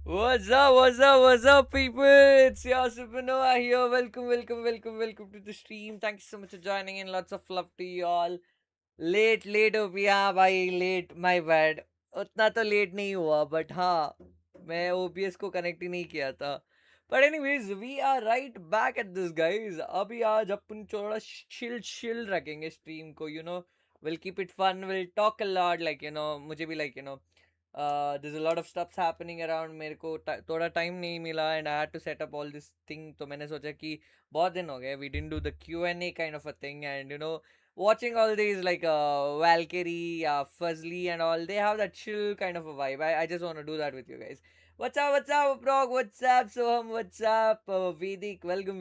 What's up, what's up, people? It's your Supernova here. Welcome to the stream. Thank you so much for joining in. Lots of love to you all. Late हो गया भाई let my bad उतना तो late नहीं हुआ but हाँ मैं OBS को कनेक्ट ही नहीं किया था but anyways we are right back at this guys अभी आज अपन थोड़ा chill रखेंगे स्ट्रीम को we'll keep it fun, we'll talk a lot, like मुझे भी like there's a lot of stuffs happening around. मेरे को थोड़ा टाइम नहीं मिला and I had to set up all this thing. तो मैंने सोचा कि बहुत दिन हो गए we didn't do the Q&A kind of a thing, and watching all these like Valkyrie, Fuzzly and all, they have that chill kind of a vibe. I just want to do that with you guys. What's up, Prog? What's up, Soham? What's up, Vedic? Welcome.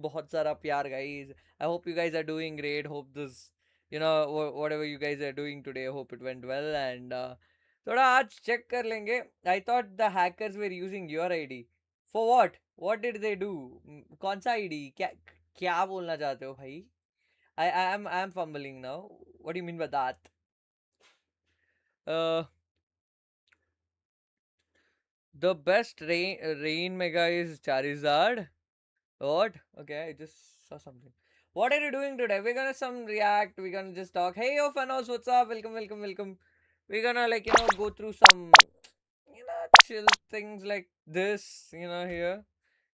बहुत सारा प्यार, guys. I hope you guys are doing great. Hope this, whatever you guys are doing today, I hope it went well. And थोड़ा आज check कर लेंगे. I thought the hackers were using your ID. For what? What did they do? कौन सा ID? क्या बोलना चाहते हो भाई? I am fumbling now. What do you mean by that? Uh, the best rain mega is Charizard. What? Okay, I just saw something. What are you doing today? We're gonna some react. We're gonna just talk. Hey, yo, Fanos, what's up? Welcome. We're gonna like go through some chill things like this. Here.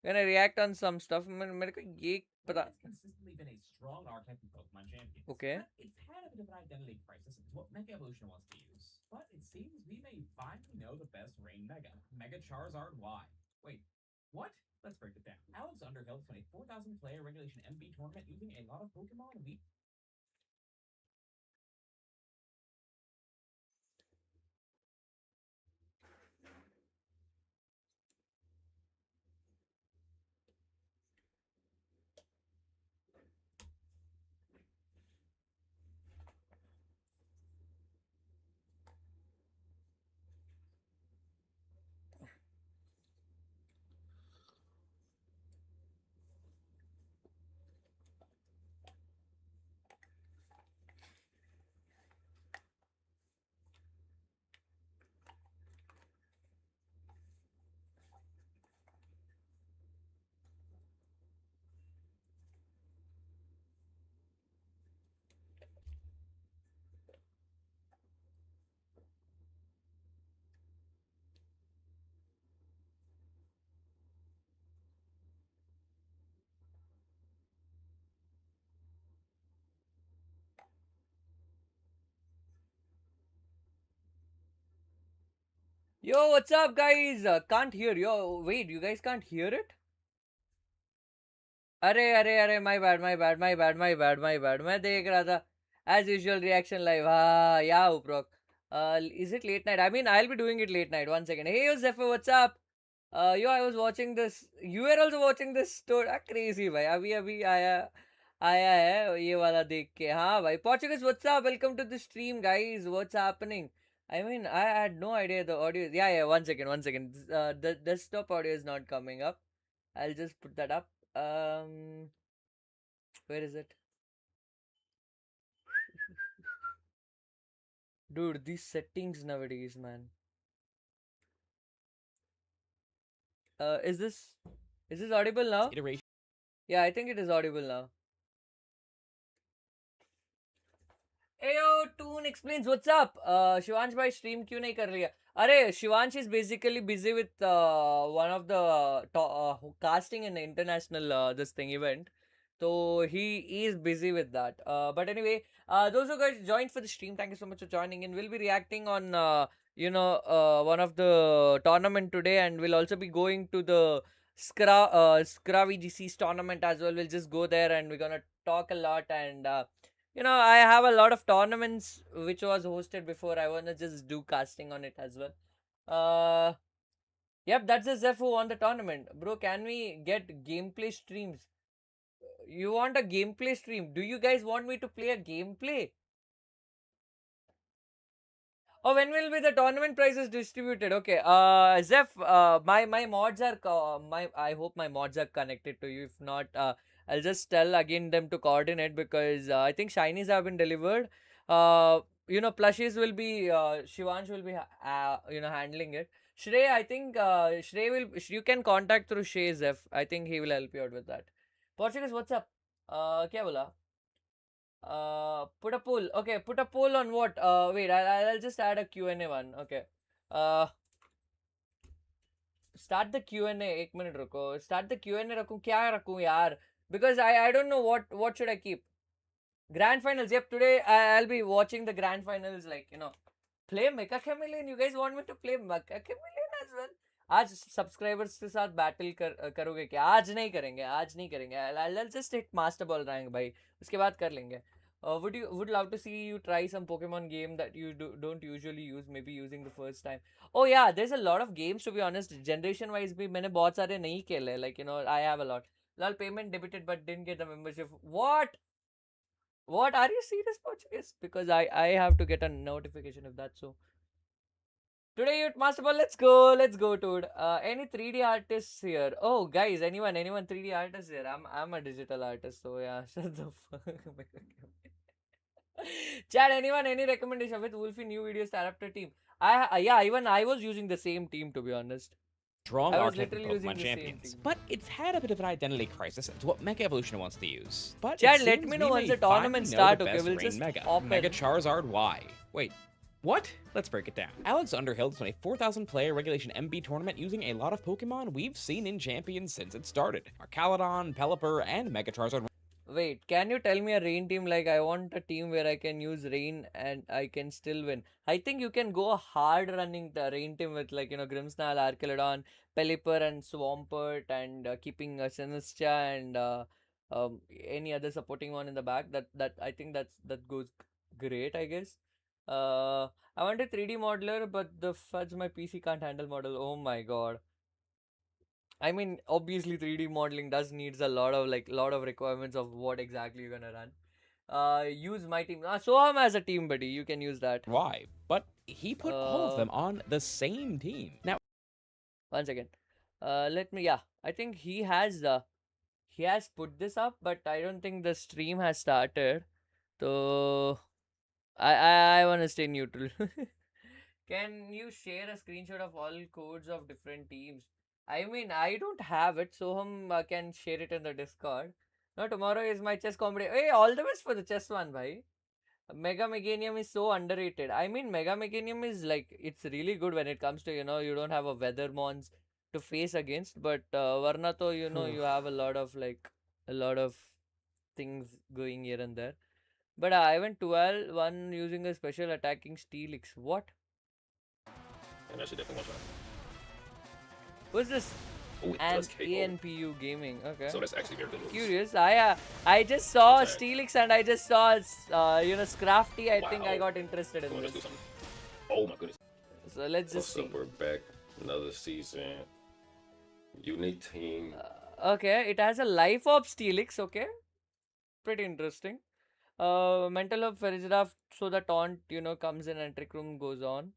We're gonna react on some stuff. मेरे को ये पता. It's consistently been a strong archetype in Pokemon champions. Okay. But it's had a bit of an identity crisis, is what Mega Evolution wants to use. But it seems we may finally know the best Rain Mega. Mega Charizard Y. Wait, what? Let's break it down. Alex Underhill won a 4,000 player regulation MB tournament using a lot of Pokemon we Yo, what's up, guys? Can't hear. Yo, wait, you guys can't hear it? अरे my bad मैं देख रहा था as usual reaction live हाँ या उप्रोक is it late night? I mean, I'll be doing it late night. One second. Hey, yo, Zephyr, what's up? Yo, I was watching this. You were also watching this story. Crazy भाई. अभी अभी आया आया है ये वाला देख के. हाँ भाई. Portuguese, what's up? Welcome to the stream, guys. What's happening? I mean, I had no idea the audio. Yeah. One second. The desktop audio is not coming up. I'll just put that up. Where is it? Dude, these settings nowadays, man. Is this audible now? iteration. Yeah, I think it is audible now. Ayo, Toon explains what's up. Shivansh bhai stream क्यों नहीं कर लिया? अरे Shivansh is basically busy with one of the casting in the international this thing event. So he is busy with that. But anyway, those who guys joined for the stream, thank you so much for joining in. We'll be reacting on one of the tournament today, and we'll also be going to the Scra VGC's tournament as well. We'll just go there and we're gonna talk a lot and. I have a lot of tournaments which was hosted before. I wanna just do casting on it as well. Uh, yep, that's the Zeph who won the tournament, bro. Can we get gameplay streams? You want a gameplay stream? Do you guys want me to play a gameplay? Oh, when will be the tournament prizes distributed? Okay. Zeph, my mods are my. I hope my mods are connected to you. If not, I'll just tell again them to coordinate because I think shinies have been delivered. Plushies will be Shivansh will be handling it. Shrey, I think Shrey will. You can contact through Shrey Zef. I think he will help you out with that. Portuguese, what's up? क्या बोला? Put a poll. Okay, put a poll on what? Wait, I'll just add a Q&A one. Okay. Uh, start the Q&A. एक minute रुको. Start the Q&A रखूँ क्या रखूँ यार? Because I don't know what should I keep. Grand finals. Yep, today I'll be watching the grand finals. Like play Mecha Chameleon. You guys want me to play Mecha Chameleon as well? आज subscribers के साथ battle करोगे क्या? आज नहीं करेंगे, आज नहीं करेंगे. I'll just hit master ball rank भाई. उसके बाद कर लेंगे. Would love to see you try some Pokemon game that you don't usually use, maybe using the first time. Oh yeah, there's a lot of games to be honest. Generation wise भी मैंने बहुत सारे नहीं खेले. Like I have a lot. Lol, payment debited but didn't get the membership. What? What? Are you serious, Portuguese? Because I have to get a notification if that's so. Today Youth Master Ball, let's go, dude. Any 3D artists here? Oh, guys, anyone 3D artists here? I'm a digital artist, so yeah. Shut the fuck up. Chad, anyone any recommendation with Wolfie new videos adapter team? Yeah, even I was using the same team to be honest. Strong I was archetype literally using Pokemon the same champions, team. but it's had a bit of an identity crisis as to what Mega Evolution wants to use. But Chad, it let seems me know we once may the tournament finally know start, the okay? best We'll rain just Mega. hop Mega in. Charizard Y. Wait, what? Let's break it down. Alex Underhill's won a 4,000 player regulation MB tournament using a lot of Pokemon we've seen in Champions since it started. Arcalodon, Pelipper, and Mega Charizard. Wait, can you tell me a rain team? Like, I want a team where I can use rain and I can still win. I think you can go hard running the rain team with, like, Grimmsnarl, Archelodon, Pelipper, and Swampert, and keeping Sinistra and any other supporting one in the back. That I think that goes great, I guess. I want a 3D modeler, but the fudge my PC can't handle model. Oh my god. I mean, obviously 3D modeling does needs a lot of requirements of what exactly you're gonna run. Use my team. So I'm as a team buddy. You can use that. Y, but he put all of Uh, them on the same team. Now, One second. Let me. Yeah, I think he has put this up, but I don't think the stream has started. So I want to stay neutral. Can you share a screenshot of all codes of different teams? I mean, I don't have it, so can share it in the Discord. No, tomorrow is my chess comedy. Hey, all the best for the chess one, bhai. Mega Meganium is so underrated. I mean, Mega Meganium is like, it's really good when it comes to, you don't have a weather mons to face against, but Varna to, you have a lot of things going here and there. But I went 12, one using a special attacking Steelix. What? And that should definitely one shot. What's this? Oh, it And does KO. ANPU gaming. Okay. So that's actually very good news. Curious. I just saw Attack. Steelix and I just saw Scrafty. I think I Wow. got interested Come in on, let's do this. something. Oh my goodness. So let's just What's see. up? We're back. Another season. Unique team. Okay, it has a life of Steelix. Okay, pretty interesting. Mental of Ferrizraff, so the taunt comes in and Trick Room goes on.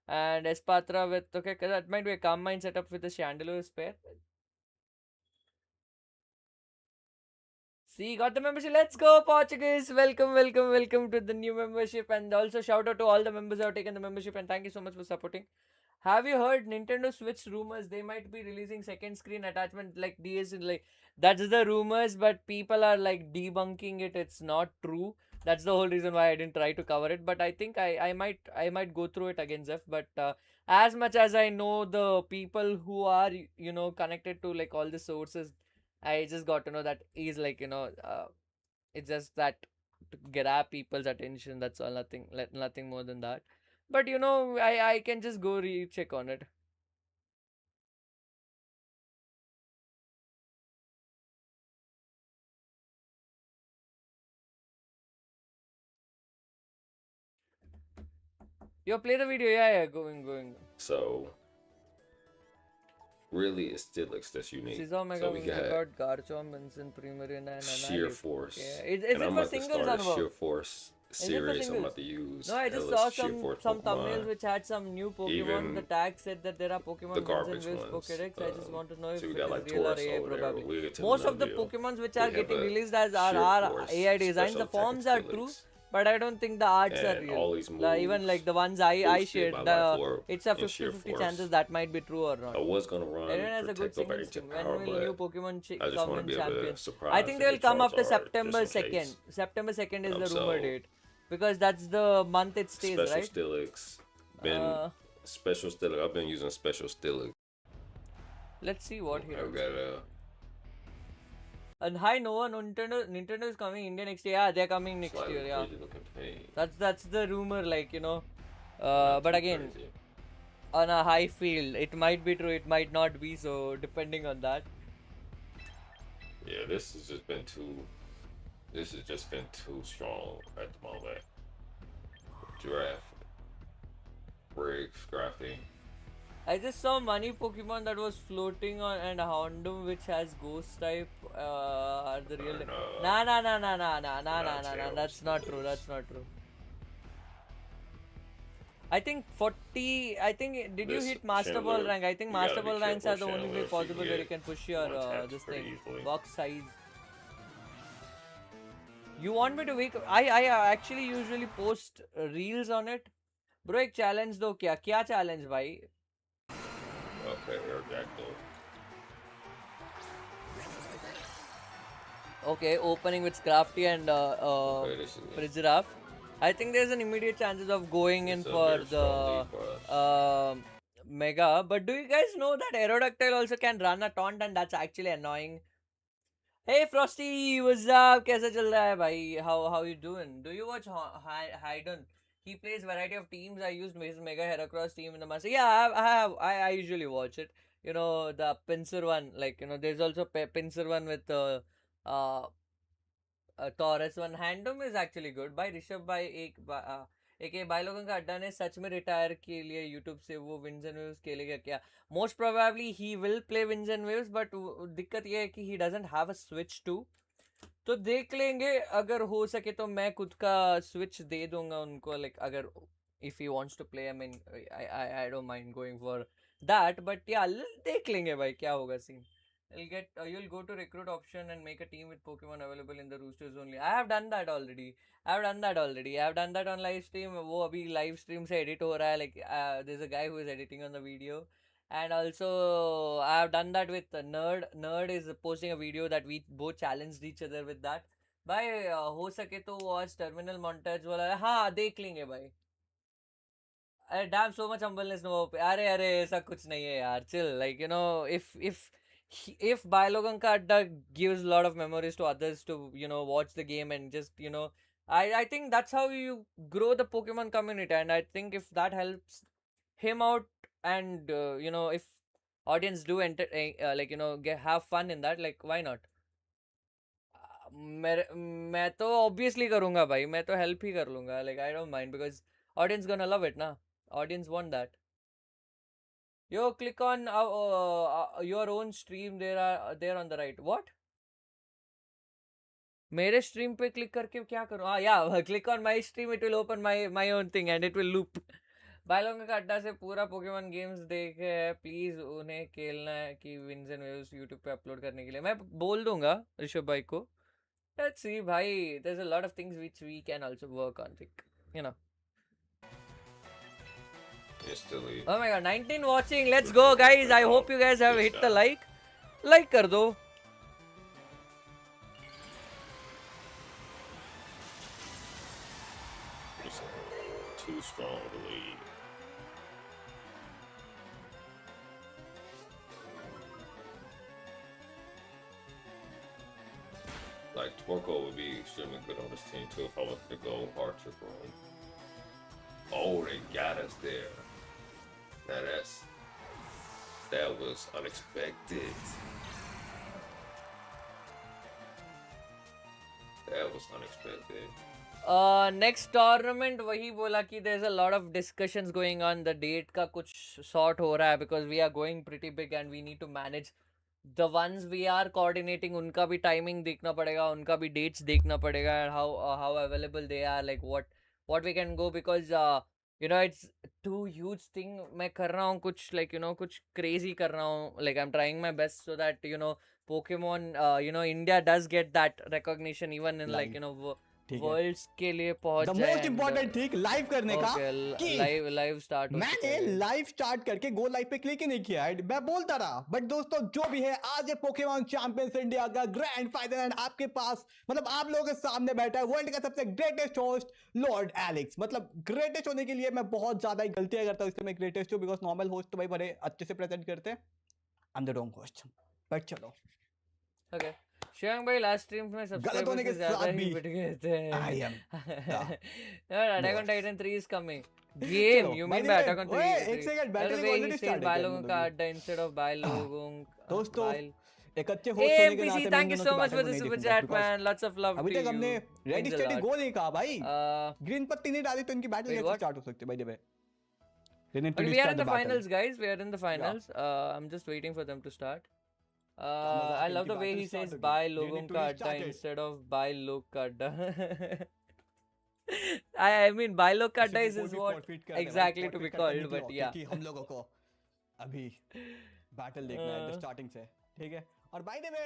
And Espatra with okay, 'cause that might be a Calm Mind setup with a Chandelure spare. See, got the membership. Let's go, Portuguese. Welcome, welcome, welcome to the new membership. And also shout out to all the members who have taken the membership. And thank you so much for supporting. Have you heard Nintendo Switch rumors? They might be releasing second screen attachment like DS. Like that's the rumors, but people are like debunking it. It's not true. That's the whole reason why I didn't try to cover it. But I think I might go through it again, Zeph. But as much as I know the people who are connected to like all the sources, I just got to know that he's like it's just that to grab people's attention. That's all. Nothing more than that. But I can just go recheck on it. Yo, play the video. Yeah, going. So really, it's Steelix that's unique. Scizor Mega So we got Garchomp, Benson, Primarina, and Sheer Anna. Force. Yeah. Is And it I'm for about to singles, start a Anubhav? Sheer Force Is it for series. I'm singles? about to use. No, I just Ellis saw Sheer Force some Pokemon. thumbnails which had some new Pokemon. Even The tag said that there are Pokemon the wins garbage in Will's ones. Pokédex. I just want to know if So we it got is like real or Tauros AI over there. probably. We'll get to Most of the Lugia. Pokemons which We are have getting a released as Sheer are Force AI designs. special The attack forms are Steelix. true. but I don't think the arts are And real. all these Even like moves the ones I boosted shared, my life the orb it's a and sheer 50-50 force. chances that might be true or I not. was gonna run Everyone has a good Protect Over singing Ancient stream. When Power, will new but Pokemon I just come want to in be able to Champions? I surprise think and they will get come after Charizard just September in case. 2nd. September 2nd is the rumor So date. Because that's the month it stays, Special right? Steelix, been Uh, Special Steelix. I've been using Special Steelix. let's see what he I've runs. got a And hi Noah, Nintendo is coming India next year. Yeah, they're coming next slightly year. Yeah, crazy looking paint. that's the rumor. Like Not but too again, crazy. on a high field, it might be true, it might not be. So depending on that. Yeah, this has just been too. This has just been too strong at the moment. Giraffe, Briggs, Scrappy. I just saw money Pokemon that was floating on and Houndoom which has ghost type are the real. And, Nah, nah, nah, nah, nah, nah, nah, nah, nah, nah. Ninetales, That's not true. please. That's not true. I think 40. I think did you This hit Master Ball Chandler, rank? I think you gotta Master be Ball ranks careful are the only Chandler way if you possible can where you get can push your one tapped this pretty thing easily. box size. You want me to wake? I actually usually post reels on it. Bro, एक challenge दो क्या? क्या challenge भाई? Okay, Aerodactyl. Okay, opening with Scrafty and Okay, this is neat. Frizziraff. I think there's an immediate chances of going in It's a for very strong the lead for us. Mega. But do you guys know that Aerodactyl also can run a taunt and that's actually annoying? Hey Frosty, what's up? कैसा चल रहा है भाई? How you doing? Do you watch Haydn? He plays variety of teams. I used his Mega Heracross team in the master. Yeah, I usually watch it. You know the Pinsir one, like there's also Pinsir one with uh Taurus one. Handom is actually good. By Rishabh भाई एक ये भाई लोगों का अड्डा ने सच में retire के लिए यूट्यूब से वो विंस एंड वेव्स खेलेगा क्या most probably he will play Vince and waves but दिक्कत ये है कि he doesn't have a switch too तो देख लेंगे अगर हो सके तो मैं खुद का स्विच दे दूंगा उनको लाइक अगर if he wants to play I mean I don't mind going for that but yeah देख लेंगे भाई क्या होगा scene you'll go to recruit option and make a team with Pokemon available in the roosters only. I have done that already. I have done that on live stream. वो अभी live stream से edit हो रहा है like there's a guy who is editing on the video. And also I have done that with Nerd. Nerd is posting a video that we both challenged each other with that. भाई हो सके तो वो आज terminal montage वाला हाँ देख लेंगे भाई अरे damn so much humbleness no अरे अरे ऐसा कुछ नहीं है यार chill like if Bailogan ka adda gives a lot of memories to others to watch the game and just I think that's how you grow the Pokemon community and I think if that helps him out and if audience do enter have fun in that like why not मैं तो obviously करूंगा भाई मैं तो help ही कर लूंगा like I don't mind because audience gonna love it ना audience want that yo click on your own stream there on the right what मेरे स्ट्रीम पे क्लिक करके क्या करूं हाँ yeah click on my stream it will open my own thing and it will loop भाई लोगों का अड्डा से पूरा पोकेमॉन गेम्स देखे है प्लीज उन्हें खेलना है कि विंस एंड वेव्स यूट्यूब पे अपलोड करने के लिए मैं बोल दूंगा ऋषभ भाई को let's see, bhai. There's a lot of things which we can also work on. Think, you know. Instantly. Oh my god, 19 watching. Let's go, guys. I hope you guys have hit the like. Like kar do. Too strong to lead. Like Torko would be extremely good on this team too if I wanted to go Archer Room. Oh, they got us there. Now that was unexpected. That was unexpected. Next tournament वही बोला कि there's a lot of discussions going on. The date का कुछ sort हो रहा है because we are going pretty big and we need to manage the ones we are coordinating. उनका भी timing देखना पड़ेगा, उनका भी dates देखना पड़ेगा and how available they are, like what we can go because it's too huge thing. मैं कर रहा हूँ कुछ like कुछ crazy कर रहा हूँ like I'm trying my best so that Pokemon India does get that recognition even in like ठीक है, वर्ल्ड्स के लिए द पहुंच जाए most and important thing live करने का ओके कि लाइव लाइव स्टार्ट हो चुका मैंने है guys. लाइव स्टार्ट करके गो लाइव पे क्लिक ही नहीं किया है, मैं बोलता रहा। बट दोस्तों जो भी है, आज है पोकेमॉन चैंपियंस इंडिया का ग्रैंड फाइनल एंड आपके पास मतलब आप लोगों के सामने बैठा है वर्ल्ड का सबसे ग्रेटेस्ट होस्ट लॉर्ड एलेक्स। मतलब ग्रेटेस्ट होने के लिए मैं बहुत ज्यादा ही गलतियां करता हूँ, इसलिए मैं ग्रेटेस्ट हूँ, बिकॉज नॉर्मल होस्ट तो भाई बड़े अच्छे से प्रेजेंट करते हैं। I am the wrong host, but चलो ओके शिवंग भाई लास्ट स्ट्रीम में गलत सब्सक्राइबर्स होने के से ज्यादा साथ ही भी पिट गए थे I am attack on boss. Titan 3 is coming game चलो you by mean the by way, attack on ओए 3 एक second, the battle way he already says start है बाय क्या लोगों हम का लोग अड्डा instead of बाय लोगों दोस्तों बाय एक अच्छे होस्ट होने के AMPC नाते मैं thank इन you दोनों so की much बैटल for को the नहीं super देखूंगा chat because man lots of love अभी to तक हमने you ready means a steady lot गोल नहीं कहा भाई। ग्रीन पत्ती नहीं डाली तो इनकी बैटल wait कैसे what स्टार्ट हो सकती है भाई वे। They need to okay we are restart in the the battle. finals guys we are in the Yeah, finals I'm just waiting for them to start क्या मजाक I है, love इनकी the way battle he start says होगी। buy They लोगों need to का अड्डा restart it. instead of buy लोग का अड्डा I mean buy लोग का इसे अड्डा भी is कोई भी what forfeit कर दे भाई, exactly to be forfeit करके called निकलो, but yeah क्योंकि हम लोगों को अभी बैटल देखना है स्टार्टिंग से, ठीक है। और बाय द वे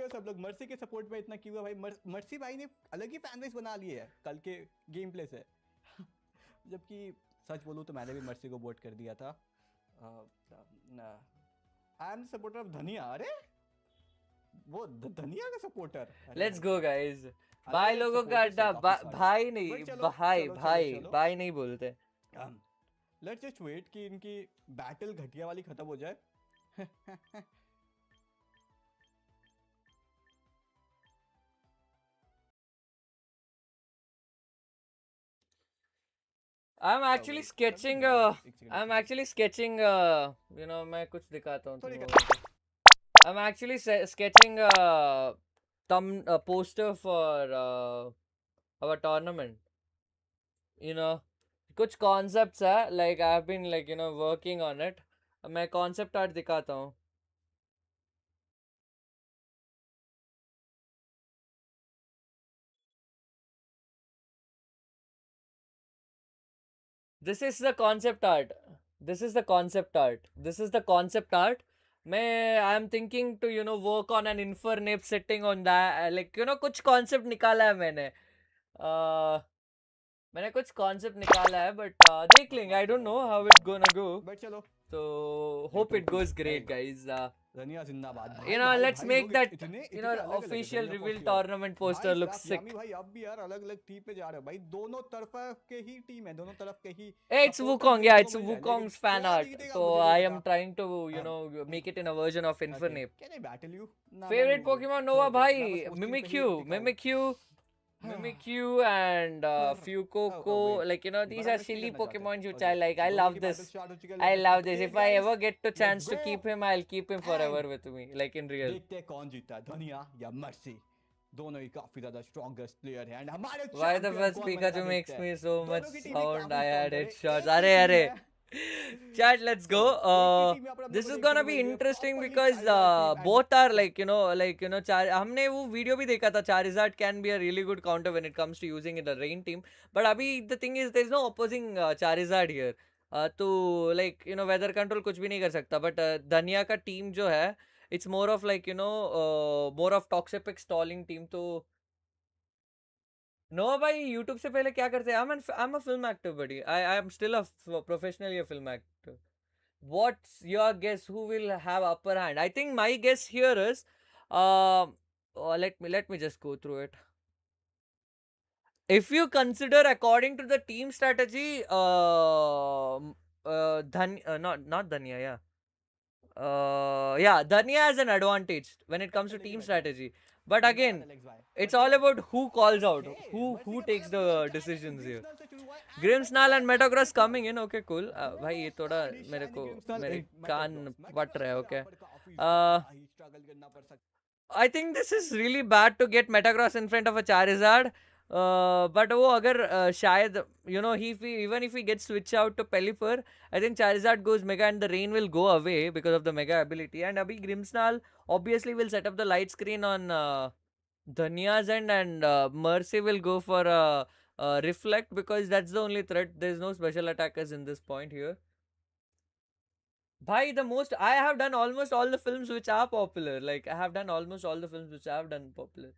सब लोग मर्सी के सपोर्ट में इतना क्यों है भाई। मर्सी भाई ने अलग ही फैन बेस बना ली है कल के गेम प्ले से जबकि सच बोलूं तो मैंने भी मर्सी को वोट कर दिया था। आई एम सपोर्टर ऑफ धनिया। अरे वो धनिया का सपोर्टर। let's go guys अलग भाई अलग लोगों का supporters अड्डा हैं काफी सारे। भाई नहीं But चलो, भाई चलो, भाई चलो, चलो। भाई नहीं बोलते लेट्स जस्ट वेट कि इनकी बैटल घटिया वाली खत्म हो जाए। I'm actually wait, sketching एक second, I'm actually sketching you know मैं कुछ दिखाता हूँ Sorry, तुम लोगों को I'm actually sketching a poster for our tournament you know कुछ concepts है like I've been like you know working on it मैं concept art दिखाता हूँ This is the concept art. This is the concept art. This is the concept art. मैं I am thinking to you know work on an infernape setting on that like you know कुछ concept निकाला है मैंने कुछ concept निकाला है but देख लेंगे I don't know how it's gonna go but चलो so hope it goes great guys धनिया जिंदाबाद। you know let's make that you know official reveal tournament poster look sick यामी भाई अब भी यार अलग अलग टीम पे जा रहे हो भाई, दोनों तरफ के ही टीम है, दोनों तरफ के ही Hey, it's supporters Wukong, देखने yeah, को it's मिल रहे हैं, Wukong's लेकिन fan कौन art. जीतेगा So मुझे I नहीं am पता। trying to, you know, make it in a version of Infernape. Can I battle you? Nah, Favorite man, Pokemon छोड़ Nova दो, मैं bhai, बस hosting पे ही Mimikyu, दिखाऊं। Mimikyu, Mimikyu and Fuecoco, wait. like you know, these बड़ा are मस्ती silly करना चाहते हैं। Pokemon which Okay. I like. I दोनों love की this. battle start हो चुकी है, I let's love get this. it, If I guys. ever get to chance Let's to go. keep him, I'll keep him forever with me, like in real. देखते हैं कौन जीता है, धनिया या मर्सी। दोनों ही काफी ज्यादा स्ट्रॉन्गेस्ट प्लेयर हैं एंड हमारे Why the champion first कौन बनेगा Pikachu देखते makes हैं। me so दोनों much की टीम ही sound? काफी I strong had है, headshots. एक ही Arey, टीम arey. है। Chat, let's go. चलो, एक ही टीम में अपन This लोग is को gonna देखने be को मिल रही है, interesting properly because Charizard team and both are like you know चार हमने वो वीडियो भी देखा था Charizard can be a really good counter when it comes to using in the rain team but अभी the thing is there is no opposing Charizard here तो like you know weather control कुछ भी नहीं कर सकता but धनिया का team जो है it's more of like you know more of toxic stalling team तो नो भाई यूट्यूब से पहले क्या करते हैं I'm a film actor buddy I'm still a professionally a film actor what's your guess who will have upper hand I think my guess here is let me just go through it if you consider according to the team strategy not Dhania yeah Dhania has an advantage when it comes to team strategy but again it's all about who calls out who takes the decisions here Grimsnall and Metagross coming in okay cool भाई ये थोड़ा मेरे कान पट रहे okay I think this is really bad to get Metagross in front of a Charizard but वो अगर शायद you know even if he gets switch out to Pelipper I think Charizard goes Mega and the rain will go away because of the Mega ability and abhi Grimsnall obviously will set up the light screen on Dhania's end and Mercy will go for Reflect because that's the only threat. There's no special attackers in this point here. Bhai, I have done almost all the films which are popular. Like I have done almost all the films which I have done popular.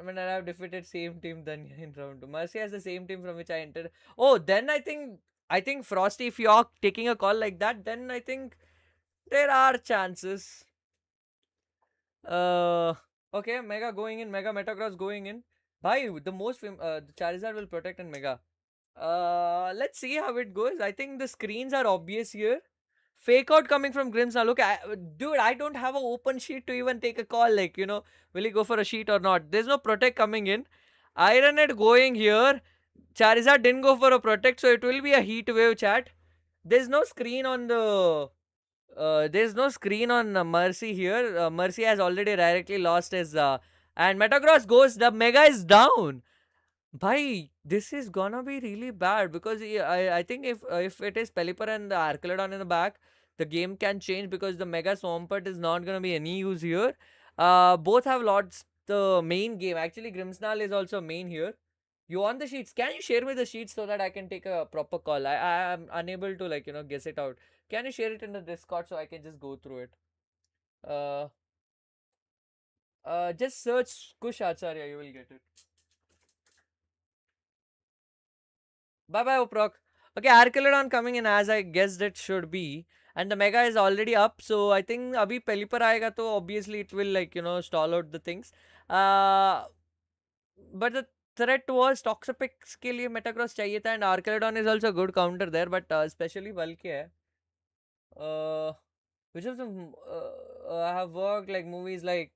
when I have defeated same team Danya in round 2. Mercy has the same team from which I entered. Oh, then I think Frosty, if you're taking a call like that, then I think there are chances. Uh, okay, Mega going in, Mega Metagross going in. Bhai, the Charizard will protect and Mega. Let's see how it goes. I think the screens are obvious here. Fake out coming from Grimmsnarl. Look, dude, I don't have an open sheet to even take a call. Like, will he go for a sheet or not? There's no protect coming in. Ironet going here. Charizard didn't go for a protect, so it will be a heat wave, chat. There's no screen on Mercy here. Mercy has already directly lost his. And Metagross goes. The Mega is down. Bhai, this is gonna be really bad because I think if it is Pelipper and the Archelodon in the back, the game can change because the Mega Swampert is not gonna be any use here. Both have lost the main game. Actually, Grimmsnarl is also main here. You want the sheets? Can you share me the sheets so that I can take a proper call? I am unable to guess it out. Can you share it in the Discord so I can just go through it? Uh, just search Kush Acharya, you will get it. Bye bye, Uprok. Okay, Archelodon coming in as I guessed it should be. And the Mega is already up. So I think abhi Pelipper aayega to obviously it will stall out the things. But the threat was Toxapex के लिए Metagross चाहिए था and Archelodon is also a good counter there. But especially बल के है. Which of them have worked like movies like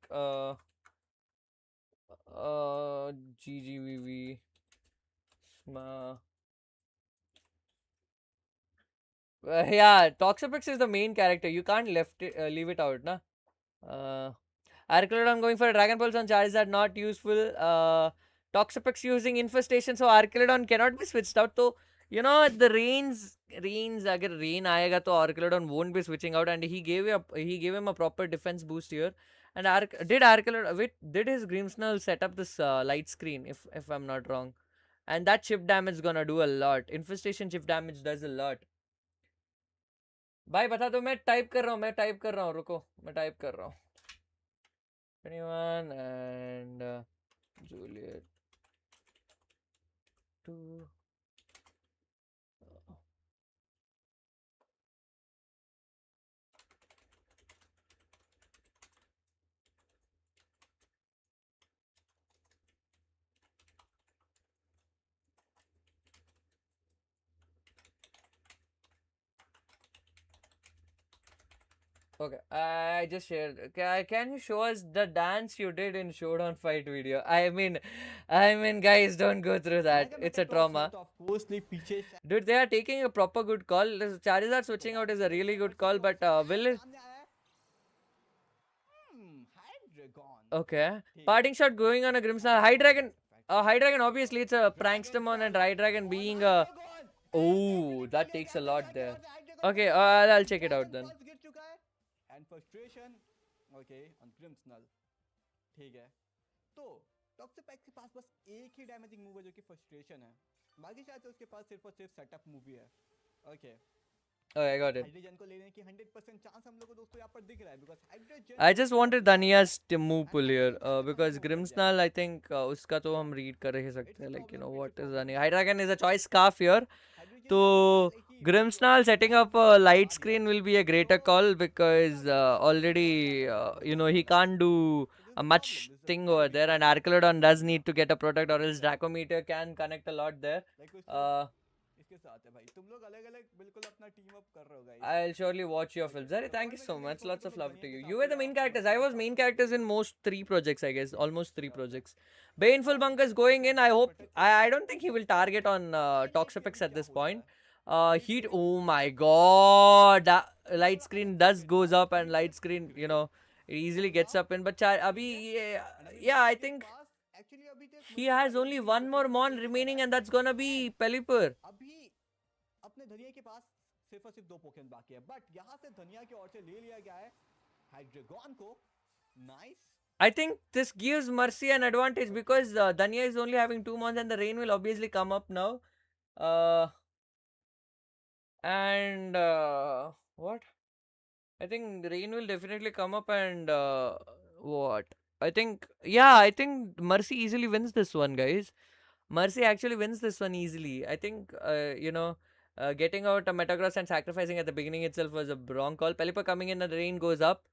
GGVV. Yeah, Toxapex is the main character. You can't leave it out, na? Archelodon going for a Dragon Pulse on Charizard, not useful. Toxapex using Infestation, so Archelodon cannot be switched out. So, the rains, अगर rain आएगा तो Archelodon won't be switching out, and he gave him a proper defense boost here. And did his Grimmsnarl set up this light screen, if I'm not wrong? And that chip damage gonna do a lot. Infestation chip damage does a lot. भाई बता दो मैं type कर रहा हूँ रुको मैं type कर रहा हूँ 21 and Juliet 2 Okay, I just shared. Can you show us the dance you did in Showdown fight video? I mean, guys, don't go through that. It's a trauma. Dude, they are taking a proper good call. This Charizard switching out is a really good call, but will it? Okay, parting shot going on a Grimmsnarl. High Dragon. Obviously, it's a Prankstamon and High Dragon being a. Oh, that takes a lot there. Okay, I'll check it out then. And frustration okay on Grimmsnarl ठीक है तो टॉक्सोपैक्स के पास बस एक ही damaging move है जो कि frustration है बाकी शायद तो उसके पास सिर्फ और सिर्फ सेटअप मूव ही है okay Oh, I got it. Hydrogen को लेने की 100% चांस हम लोग को दोस्तों यहाँ पर दिख रहा है because hydrogen I just wanted Daniya's move pull here because Grimmsnarl I think उसका तो हम read कर ही सकते हैं like what is Daniya. High Dragon is a choice scarf here. So Grimmsnarl setting up a light screen will be a greater call because already he can't do a much thing over there and Archelodon does need to get a protect or else Dracometer can connect a lot there. I'll surely watch your films. Zari, thank you so much. Lots of love to you. You were the main characters. I was main characters in most 3 projects, I guess. Almost 3 projects. Baneful Bunkers going in. I hope. I don't think he will target on Toxapex at this point. Heat. Oh my god. Light screen does goes up and light screen, it easily gets up in. But yeah, I think he has only one more Mon remaining and that's gonna be Pelipper. अपने धनिया के पास सिर्फ और सिर्फ 2 Pokemon बाकी है but यहां से धनिया की ओर से ले लिया गया है हाइड्रेगॉन को nice I think this gives Mercy an advantage because Danya is only having 2 mons and the rain will obviously come up now. And what? I think the rain will definitely come up and what? I think Mercy easily wins this one, guys. Mercy actually wins this one easily. I think, getting out a Metagross and sacrificing at the beginning itself was a wrong call. Pelipper coming in and the rain goes up.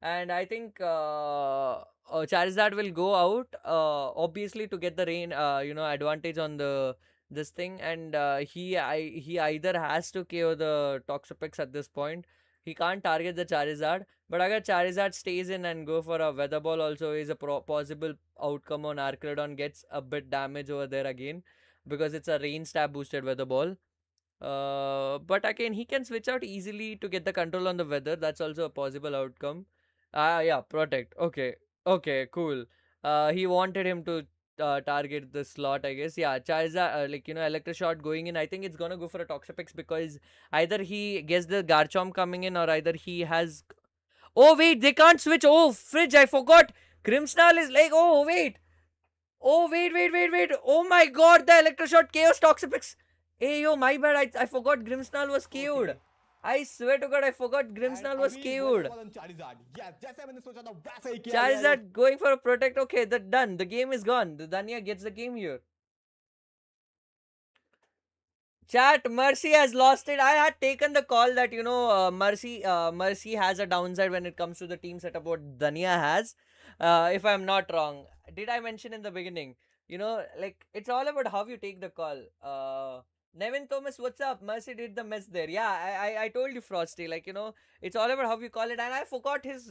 And I think Charizard will go out, obviously, to get the rain, advantage on the this thing. And he either has to KO the Toxapex at this point. He can't target the Charizard. But agar Charizard stays in and go for a Weather Ball also is a possible outcome on Arcladon, gets a bit damage over there again, because it's a rain stab boosted Weather Ball. But again, he can switch out easily to get the control on the weather. That's also a possible outcome. Yeah, protect. Okay, okay, cool. He wanted him to target the slot, I guess. Yeah, Charizard, Electroshock going in. I think it's gonna go for a Toxapex, because either he gets the Garchomp coming in, or either he has. Oh wait, they can't switch. Oh fridge, I forgot. Grimmsnarl is like. Oh wait. Oh, wait. Oh my god, the Electroshock Chaos Toxapex. Hey, yo, my bad. I forgot Grimmsnarl was KO'd. Okay. I swear to god, I forgot And Grimmsnarl was अभी KO'd. Weather Ball on Charizard. Yes, जैसे मैंने सोचा था वैसे ही किया गया ये। Charizard going for a protect. Okay, that done. The game is gone. The Dania gets the game here. Chat, Mercy has lost it. I had taken the call that, Mercy has a downside when it comes to the team setup what Dania has. If I'm not wrong. Did I mention in the beginning? It's all about how you take the call. Nevin Thomas, what's up? Mercy did the mess there. Yeah, I told you, Frosty. It's all about how you call it. And I forgot his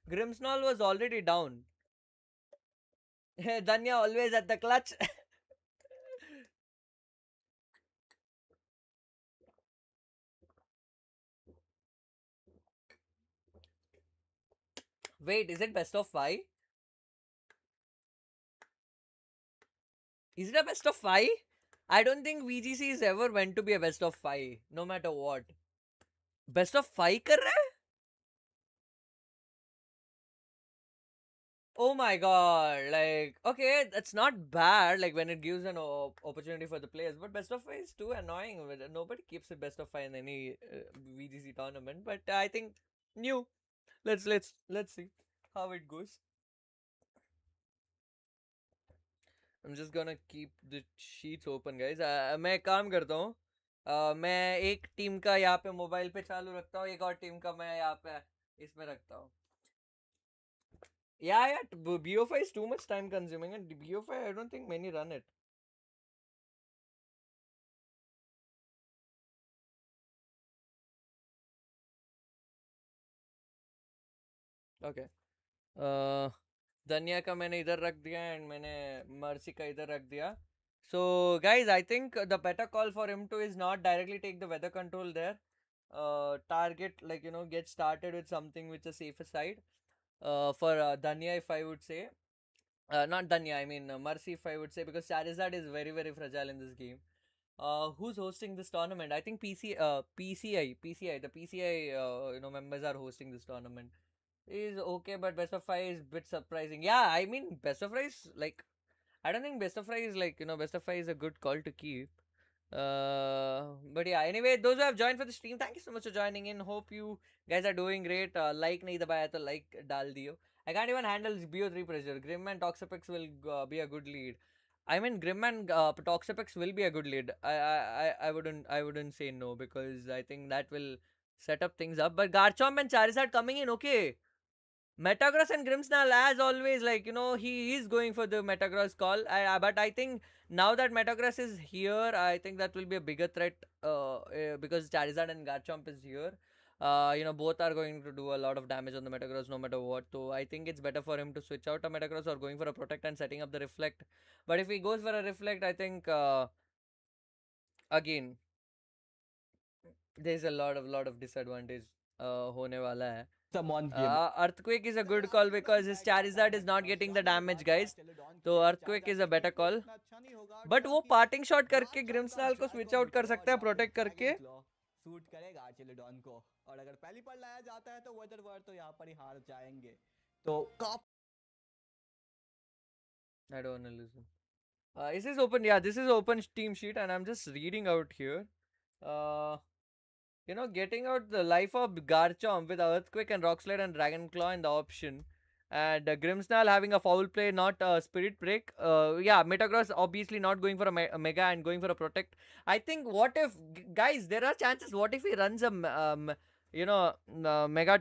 Grimmsnarl was already down. Danya always at the clutch. Wait, is it best of 5? Is it a best of 5? I don't think VGC is ever meant to be a best of 5, no matter what. Best of 5 कर रहा है? Oh my god, okay, that's not bad, when it gives an opportunity for the players, but best of 5 is too annoying. Nobody keeps it best of 5 in any VGC tournament, but I think new. Let's see how it goes. I'm just gonna keep the sheets open, guys. मैं एक काम करता हूँ. मैं एक team का यहाँ पे मोबाइल पे चालू रखता हूँ, एक और टीम का मैं यहाँ पे इसमें रखता हूँ. Yeah. BO5 is too much time consuming, and BO5 I don't think many run it. Okay. धनिया का मैंने इधर रख दिया and मैंने मर्सी का इधर रख दिया. So guys, I think the better call for him to is not directly take the weather control there. Target, get started with something which is safer side. For Danya, if I would say. Not Danya, I mean Mercy, if I would say, because Charizard is very, very fragile in this game. Who's hosting this tournament? I think PCI, the PCI, members are hosting this tournament. Is okay, but best of 5 is bit surprising. Yeah, I mean, best of 5 is I don't think best of 5 is best of 5 is a good call to keep. But yeah, anyway, those who have joined for the stream, thank you so much for joining in. Hope you guys are doing great. Like nahi dabaya to like dal diyo. I can't even handle BO3 pressure. Grim and Toxapex will be a good lead. I mean, Grim and Toxapex will be a good lead. I wouldn't say no, because I think that will set up things up. But Garchomp and Charizard coming in, okay. Metagross and Grimmsnarl, as always, he is going for the Metagross call. But I think now that Metagross is here, I think that will be a bigger threat, because Charizard and Garchomp is here. Both are going to do a lot of damage on the Metagross no matter what. So I think it's better for him to switch out a Metagross or going for a Protect and setting up the Reflect. But if he goes for a Reflect, I think, again, there's a lot of disadvantage होने वाला है. Someone game. Earthquake is a good call because his Charizard is not getting the damage, guys. So Earthquake is a better call. But वो parting shot करके Grimmsnarl को switch out कर सकता है protect करके. सूट करेगा चिलिडॉन को, और अगर पहली पर लाया जाता है तो वेदर वर्ड तो यहाँ पर ही हार जाएंगे. तो I don't want to listen. Is this open? Yeah, this is open team sheet, and I'm just reading out here. Getting out the life of Garchomp with Earthquake and Rock Slide and Dragon Claw in the option. And Grimsnall having a foul play, not a spirit break. Yeah, Metagross obviously not going for a mega and going for a protect. I think what if, guys, there are chances. What if he runs a mega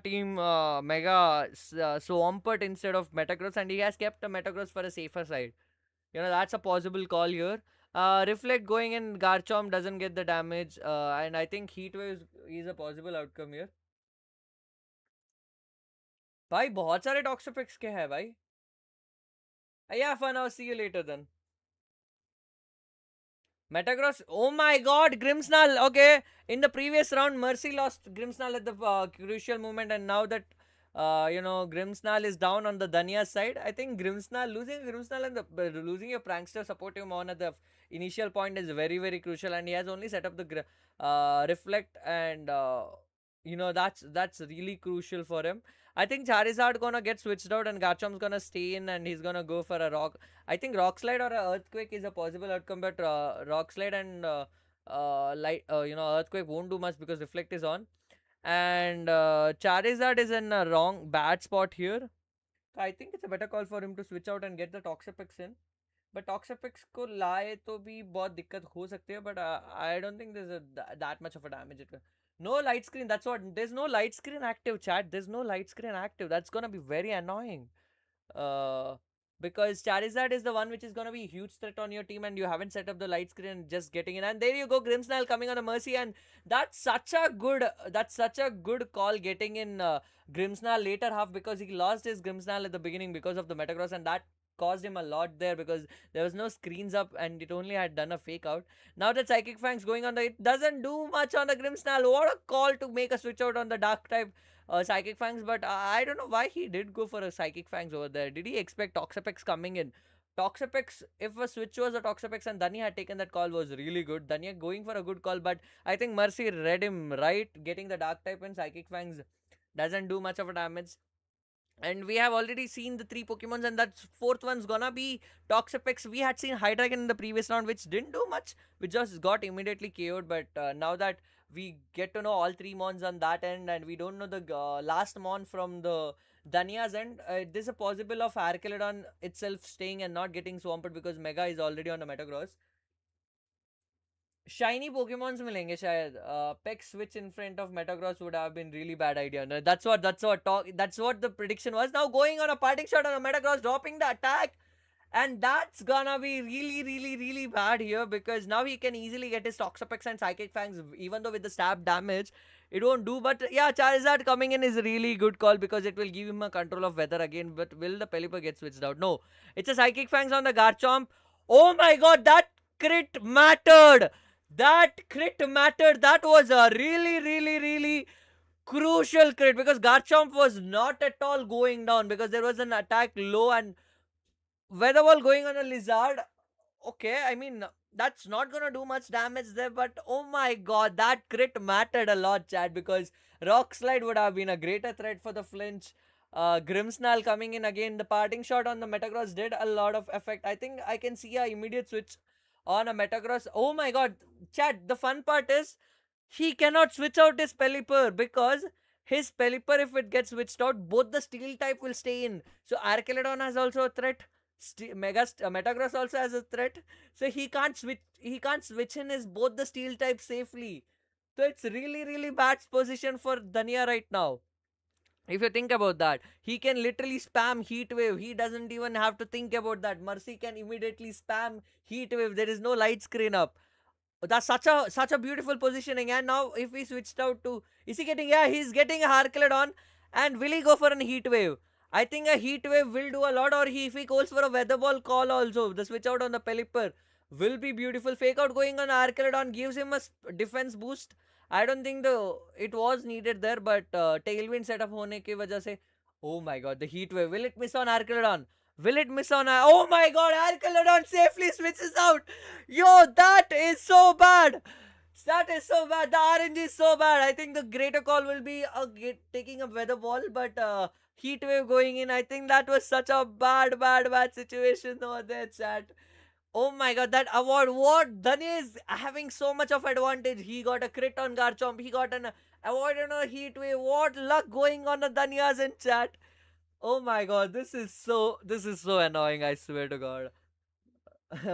team, mega Swampert instead of Metagross, and he has kept a Metagross for a safer side. That's a possible call here. Reflect going in Garchomp doesn't get the damage, and I think Heat Wave is a possible outcome here. भाई बहुत सारे टॉक्सोपिक्स के हैं भाई. Yeah, fun. I'll see you later then. Metagross. Oh my god, Grimmsnarl. Okay, in the previous round, Mercy lost Grimmsnarl at the crucial moment, and now that Grimmsnarl is down on the Danya side, I think losing Grimmsnarl and losing your prankster support him on at the initial point is very, very crucial, and he has only set up the reflect, and that's really crucial for him. I think Charizard gonna get switched out and Garchomp's gonna stay in and he's gonna go for a rock. I think Rock Slide or a Earthquake is a possible outcome, but Rock Slide and Earthquake won't do much because Reflect is on. And Charizard is in a bad spot here. I think it's a better call for him to switch out and get the Toxapex in. But Toxapex को लाए तो भी बहुत दिक्कत हो सकती है, but I don't think there's that much of a damage. No light screen. That's what. There's no light screen active, chat. There's no light screen active. That's gonna be very annoying. Uh, because Charizard is the one which is gonna be a huge threat on your team, and you haven't set up the light screen, just getting in. And there you go, Grimmsnarl coming on a Mercy, and that's such a good call getting in Grimmsnarl later half, because he lost his Grimmsnarl at the beginning because of the Metagross, and that caused him a lot there because there was no screens up and it only had done a fake out. Now that Psychic Fang's going on it doesn't do much on the Grimmsnarl. What a call to make a switch out on the Dark type Psychic Fangs, but I don't know why he did go for a Psychic Fangs over there. Did he expect Toxapex coming in? Toxapex, if a switch was a Toxapex and Danya had taken that call, was really good. Danya going for a good call, but I think Mercy read him right, getting the Dark type and Psychic Fangs doesn't do much of a damage. And we have already seen the 3 Pokemons, and that 4th one's gonna be Toxapex. We had seen Hydreigon in the previous round, which didn't do much, which just got immediately KO'd. But now that we get to know all 3 Mons on that end, and we don't know the last Mon from the Danya's end, there's a possible of Archelodon itself staying and not getting swamped because Mega is already on the Metagross. Shiny Pokemons मिलेंगे शायद. Peck switch in front of Metagross would have been really bad idea. No, that's what the prediction was. Now going on a parting shot on a Metagross, dropping the attack, and that's gonna be really, really, really bad here because now he can easily get his Toxapex and Psychic Fangs, even though with the stab damage it won't do. But yeah, Charizard coming in is a really good call because it will give him a control of weather again. But will the Pelipper get switched out? No, it's a Psychic Fangs on the Garchomp. Oh my god, that crit mattered. That crit mattered. That was a really, really, really crucial crit because Garchomp was not at all going down because there was an attack low and Weather Ball going on a Lizard. Okay, I mean, that's not gonna do much damage there, but oh my god, that crit mattered a lot, chat, because Rock Slide would have been a greater threat for the flinch. Grimmsnarl coming in again. The parting shot on the Metagross did a lot of effect. I think I can see a immediate switch on a Metagross. Oh my god, chat, the fun part is he cannot switch out his Pelipper because his Pelipper, if it gets switched out, both the Steel type will stay in. So Archelodon has also a threat. Metagross also has a threat, so he can't switch in his both the Steel type safely. So it's really, really bad position for Danya right now. If you think about that, he can literally spam Heat Wave. He doesn't even have to think about that. Mercy can immediately spam Heat Wave. There is no light screen up. That's such a beautiful positioning. And now if we switched out to, is he getting? Yeah, he's getting a Harkledon. And will he go for a Heat Wave? I think a Heat Wave will do a lot, or if he calls for a Weather Ball call also, the switch out on the Pelipper will be beautiful. Fake out going on Archelodon gives him a defense boost. I don't think it was needed there, but tailwind setup होने की वजह से, oh my god, the Heat Wave, will it miss on Archelodon? Will it miss on? Oh my god, Archelodon safely switches out. Yo, that is so bad. That is so bad. The RNG is so bad. I think the greater call will be taking a Weather Ball, but Heat Wave going in. I think that was such a bad situation over there, chat. Oh my god, that award. What? Danya is having so much of advantage. He got a crit on Garchomp. He got an award on a Heat Wave. What luck going on the Danyas in chat. Oh my god, this is so annoying, I swear to god.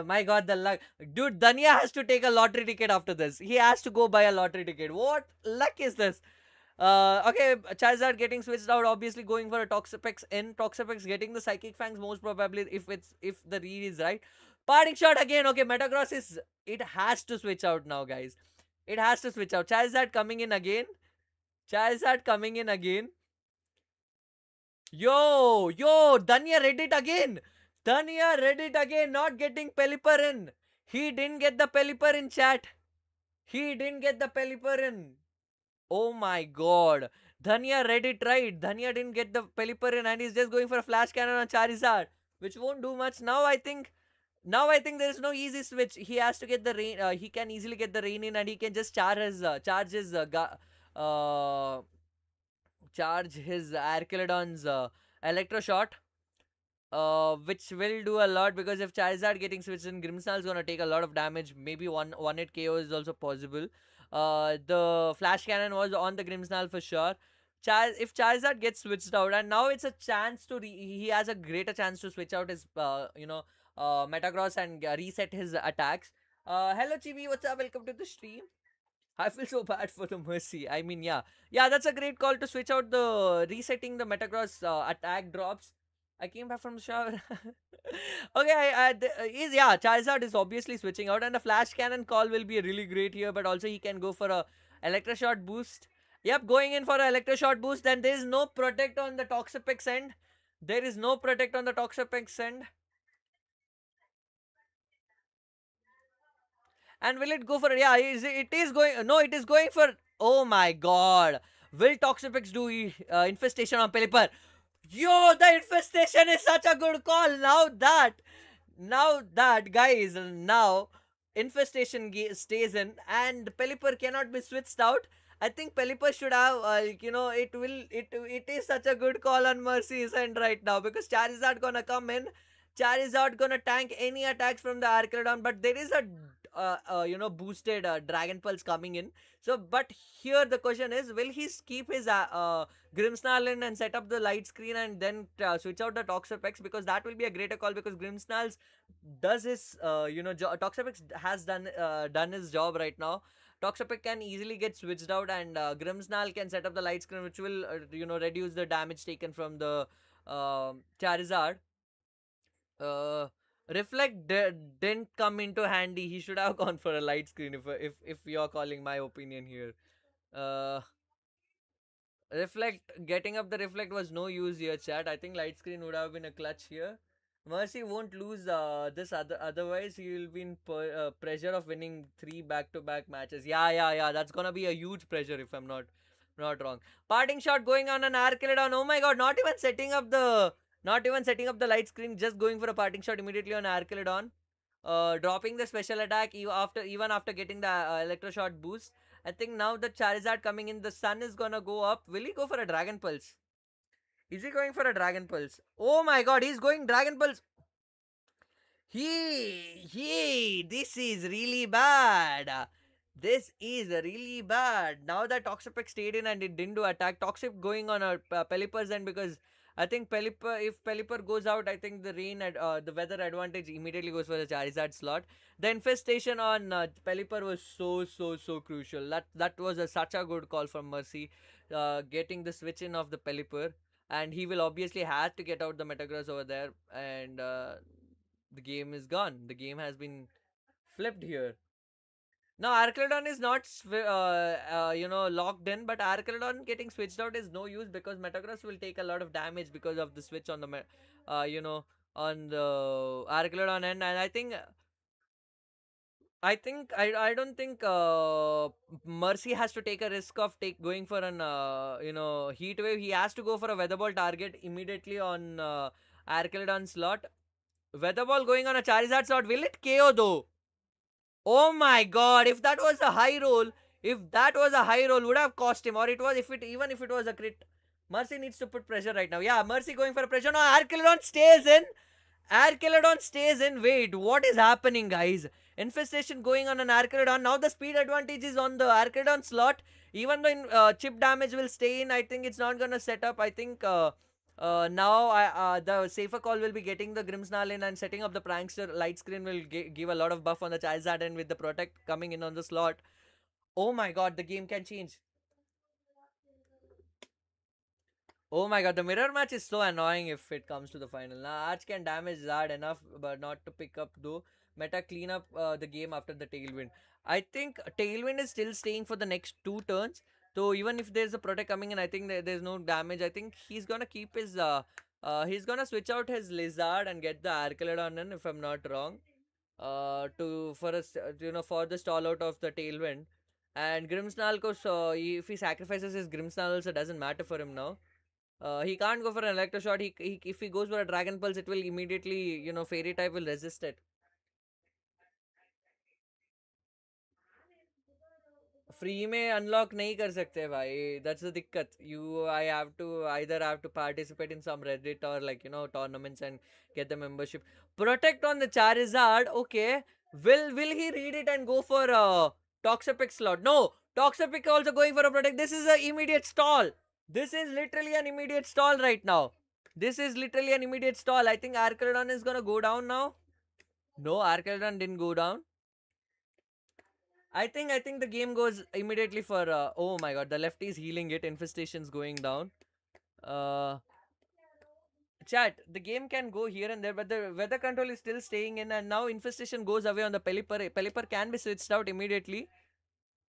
My god, the luck. Dude, Danya has to take a lottery ticket after this. He has to go buy a lottery ticket. What luck is this? Okay, Charizard getting switched out, obviously going for a Toxapex in. Toxapex getting the Psychic Fangs most probably if the read is right. Parting shot again. Okay, Metagross is, it has to switch out now, guys. It has to switch out. Charizard coming in again. Charizard coming in again. Yo, Danya read it again. Danya read it again, not getting Pelipper in. He didn't get the Pelipper in, chat. He didn't get the Pelipper in. Oh my god. Dhania read it right. Dhania didn't get the Pelipper in and he's just going for a flash cannon on Charizard, which won't do much. Now I think there is no easy switch. He has to get the rain. He can easily get the rain in and he can just uh, charge his Archilodon's Electro Shot, which will do a lot because if Charizard getting switched in, Grimmsnarl is gonna take a lot of damage. Maybe one hit KO is also possible. The Flash Cannon was on the Grimmsnarl for sure. If Charizard gets switched out, and now it's a chance to he has a greater chance to switch out his Metagross and reset his attacks. Hello Chibi, what's up? Welcome to the stream. I feel so bad for the Mercy. I mean, yeah, that's a great call to switch out the resetting the Metagross attack drops. I came back from the shower. Okay, Charizard is obviously switching out, and a Flash Cannon call will be really great here. But also he can go for a Electroshot boost. Yep, going in for a Electroshot boost. Then there is no protect on the Toxapex end. There is no protect on the Toxapex end. And will it go for, yeah, it is going, no, it is going for, oh my god. Will Toxapex do infestation on Pelipper? Yo, the infestation is such a good call. Now that, guys, now infestation stays in and Pelipper cannot be switched out. I think Pelipper should have, it is such a good call on Mercy's end right now because Charizard gonna come in. Charizard gonna tank any attacks from the Archilodon, but there is a boosted Dragon Pulse coming in. So, but here the question is, will he keep his Grimmsnarl in and set up the light screen and then switch out the Toxapex, because that will be a greater call because Grimmsnarl does his Toxapex has done his job right now. Toxapex can easily get switched out and Grimmsnarl can set up the light screen, which will reduce the damage taken from the Charizard. uh Reflect didn't come into handy. He should have gone for a light screen if you're calling my opinion here. uh Reflect, getting up the Reflect was no use here, chat. I think light screen would have been a clutch here. Mercy won't lose this otherwise he will be in pressure of winning 3 back-to-back matches. Yeah, that's gonna be a huge pressure if I'm not wrong. Parting shot going on an Archilodon. Oh my god, not even setting up the light screen, just going for a parting shot immediately on Archilodon. Dropping the special attack even after getting the Electroshock boost. I think now the Charizard coming in, the sun is gonna go up. Will he go for a Dragon Pulse? Is he going for a Dragon Pulse? Oh my god, he's going Dragon Pulse. This is really bad. This is really bad. Now that Toxapex stayed in and it didn't do attack, Toxic going on a Pelipper's end because I think if Pelipper goes out, I think the weather advantage immediately goes for the Charizard slot. The infestation on Pelipper was so crucial. That was such a good call from Mercy, getting the switch in of the Pelipper, and he will obviously have to get out the Metagross over there, and the game is gone. The game has been flipped here. Now Archilodon is not locked in, but Archilodon getting switched out is no use because Metagross will take a lot of damage because of the switch on the on the Archilodon end, and I don't think Mercy has to take a risk of going for an heat wave. He has to go for a weather ball target immediately on Archilodon slot. Weather ball going on a Charizard slot. Will it KO though? Oh my god, if that was a high roll, would have cost him, or even if it was a crit. Mercy needs to put pressure right now. Yeah, Mercy going for a pressure. No, Archilodon stays in. Wait, what is happening, guys? Infestation going on an Archilodon. Now the speed advantage is on the Archilodon slot. Even though chip damage will stay in, I think it's not gonna set up. I think Now the safer call will be getting the Grimmsnarl in and setting up the Prankster. Light Screen will give a lot of buff on the Charizard, and with the Protect coming in on the slot. Oh my god, the game can change. Oh my god, the mirror match is so annoying if it comes to the final. Now, Arch can damage Zard enough, but not to pick up though. Meta clean up the game after the Tailwind. I think Tailwind is still staying for the next 2 turns. So even if there's a Protect coming in, I think there's no damage. I think he's gonna keep his he's gonna switch out his Lizard and get the Archelodon in, if I'm not wrong. To for us, for the stall out of the Tailwind. And Grimmsnarl, if he sacrifices his Grimmsnarl, also doesn't matter for him now. He can't go for an electro shot. If he goes for a dragon pulse, it will immediately, fairy type will resist it. Free में unlock नहीं कर सकते भाई. That's the दिक्कत. I have to either have to participate in some Reddit or tournaments and get the membership. Protect on the Charizard. Okay. Will he read it and go for a Toxapex slot? No. Toxapex also going for a Protect. This is an immediate stall. This is literally an immediate stall right now. This is literally an immediate stall. I think Archelon is gonna go down now. No, Archelon didn't go down. I think the game goes immediately for oh my god, the lefty is healing it, infestation's going down. Uh Chat, the game can go here and there, but the weather control is still staying in, and now infestation goes away on the Pelipper. Pelipper can be switched out immediately.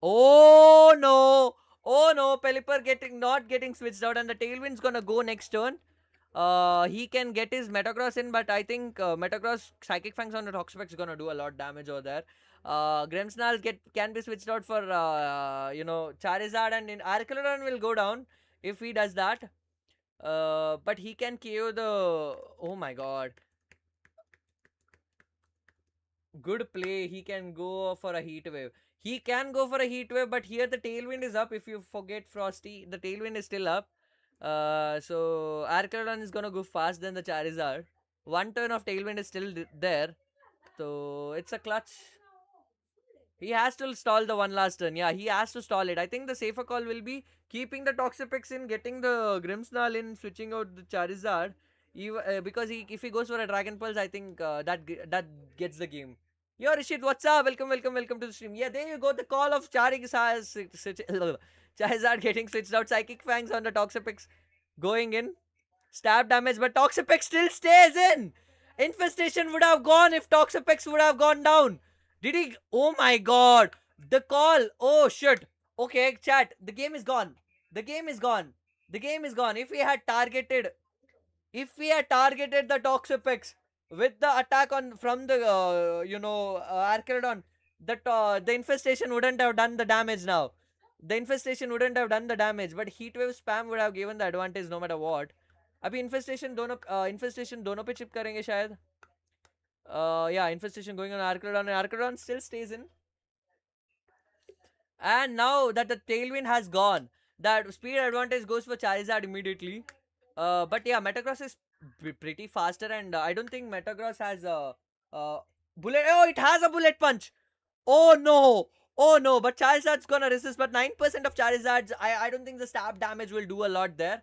Oh no! Oh no, Pelipper not getting switched out, and the Tailwind's gonna go next turn. He can get his Metagross in, but I think Metagross Psychic Fangs on the Toxapex is gonna do a lot damage over there. Grimmsnarl can be switched out for Charizard, and in Archelon will go down if he does that. But he can KO the. Oh my god. Good play. He can go for a heat wave. He can go for a heat wave, but here the tailwind is up. If you forget Frosty, the tailwind is still up. So Archelon is gonna go fast than the Charizard. One turn of tailwind is still there. So it's a clutch. He has to stall the one last turn. Yeah, he has to stall it. I think the safer call will be keeping the Toxapex in, getting the Grimmsnarl in, switching out the Charizard. Because if he goes for a Dragon Pulse, I think that gets the game. Yo, Rishit, what's up? Welcome to the stream. Yeah, there you go. The call of Charizard getting switched out. Psychic Fangs on the Toxapex going in. Stab damage, but Toxapex still stays in. Infestation would have gone if Toxapex would have gone down. Did he? Oh my god. The call. Oh shit. Okay, chat. The game is gone. The game is gone. The game is gone. If we had targeted the Toxapex with the attack on from the Archelon, the infestation wouldn't have done the damage now. The infestation wouldn't have done the damage, but Heatwave spam would have given the advantage no matter what. अभी infestation दोनों पे chip करेंगे शायद. Yeah, infestation going on Archelon, and Archelon still stays in. And now that the tailwind has gone, that speed advantage goes for Charizard immediately. But yeah, Metagross is pretty faster, and I don't think Metagross has a bullet. Oh, it has a bullet punch. Oh no. Oh no, but Charizard's gonna resist. But 9% of Charizard's, I don't think the stab damage will do a lot there.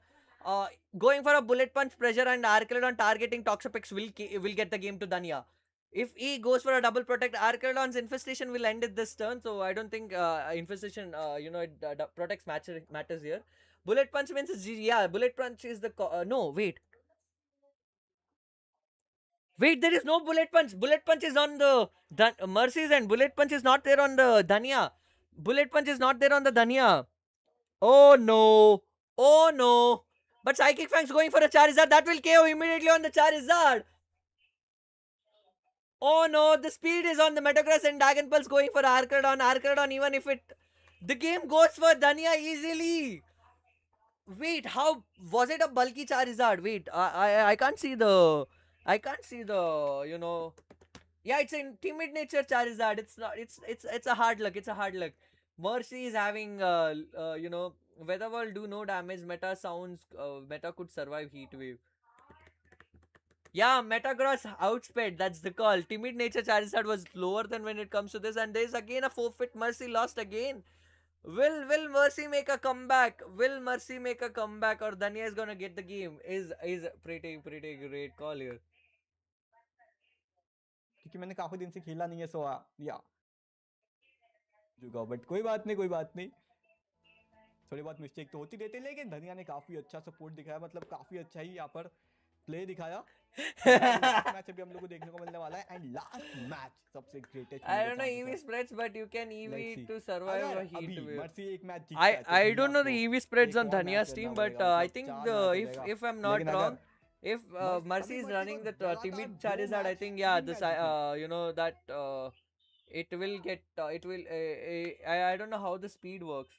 Going for a bullet punch pressure and Archelon targeting Toxapex will get the game to Danya. If he goes for a double protect, Archelon's infestation will end it this turn. So I don't think infestation, it protects matters here. Bullet punch means yeah. Bullet punch is the no. Wait, there is no bullet punch. Bullet punch is on the Mercy's end. Bullet punch is not there on the Danya. Bullet punch is not there on the Danya. Oh no. Oh no. But Psychic Fang's going for a Charizard. That will KO immediately on the Charizard. Oh no. The speed is on the Metagross, and Dragon Pulse going for Archelon. Archelon, even if it. The game goes for Danya easily. Wait, how was it a bulky Charizard? Wait, I can't see the. I can't see the. Yeah, it's in timid nature Charizard. It's not. It's a hard luck. It's a hard luck. Mercy is having Weather World do no damage. Meta sounds. Meta could survive Heat Wave. Yeah, Metagross outsped. That's the call. Timid nature Charizard was lower than when it comes to this, and there's again a forfeit. Mercy lost again. Will Mercy make a comeback? Will Mercy make a comeback, or Dania is gonna get the game? Is pretty great call here. क्योंकि मैंने काफी दिन से खेला नहीं है सो या but कोई बात नहीं, कोई बात नहीं, थोड़ी बहुत मिस्टेक तो होती रहती है, लेकिन धनिया ने काफी अच्छा सपोर्ट दिखाया, मतलब काफी अच्छा ही यहाँ पर प्ले दिखाया। लास्ट मैच अभी हम लोग को देखने को मिलने वाला है, एंड लास्ट मैच सबसे greatest I mega don't know chances EV है। spreads, but you can let's EV see, to survive अगर a heat अभी wave. मर्सी एक मैच जीतता I है तो I धनिया don't know the को EV spreads एक on और मैच Dhania's करना team, but पड़ेगा, I मतलब think 4 मैच हो if जाएगा। I'm not लेकिन wrong, अगर if Mercy अभी is मर्सी को running the लगातार timid 2 Charizard, I match think yeah, तीन this मैच जीतने हैं। you know that it will get it will I don't know how the speed works.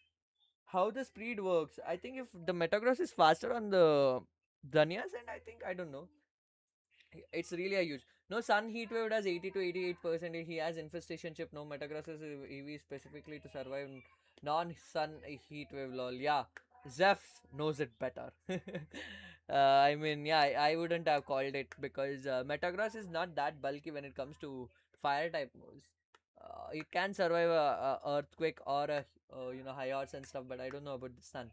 How the speed works. I think if the Metagross is faster on the Dhania's end, I think I don't know. It's really a huge. No, Sun Heat Wave does 80 to 88%. He has Infestation Chip. No, Metagross is EV specifically to survive non-Sun Heat Wave. Lol. Yeah, Zeph knows it better. I mean, yeah, I wouldn't have called it because Metagross is not that bulky when it comes to fire type moves. It can survive a earthquake or a you know high odds and stuff, but I don't know about the Sun.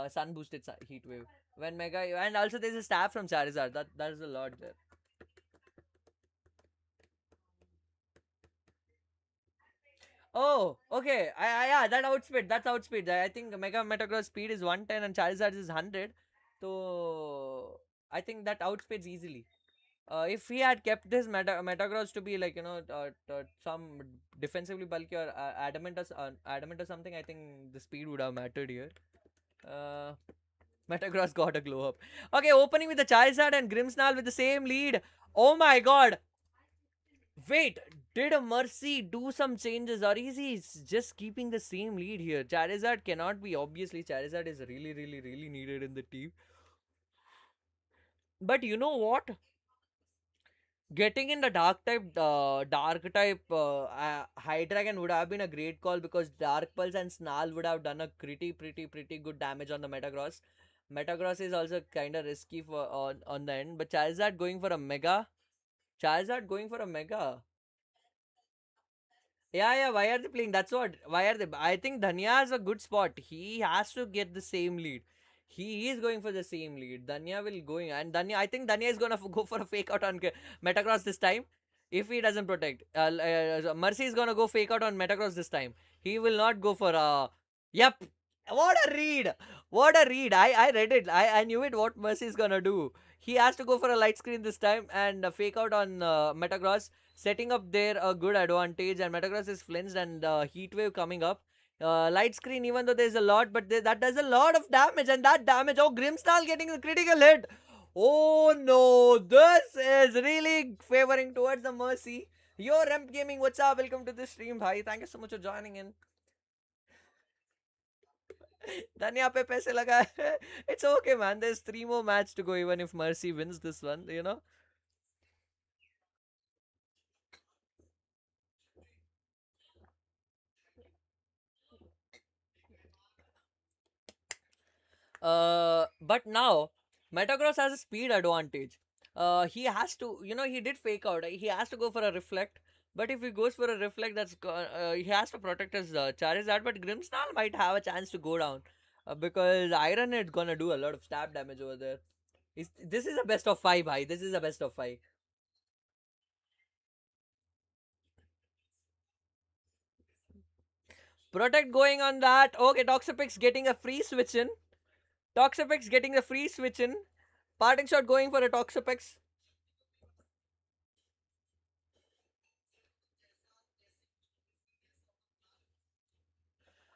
Sun boosted Heat Wave. When Mega and also there's a stab from Charizard. That is a lot there. Oh, okay. Yeah, that outspeed. That's outspeed. I think Mega Metagross speed is 110 and Charizard is 100. So I think that outspeeds easily. If he had kept this Metagross to be like you know some defensively bulky or adamant or something, I think the speed would have mattered here. Uh, Metagross got a glow up. Okay, opening with the Charizard and Grimmsnarl with the same lead. Oh my god. Wait, did Mercy do some changes or is he just keeping the same lead here? Charizard cannot be. Obviously, Charizard is really needed in the team. But you know what? Getting in the dark type Hydreigon would have been a great call because Dark Pulse and Snarl would have done a pretty good damage on the Metagross. Metagross is also kind of risky for on the end, but Charizard going for a Mega. Charizard going for a Mega. Yeah. Why are they playing? That's what. Why are they? I think Dhanya is a good spot. He has to get the same lead. He is going for the same lead. Dhanya will going and Dhanya. I think Dhanya is gonna go for a fake out on Metagross this time. If he doesn't protect, Mercy is gonna go fake out on Metagross this time. He will not go for Yep. What a read! What a read! I read it. I knew it. What Mercy is gonna do? He has to go for a light screen this time and fake out on Metagross, setting up there a good advantage. And Metagross is flinched and Heat Wave coming up. Light screen, even though there's a lot, but that does a lot of damage. And that damage, oh, Grimmsnarl getting the critical hit. Oh no, this is really favoring towards the Mercy. Yo, Ramp Gaming, what's up? Welcome to the stream, bhai. Thank you so much for joining in. धनिया पे पैसे लगाए. It's okay, man. There's 3 more matches to go, even if Mercy wins this one, you know. But now Metagross has a speed advantage. He has to, you know, he did fake out. He has to go for a reflect. But if he goes for a reflect, he has to protect his Charizard. But Grimmsnarl might have a chance to go down because Iron is gonna do a lot of stab damage over there. This is a best of 5, bhai. This is a best of 5. Protect going on that. Okay, Toxapex getting a free switch in. Toxapex getting the free switch in. Parting shot going for a Toxapex.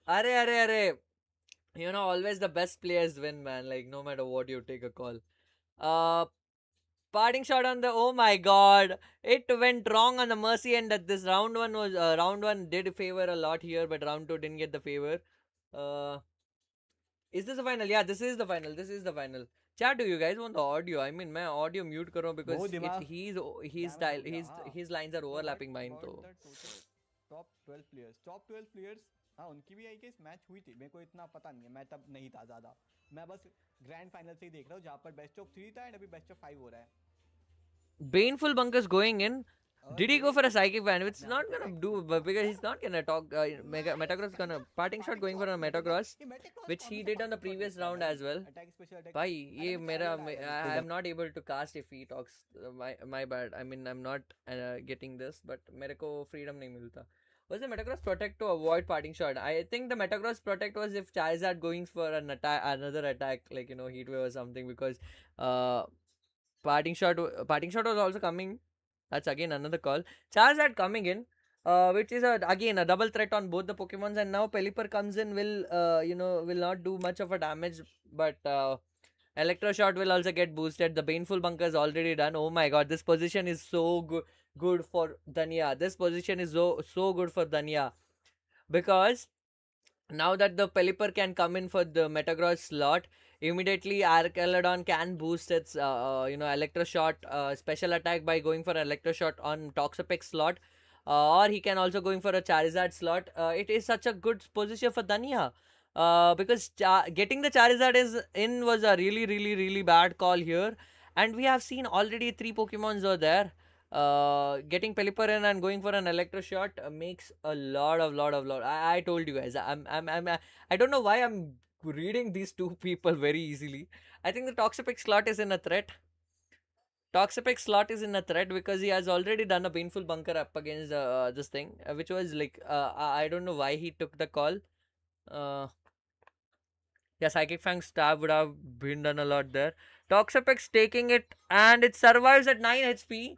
Arre. You know, always the best players win, man. Like, no matter what, you take a call. Uh, Parting shot on the. Oh my god. It went wrong on the Mercy end. That this round one was. Round one did favor a lot here, but round two didn't get the favor. Uh, is this the final? Yeah, this is the final. This is the final. Chat, do you guys want the audio? I mean, मैं audio mute करूँ because बहुत दिमाग his damage style हो गया, हाँ। his lines are So but overlapping mine. about So the total top 12 players, हाँ उनकी भी आई गेस मैच हुई थी, मेरे को इतना पता नहीं है, मैं तब नहीं था ज़्यादा, मैं बस ग्रैंड फाइनल से ही देख रहा हूँ जहाँ पर बेस्ट ऑफ 3 था एंड अभी बेस्ट ऑफ 5 हो रहा है. Baneful Bunkers going in. Did he go for a psychic band? It's not gonna do because he's not gonna talk. Metagross gonna parting shot going for a Metagross, which he did on the previous round as well. Bhai, ये मेरा I am not able to cast if he talks. My bad. I mean I'm not getting this, but मेरे को freedom नहीं मिलता. Was the Metagross protect to avoid parting shot? I think the Metagross protect was if Charizard going for an attack, another attack like Heat Wave or something because uh parting shot was also coming. That's again another call. Charizard coming in, which is again a double threat on both the Pokemons. And now Pelipper comes in, will will not do much of a damage, but Electroshock will also get boosted. The Baneful Bunker is already done. Oh my god, this position is so good for Danya. This position is so good for Danya because now that the Pelipper can come in for the Metagross slot, immediately Archaeolodon can boost its Electroshot special attack by going for Electroshot on Toxapex slot, or he can also going for a Charizard slot. It is such a good position for Danya. Because getting the Charizard is in was a really bad call here, and we have seen already 3 Pokemons are there. Getting Pelipper in and going for an Electroshot makes a lot. I told you guys, I don't know why I'm reading these 2 people very easily. I think the Toxapex slot is in a threat. Toxapex slot is in a threat because he has already done a Baneful Bunker up against this thing, which was like I don't know why he took the call. Yeah, Psychic Fang stab would have been done a lot there. Toxapex taking it and it survives at 9 HP.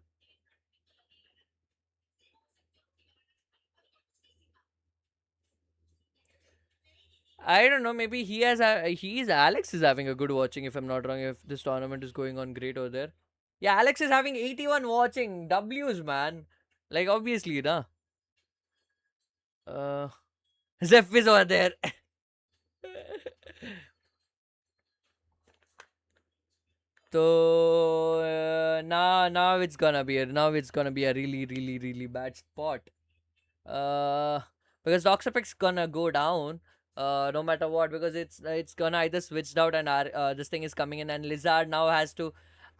I don't know. Maybe Alex is having a good watching. If I'm not wrong, if this tournament is going on great over there. Yeah, Alex is having 81 watching W's, man. Like obviously, nah. Zeph is over there. So now it's gonna be a really bad spot. Because Toxapex gonna go down. No matter what, because it's gonna either switched out and this thing is coming in, and Lizard now has to.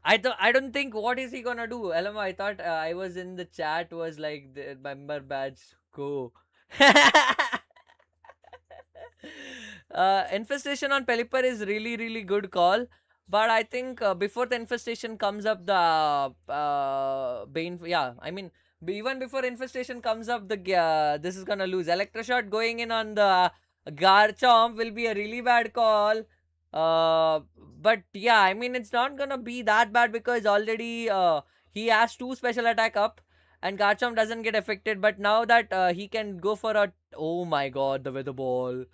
I don't think what is he gonna do. LMO, I thought I was in the chat was like the member badge go. Infestation on Pelipper is really good call, but I think before the infestation comes up, the Bane. Yeah, I mean even before infestation comes up, this is gonna lose. Electroshot going in on the Garchomp will be a really bad call. But yeah, I mean it's not gonna be that bad because already he has 2 special attack up and Garchomp doesn't get affected. But now that he can go for a, oh my god, the weather ball.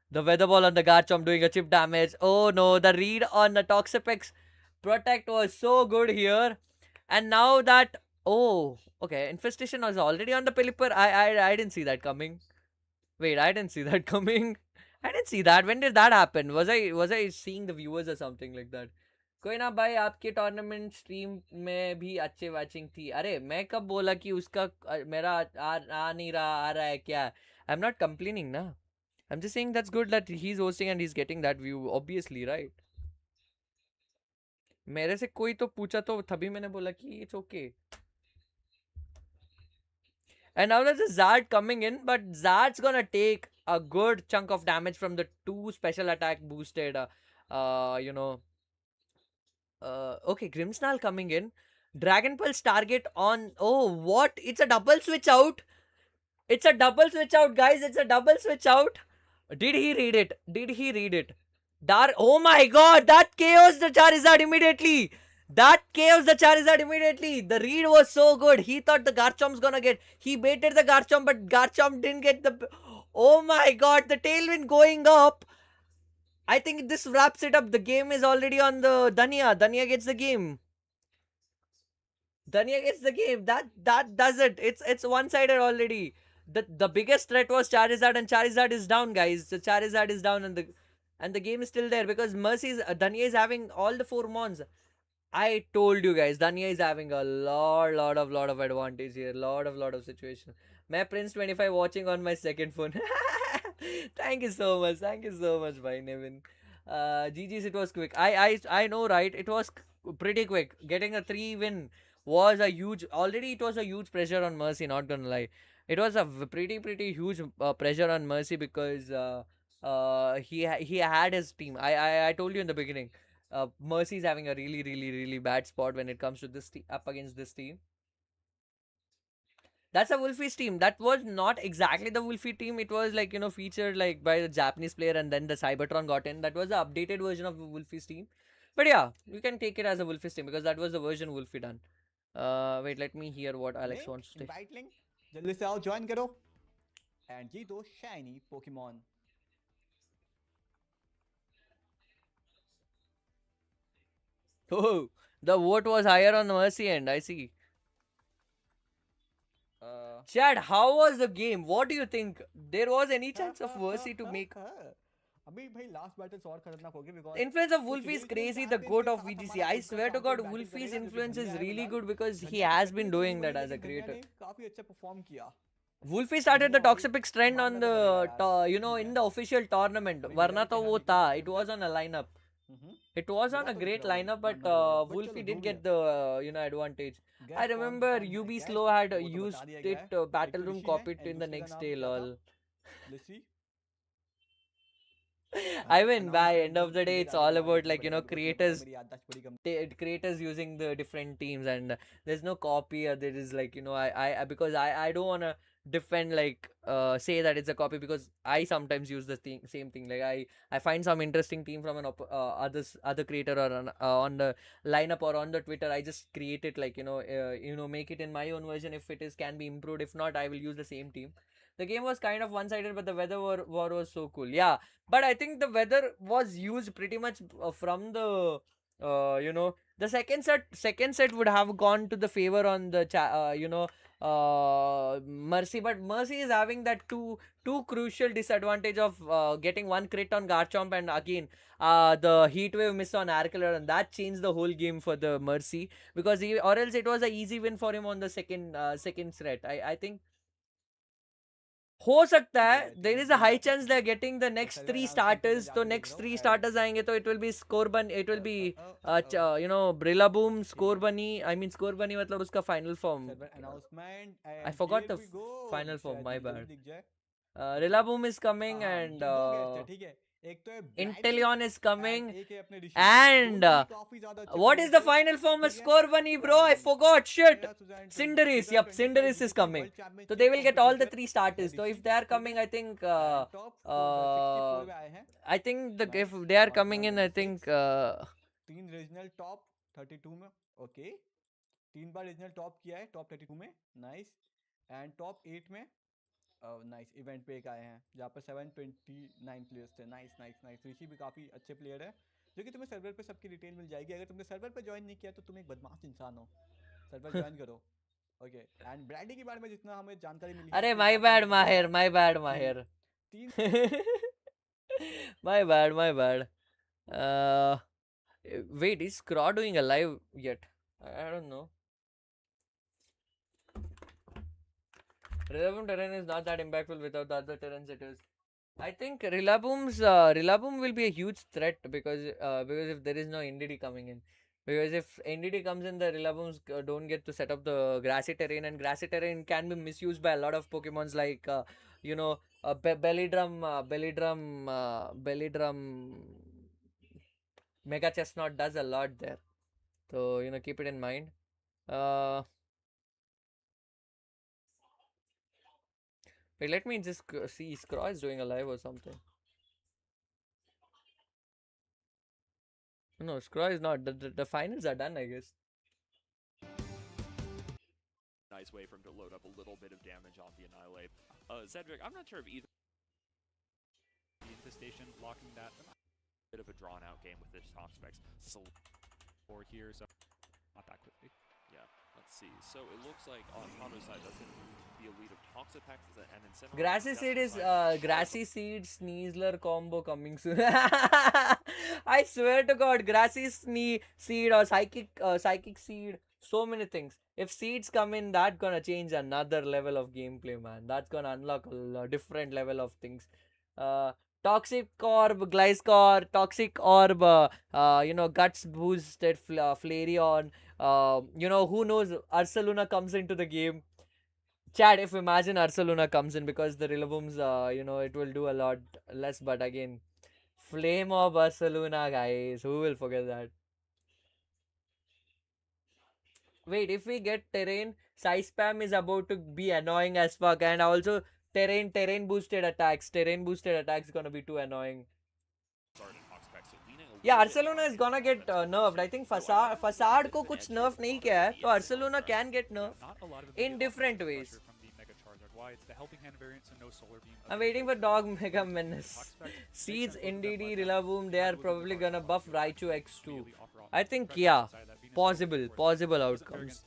The weather ball on the Garchomp doing a chip damage. Oh no, the read on the Toxapex protect was so good here. And now that, oh, okay, infestation was already on the Pelipper. I didn't see that coming. Wait, I didn't see that coming. I didn't see that. When did that happen? Was I seeing the viewers or something like that? कोई ना भाई आपके tournament stream में भी अच्छे watching थी. अरे मैं कब बोला कि उसका मेरा आ नहीं रहा आ रहा है क्या? I'm not complaining ना. I'm just saying that's good that he's hosting and he's getting that view, obviously, right? मेरे से कोई तो पूछा तो तभी मैंने बोला कि it's okay. And now there's a Zard coming in, but Zard's gonna take a good chunk of damage from the 2 special attack boosted, okay, Grimmsnarl coming in. Dragon Pulse target on, oh, what? It's a double switch out. It's a double switch out, guys. It's a double switch out. Did he read it? Oh my god, that KOs the Charizard immediately. The read was so good. He thought the Garchomp's gonna get. He baited the Garchomp, but Garchomp didn't get the. Oh my god, the tailwind going up. I think this wraps it up. The game is already on the Danya. Danya gets the game. That does it. It's one-sided already. The biggest threat was Charizard, and Charizard is down, guys. The Charizard is down, and the game is still there because Danya is having all the 4 mons. I told you guys, Danya is having a lot of advantage here. Lot of situation. मैं Prince 25 watching on my second phone. Thank you so much, bhai Nevin. GG's, it was quick. I know, right? It was pretty quick. Getting a 3 win was a huge. Already, it was a huge pressure on Mercy. Not gonna lie, it was a pretty huge pressure on Mercy because he had his team. I told you in the beginning. Mercy is having a really bad spot when it comes to this up against this team. That's a Wolfie's team. That was not exactly the Wolfie team. It was like, featured like by the Japanese player, and then the Cybertron got in. That was the updated version of Wolfie's team. But yeah, you can take it as a Wolfie's team because that was the version Wolfie done. Wait, let me hear what Alex link wants to say. Invite link जल्दी से आओ join करो and जीतो shiny Pokemon. Oh, the vote was higher on Mercy end. I see. Chad, how was the game? What do you think? There was any chance of Mercy to make? अभी भाई last battles और खतरनाक हो गए because Influence of Wolfie is crazy. The goat of VGC. I swear to God, Wolfie's influence is really good because he has been doing that as a creator. काफी अच्छा perform किया. Wolfie started the Toxapex trend on the, in the official tournament. Varna to wo tha. It was on a lineup. It was on a great lineup, but Wolfie did get the, advantage. I remember UB Slow had used it, Battle Room copied in the next day, lol. I mean, by end of the day, it's all about like creators using the different teams, and there's no copy, or there is like I because I don't wanna defend like say that it's a copy because I sometimes use the same thing. Like I find some interesting team from an other creator or on the lineup or on the Twitter. I just create it like make it in my own version. If it is can be improved, if not, I will use the same team. The game was kind of one-sided, but the weather war was so cool. Yeah, but I think the weather was used pretty much from the the second set would have gone to the favor on the Mercy, but Mercy is having that two crucial disadvantage of getting one crit on Garchomp, and again the heat wave miss on Arcalor, and that changed the whole game for the Mercy because or else it was an easy win for him on the second threat. I think हो सकता है there is a high chance they're getting the next three starters. तो next three starters आएंगे तो it will be score bun, it will be Brilla Boom score bunny. I mean score bunny मतलब उसका final form. I forgot the final form, my bad. Rillaboom is coming and Inteleon is coming and what is the final form of Score Bunny, bro? I forgot. Shit. Cinderace. Yep, Cinderace is coming. So they will get all the three starters. So if they are coming, I think if they are coming in, I think तीन regional top 32 में. Okay, 3 बार regional top किया है top 32 में. Nice. And top 8 में nice event पे एक आए हैं जहाँ पर 729 प्लेयर्स थे. Nice nice nice. ऋषि भी काफ़ी अच्छे प्लेयर है जो कि तुम्हें सर्वर पे सबकी डिटेल मिल जाएगी. अगर तुमने सर्वर पे ज्वाइन नहीं किया तो तुम एक बदमाश इंसान हो. सर्वर ज्वाइन करो. ओके, एंड ब्रैडी के बारे में जितना हमें जानकारी मिली अरे माय बैड माहिर, माय बैड माहिर. My bad. Wait, is Scraw doing a live yet? I don't know. Rillaboom terrain is not that impactful without the other terrains it is. I think Rillaboom will be a huge threat because if there is no NDD coming in. Because if NDD comes in, the Rillabooms don't get to set up the grassy terrain, and grassy terrain can be misused by a lot of Pokemons like Bellydrum, Mega Chestnut does a lot there. So keep it in mind. Wait, let me just see. Scraw is doing a live or something. No, Scraw is not. The finals are done, I guess. Nice way for him to load up a little bit of damage on the Annihilate. Cedric, I'm not sure if either the infestation blocking that. A bit of a drawn out game with this top specs. For here, so not that quickly. Yeah, let's see. So it looks like on Hondo's side, that's going to be a lead of Toxapex and then Grassy Seed is Grassy Seed Sneasler combo coming soon. I swear to God, Grassy Seed or Psychic Seed, so many things. If seeds come in, that's gonna change another level of gameplay, man. That's gonna unlock a different level of things. Toxic Orb, Gliscor, Toxic Orb, Guts boosted Flareon. Who knows? Ursaluna comes into the game. Chad, if imagine Ursaluna comes in because the Rillaboom's, it will do a lot less. But again, Flame of Ursaluna, guys. Who will forget that? Wait, if we get Terrain, Size Spam is about to be annoying as fuck. And also, Terrain boosted attacks. Terrain boosted attacks gonna be too annoying. Yeah, Ursaluna is gonna get nerfed. I think Facade को कुछ nerf नहीं किया है, तो Ursaluna can get nerfed in different ways. I'm waiting for Dog Mega Menace. Seeds, NDD, Rillaboom, they are probably gonna buff Raichu X2. I think, yeah, possible outcomes.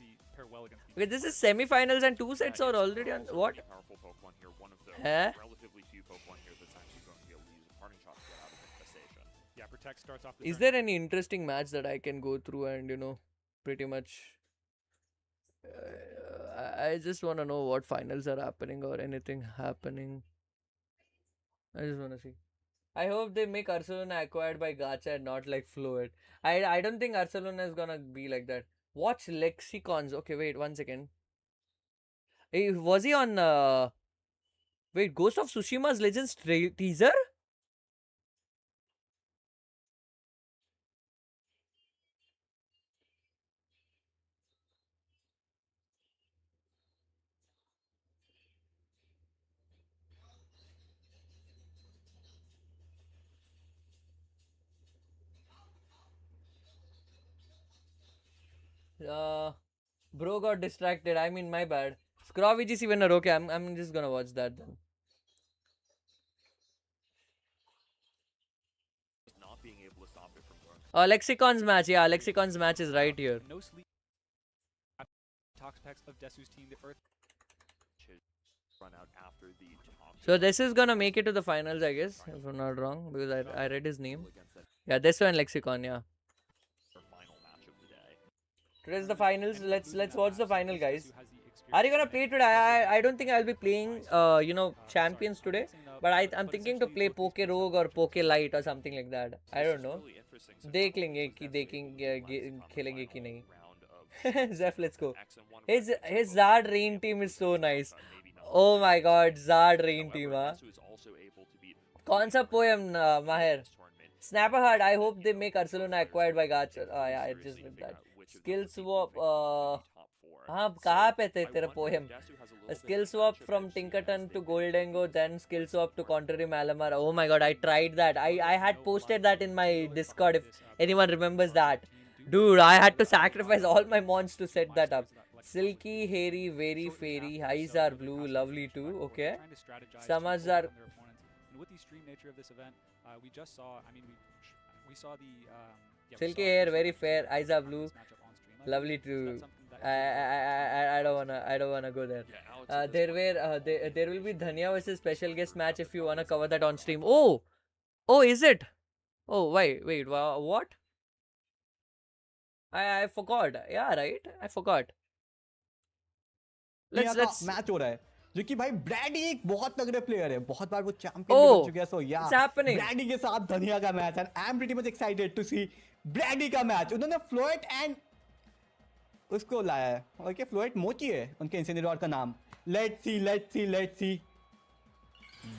Okay, this is semi-finals and 2 sets are already on. What? Huh? Is there any interesting match that I can go through and pretty much I just want to know what finals are happening or anything happening. I just want to see. I hope they make Ursaluna acquired by Gacha and not like Floet. I don't think Ursaluna is gonna be like that. Watch Lexicons. Okay, wait 1 second. Hey, was he on wait, Ghost of Tsushima's Legends teaser? Bro got distracted. I mean, my bad. Scraw VGC winner. Okay, I'm just gonna watch that then. Lexicon's match. Yeah, Lexicon's match is right here. So this is gonna make it to the finals, I guess, if I'm not wrong, because I read his name. Yeah, this one Lexicon. Yeah. Today's the finals. Let's watch the final, guys. Are you gonna play today? I don't think I'll be playing champions today, but I'm thinking to play Poke Rogue or Poke Light or something like that. I don't know. देख लेंगे कि खेलेंगे कि नहीं. Zeph, let's go. His Zard Rain team is so nice. Oh my god, Zard Rain team, huh? कौन सा poem, Maher? Snapper Heart, I hope they make Ursaluna acquired by Gacha. Oh yeah, I just did that. Skill swap, हाँ कहाँ पे थे तेरा poem? A skill swap from Tinkerton to Goldengo, then skill swap to Contrary Malamar. Oh my god, I tried that. I had posted that in my Discord if anyone remembers that. Dude, I had to sacrifice all my mons to set that up. Silky, hairy, very fairy, eyes are blue, lovely too. Okay. Summers are. With the stream nature of this event, we just saw. I mean, we saw the Silky hair, very fair, eyes are blue, lovely too. I don't wanna go there. There will be Dhania versus special guest match if you wanna cover that on stream. Oh, is it? Oh, wait, what? I forgot. Yeah, right. I forgot. Let's match हो रहा है जो कि भाई Brady एक बहुत तगड़े player है, बहुत बार वो चैंपियन भी बन चुके हैं. सो या ब्रैडी के साथ धनिया का मैच है. I am pretty much excited to see Brady का मैच. उन्होंने फ्लोएट एंड उसको लाया है. ओके, फ्लोएट मोची है उनके इंसिनेटोर का नाम. लेट्स सी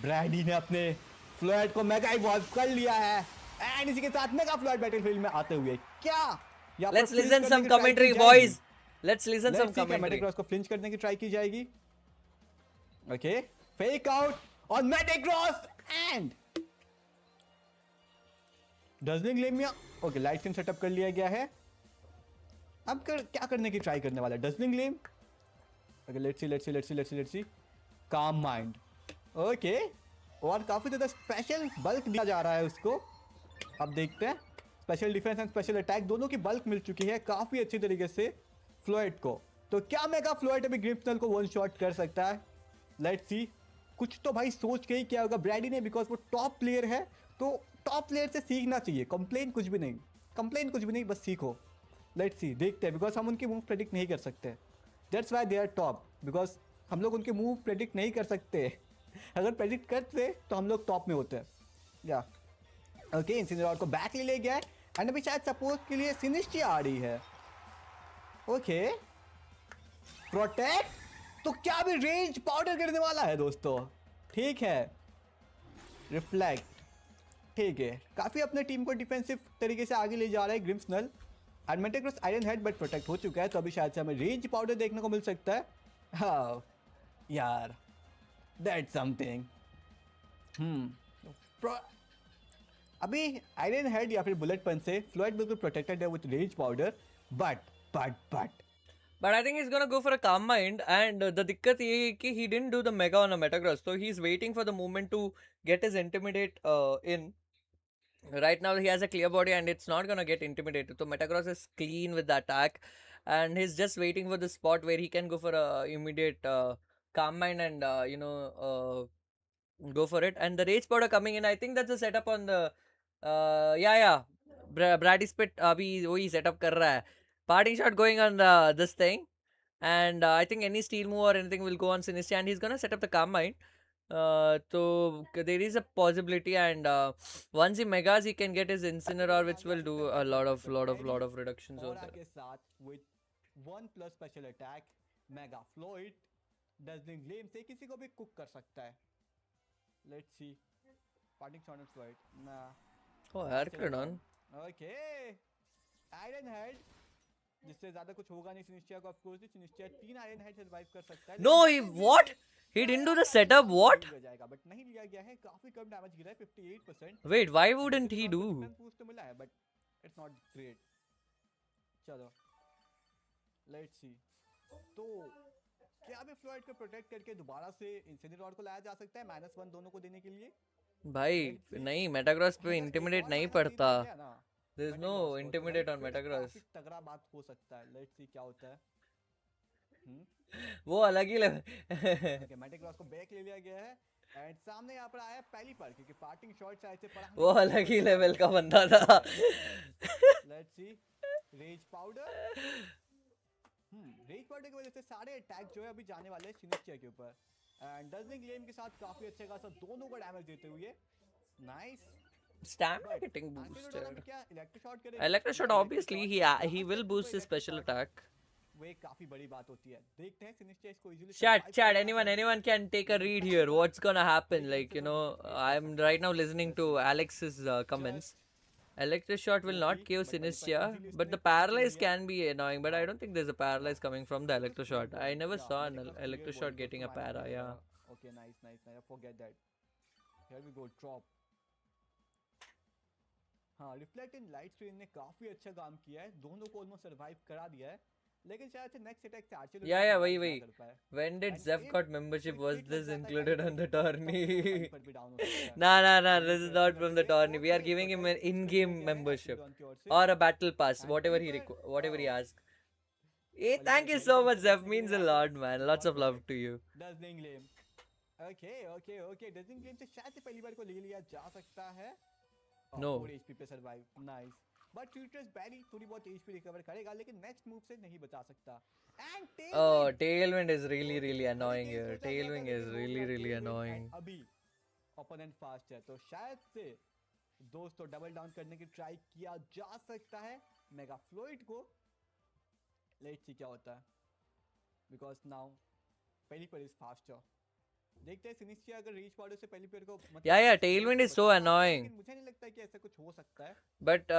ब्रैडी ने अपने फ्लोएट को मेगा इवॉल्व कर लिया है एंड इसी के साथ मेगा फ्लोएट बैटलफील्ड में आते हुए क्या Let's listen some commentary, boys. Let's listen some commentary. Metagross को फ्लिंच करने की ट्राई की जाएगी. Okay, fake out on Metagross and dazzling लेमिया. ओके, लाइट स्ट्रीम सेटअप कर लिया गया है. अब क्या करने की ट्राई करने वाला है डजलिंग लेम. ओके, लेट्स सी काम माइंड. ओके, और काफी ज्यादा स्पेशल बल्क दिया जा रहा है उसको. अब देखते हैं. Special defence and special attack दोनों की बल्क मिल चुकी है काफी अच्छी तरीके से फ्लोएट को. तो क्या मेगा फ्लोएट अभी ग्रिप्सनल को वन शॉट कर सकता है? लेट्स सी. कुछ तो भाई सोच के ही क्या होगा ब्रैडी ने, बिकॉज वो टॉप प्लेयर है. तो टॉप प्लेयर से सीखना चाहिए. कंप्लेन कुछ भी नहीं, बस सीखो. लेट्स सी, देखते हैं, बिकॉज हम उनके मूव प्रेडिक्ट नहीं कर सकते. That's why they are top, because हम लोग उनके मूव प्रेडिक्ट नहीं कर सकते. अगर प्रेडिक्ट करते तो हम लोग टॉप में होते हैं. या ओके, इंसिनेरॉर को बैक ले गया है एंड अभी शायद सपोर्ट के लिए सिनिस्टिया आ रही है। ओके, प्रोटेक्ट, तो क्या अभी रेंज पाउडर करने वाला है दोस्तों? ठीक है, रिफ्लेक्ट, ठीक है, काफी अपने टीम को डिफेंसिव तरीके से आगे ले जा रहा है Grimmsnarl. And Metagross iron head but protect हो चुका है, तो अभी शायद से हमें रेंज पाउडर देखने को मिल सकता है। हाँ यार, दैट्स समथिंग। अभी आयरन हेड या फिर बुलेट पंच से फ्लोइड बिल्कुल प्रोटेक्टेड है with range powder, but But I think he's gonna go for a calm mind, and the दिक्कत ये है कि he didn't do the mega on a Metagross, so he's waiting for the moment to get his intimidate in. Right now he has a clear body and it's not gonna get intimidated. So Metagross is clean with the attack, and he's just waiting for the spot where he can go for a immediate calm mind and go for it. And the rage powder coming in, I think that's a setup on the Brady Spit अभी वही setup कर रहा है. Parting shot going on this thing, and I think any steel move or anything will go on Sinistia, and he's gonna set up the calm mind. So there is a possibility, and once he megas, he can get his Incineroar, which will do a lot of reductions over there. के साथ with 1+ special attack mega Floette dazzling gleam से किसी को भी cook कर सकता है। Let's see, parting shot on Floette ना। Oh, Herculean. Okay, iron head, जिससे ज्यादा कुछ होगा नहीं सिनिस्टिया को। Of course Sinistcha 3 iron head survive कर सकता है। No, he what? He didn't do the setup. What? जाएगा बट नहीं लिया गया है, काफी कम डैमेज गिरा है 58%। Wait, why wouldn't he do? Boost तो मिला है बट इट्स नॉट ग्रेट। चलो लेट्स सी, तो क्या अभी फ्लोइड को प्रोटेक्ट करके दोबारा से इंसिनेरॉर को लाया जा सकता है -1 दोनों को देने के लिए? भाई नहीं, Metagross पे इंटिमिडेट नहीं पड़ता। There's no Metagross को, intimidate तो on फिर Metagross. काफी तगड़ा बात हो सकता है। लेट्स सी क्या होता है। वो अलग ही लेवल। ओके, मेटाग्रॉस को बैक ले लिया गया है एंड सामने यहाँ पर आया है पहली पर, क्योंकि पार्टिंग शॉट शायद से पड़ा वो अलग ही लेवल का बंदा था। Let's see, rage powder, rage powder की वजह से सारे अटैक जो है अभी जाने वाले हैं सिनिस्टिया के ऊपर। एंड डजलिंग ग्लेम के साथ काफी अच्छे खासा दोनों को डैमेज देते हुए। Nice Stamina getting boosted. क्या इलेक्ट्रोशॉट करेगा? Electroshock, obviously he will boost his special attack. वो एक काफी बड़ी बात होती है। देखते हैं सिनिस्टिया इसको easily Chat, anyone can take a read here. What's gonna happen? Like, you know, I'm right now listening to Alex's comments. Electroshot will not kill Sinistia, but the paralyze can be annoying. But I don't think there's a paralyze coming from the Electroshot. I never saw an Electroshot getting a para. Yeah. Okay, nice. Forget that. Here we go. Drop. हाँ, reflect in light screen ने काफी अच्छा काम किया है, दोनों को almost survive करा दिया है, लेकिन शायद से नेक्स्ट अटैक से आर्चर Yeah, वही when did Zeph got membership? Was this included on the tourney? Nah, this is not from the tourney. We are giving him an in-game membership or a battle pass, whatever he asks. Hey, thank you so much, Zeph, means a lot, man. Lots of love to you. Dazzling gleam, okay, dazzling gleam से शायद से पहली बार को ले लिया जा सकता है। No. 4 HP पे सरवाइव, नाइस। बट फ्यूचर्स बैरी थोड़ी बहुत HP रिकवर करेगा, लेकिन नेक्स्ट मूव से नहीं बचा सकता। And Tailwind is really annoying here. Tailwind is really annoying. अभी ओपोनेंट फास्ट है, तो शायद से दोस्तों डबल डाउन करने की ट्राई किया जा सकता है मेगा फ्लोइड को। लेट्स सी क्या होता है, बिकॉज नाउ पहली पर इज फास्टर। देखते हैं सिनिस्टिया अगर रीच पाउडर से पहली पेयर को Yeah, Tailwind is so annoying. लेकिन मुझे नहीं लगता कि ऐसा कुछ हो सकता है। But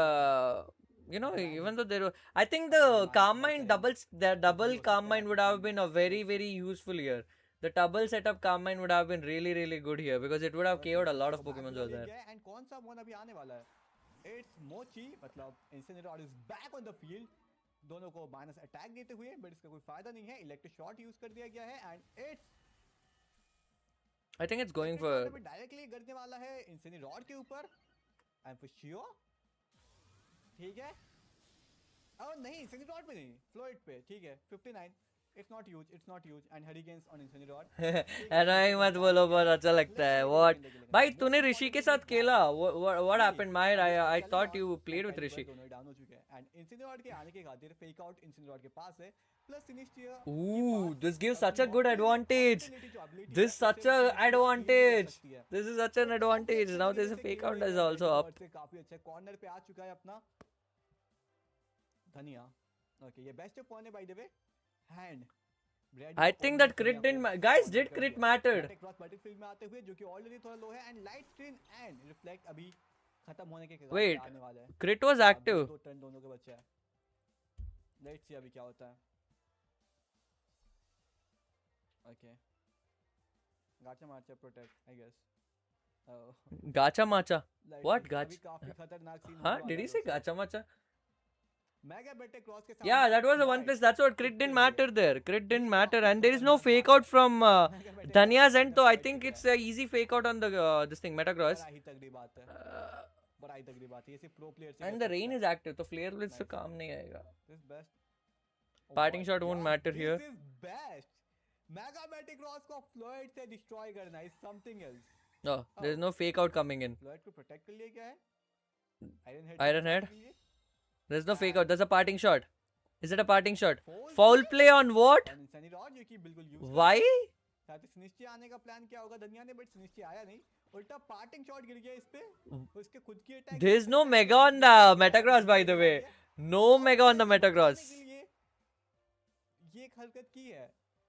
you know, even though there, I think the calm mind double calm mind would have been a very useful here. The double setup calm mind would have been really good here because it would have KO'd a lot of Pokemon over there. And कौन सा one अभी आने वाला है? It's मोची, मतलब Incineroar is back on the field, दोनों को माइनस अटैक देते हुए, बट इसका कोई फायदा नहीं है। इलेक्ट्रिक शॉट यूज कर दिया गया है and it's I think it's going for directly गिरने वाला है इंसिनेरॉर के ऊपर। आई एम फॉर श्योर, ठीक है। और नहीं, इंसिनेरॉर पे नहीं, फ्लोइड पे, ठीक है। 59 It's not huge. It's not huge. And hurricanes on Incineroar. annoying मत बोलो बहुत अच्छा लगता है what भाई तूने ऋषि के साथ खेला what happened Mahir I thought you played with Rishi दोनों डाउन हो चुके हैं एंड Incineroar के आने के खातिर फेक आउट Incineroar के पास है plus Sinistria ooh this gives such a good advantage this such a advantage this is such an advantage now there's a fake out is also up काफी अच्छा corner पे आ चुका है अपना धनिया ओके ये बेस्ट पॉइंट है bye the way hand I think that crit didn't guys did crit mattered cross battlefield में आते हुए जो कि ऑलरेडी थोड़ा लो है and light screen and reflect अभी खत्म होने के कगार Wait, पे आने वाला है crit was active दो टर्न दोनों के बच्चे हैं लेट्स सी अभी क्या होता है ओके गाचा माचा protect I guess gacha macha what गाच gacha काफी खतरनाक scene huh did he say gacha macha mega बेटे क्रॉस के yeah that was the one place that's what crit didn't matter there crit didn't matter and there is no fake out from Dhanya's end so I think it's a easy fake out on the this thing Metacross बड़ा ही तगड़ी बात है बड़ा ही तगड़ी बात है ये सिर्फ प्रो प्लेयर से and the rain is active तो flare blitz से काम नहीं आएगा this best parting shot won't matter here this is best mega बेटे क्रॉस को फ्लोइड से डिस्ट्रॉय करना is something else no there is no fake out coming in फ्लोइड को प्रोटेक्ट कर लिए क्या है Iron Head? There's no fake out. There's a parting shot. Is it a parting shot? Foul play on what? जो कि बिल्कुल use Why? साथ ही सिनिस्ट्री आने का प्लान क्या होगा धनिया ने बट सिनिस्ट्री आया नहीं उल्टा पार्टिंग शॉट गिर गया इस पे उसके खुद की attack There's no mega on the Metacross by the way. No mega on the Metacross. ये एक हरकत की है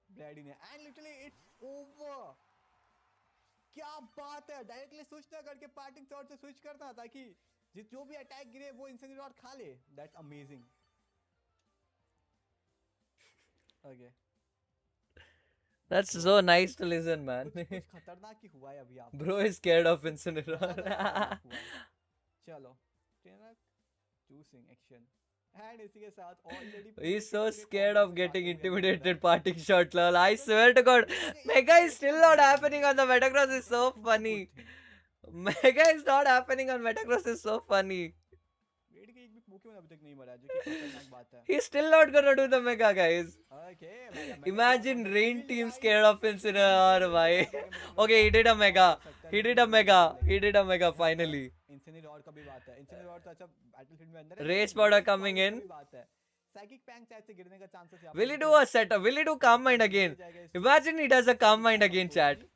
ब्रैडी ने एंड लिटरली इट्स ओवर क्या बात है डायरेक्टली स्विच ना करके पार्टिंग शॉट से स्विच करना ताकि जिस जो भी अटैक गिरे वो Incineroar खा ले that's amazing okay That's so nice to listen, man. कुछ खतरनाक ही हुआ है अभी आप Bro is scared of Incineroar. चलो चूसिंग एक्शन एंड इसी के साथ already He's so scared of getting intimidated parting shot lol. I swear to God. Mega is still not happening on the Metacross is so funny. Mega is not happening on Metacross is so funny. Red के एक भी Pokemon अभी तक नहीं मरा जो कि खतरनाक बात है He's still not gonna do the Mega guys. Okay Imagine Rain team scared of Incineroar bhai. Okay, he did a Mega. He did a Mega. He did a Mega finally. Incineroar का भी बात है Incineroar तो अच्छा battlefield में अंदर है Rage powder coming in. बात है साइकिक पैंग शायद से गिरने का चांसेस है Will he do a setup? Will he do Calm Mind again? Imagine he does a Calm Mind again, chat.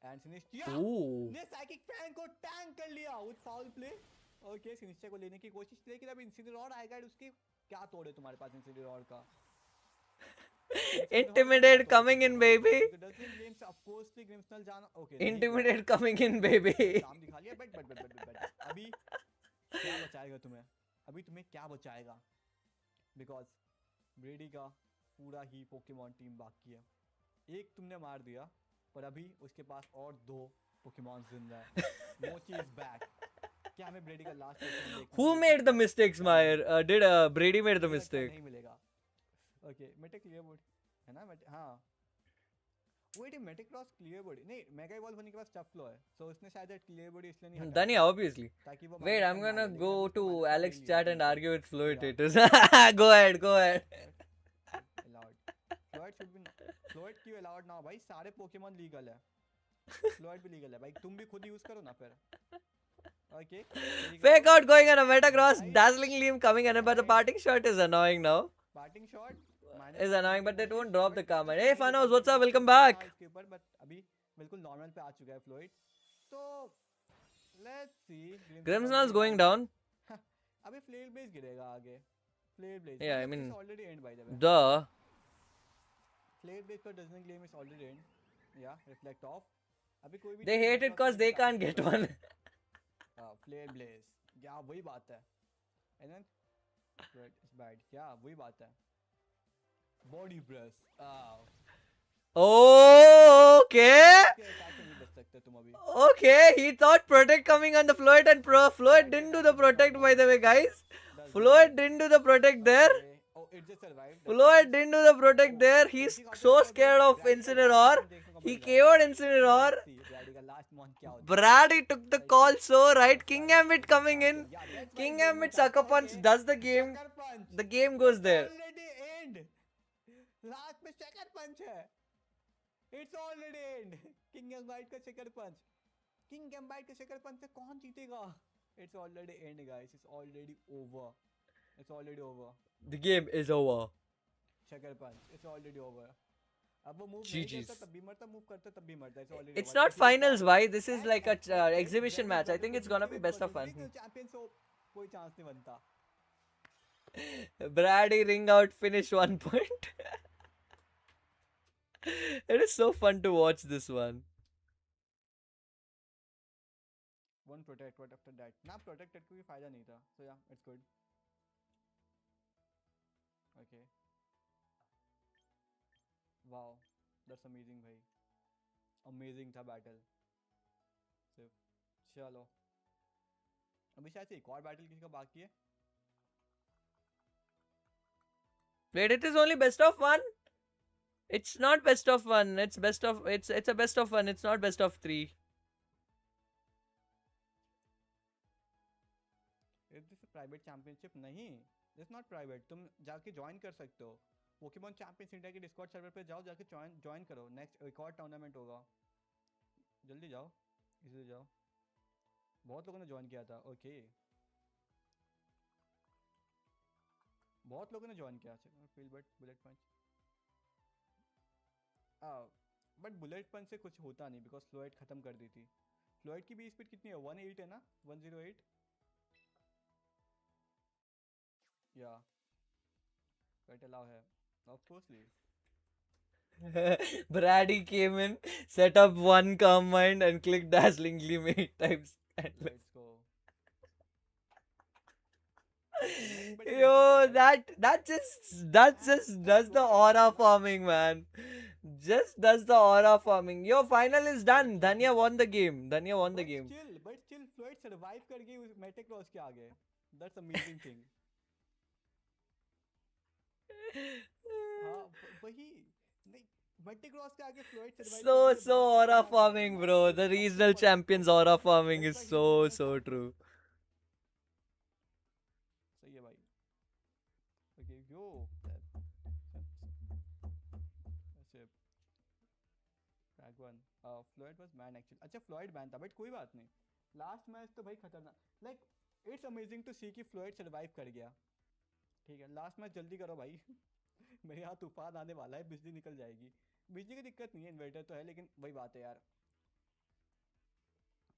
And Sinistcha Ooh. ने साइकिक पैंग को टैंक कर लिया with foul play okay Sinistcha को लेने की कोशिश की लेकिन अब Incineroar आएगा उसके क्या तोड़े तुम्हारे पास Incineroar का Intimidate coming in, baby. Games of course Grimmsnarl जाना okay Intimidate coming in, baby. काम दिखा लिया बट अभी क्या बचाएगा तुम्हें अभी तुम्हें क्या बचाएगा बिकॉज ब्रेडी का पूरा ही पोकेमॉन टीम बाकी है एक तुमने मार दिया पर अभी उसके पास और दो पोकेमॉन जिंदा है मोची इज बैक क्या हमें ब्रेडी का last Who made the mistakes, Meyer? Did Brady made the mistake? नहीं मिलेगा ओके मेटे क्लियर बोर्ड है ना हाँ वेट मेटे क्रॉस क्लियर बॉडी नहीं मेगा इवॉल्व होने के बाद स्टफ फ्लो है सो उसने शायद क्लियर बॉडी इसलिए नहीं हटाया Danya, obviously. ताकि वो Wait, minus I'm one gonna मार ले, go लेकिन to उसको माइनस Alex वन chat लिया। and argue with Fluid Yeah. haters. Go ahead, go ahead. allowed Floette should be Floette क्यों अलाउड ना हो भाई सारे पोकेमॉन लीगल है फ्लोइड भी लीगल है भाई तुम भी खुद यूज करो ना फिर okay Fake out going on a Metacross. Dazzling Liam coming in, but the parting shot is annoying now. Parting shot Is annoying, but that won't drop the comment. Hey, Fanos, what's up? Welcome back. इसके ऊपर but अभी बिल्कुल normal पे आ चुका है Floyd तो let's see Grimsnall's going down. अभी flare blitz गिरेगा आगे flare blitz Yeah, I mean, already end by the way Duh. Flare blitz पर डजनिंग गेम इज ऑलरेडी एंड या रिफ्लेक्ट ऑफ अभी कोई भी They hate it because they can't get one. Flare blitz या वही बात है एंड देन इट्स बैड क्या वही बात है बॉडी ब्रश Okay. कैसे नहीं बच सकते तुम अभी Okay. He thought protect coming on the Floyd and Floyd didn't do the protect, by the way, guys. Floyd didn't do the protect there. Oh, it just survived. Floyd didn't do the protect there. He's so scared of Incineroar. He KO'd Incineroar. Brady took the call so right. King Gambit coming in. King Gambit sucker punch does the game. The game goes there. Already end. Last में shaker पंच है. It's already and. King गैम्बाइट का shaker पंच. King गैम्बाइट के shaker पंच से कौन जीतेगा? It's already end guys. It's already over. It's already over. The game is over. Sucker punch. It's already over. अब वो move नहीं GG's. करता तब भी मरता, मूव करता तब भी मरता. It's already It's not finals, why? This is like a exhibition match. I think it's gonna be best of one. Champions हो कोई चांस नहीं बनता. Brady ring out finish 1 point. It is so fun to watch this one. One protect, what after that? ना protected कोई फायदा नहीं था. So yeah, it's good. Okay. Wow, that's amazing भाई. Amazing था battle. सिर्फ चलो. अभी शायद से एक और battle किसी का बाकी है. Wait, it is only best of one? It's not best of one. It's best of it's a best of one. It's not best of 3. Is this a private championship? नहीं. It's not private. तुम जाके join कर सकते हो. Pokemon champions India के Discord server पे जाओ, जाके ज्वाइन करो. नेक्स्ट एक और टूर्नामेंट होगा. जल्दी जाओ, इधर जाओ. बहुत लोगों ने ज्वाइन किया था. ओके, बहुत लोगों ने ज्वाइन किया. Feel but bullet punch. But bullet punch से कुछ होता नहीं बिकॉज फ्लोइड खत्म कर दी थी. फ्लोइड की भी स्पीड कितनी है? 108 है ना? 108 या कट अलाउ है of coarsely. Brady came in, set up one calm mind, and clicked dazzlingly many times. Let's go. Yo, that just does the aura farming, man. Just does the aura farming. Yo, final is done. Dhanya won the game. Dhanya won the game. But still फ्लोइड survive कर गई उस Metagross के आगे. That's amazing thing. हाँ वही नहीं, Metagross के आगे फ्लोइड survive. So aura farming, bro. The regional champions aura farming is so true. सही है भाई. ओके यो ऐसे ड्रैगन. फ्लोइड was ban actually. अच्छा फ्लोइड बैन था बट कोई बात नहीं. लास्ट मैच तो भाई खतरनाक. लाइक इट्स अमेजिंग टू सी कि फ्लोइड सर्वाइव कर गया. ठीक है, लास्ट मैच जल्दी करो भाई. मेरे यहाँ तूफान आने वाला है, बिजली निकल जाएगी. बिजली की दिक्कत नहीं है, इन्वर्टर तो है, लेकिन वही बात है यार.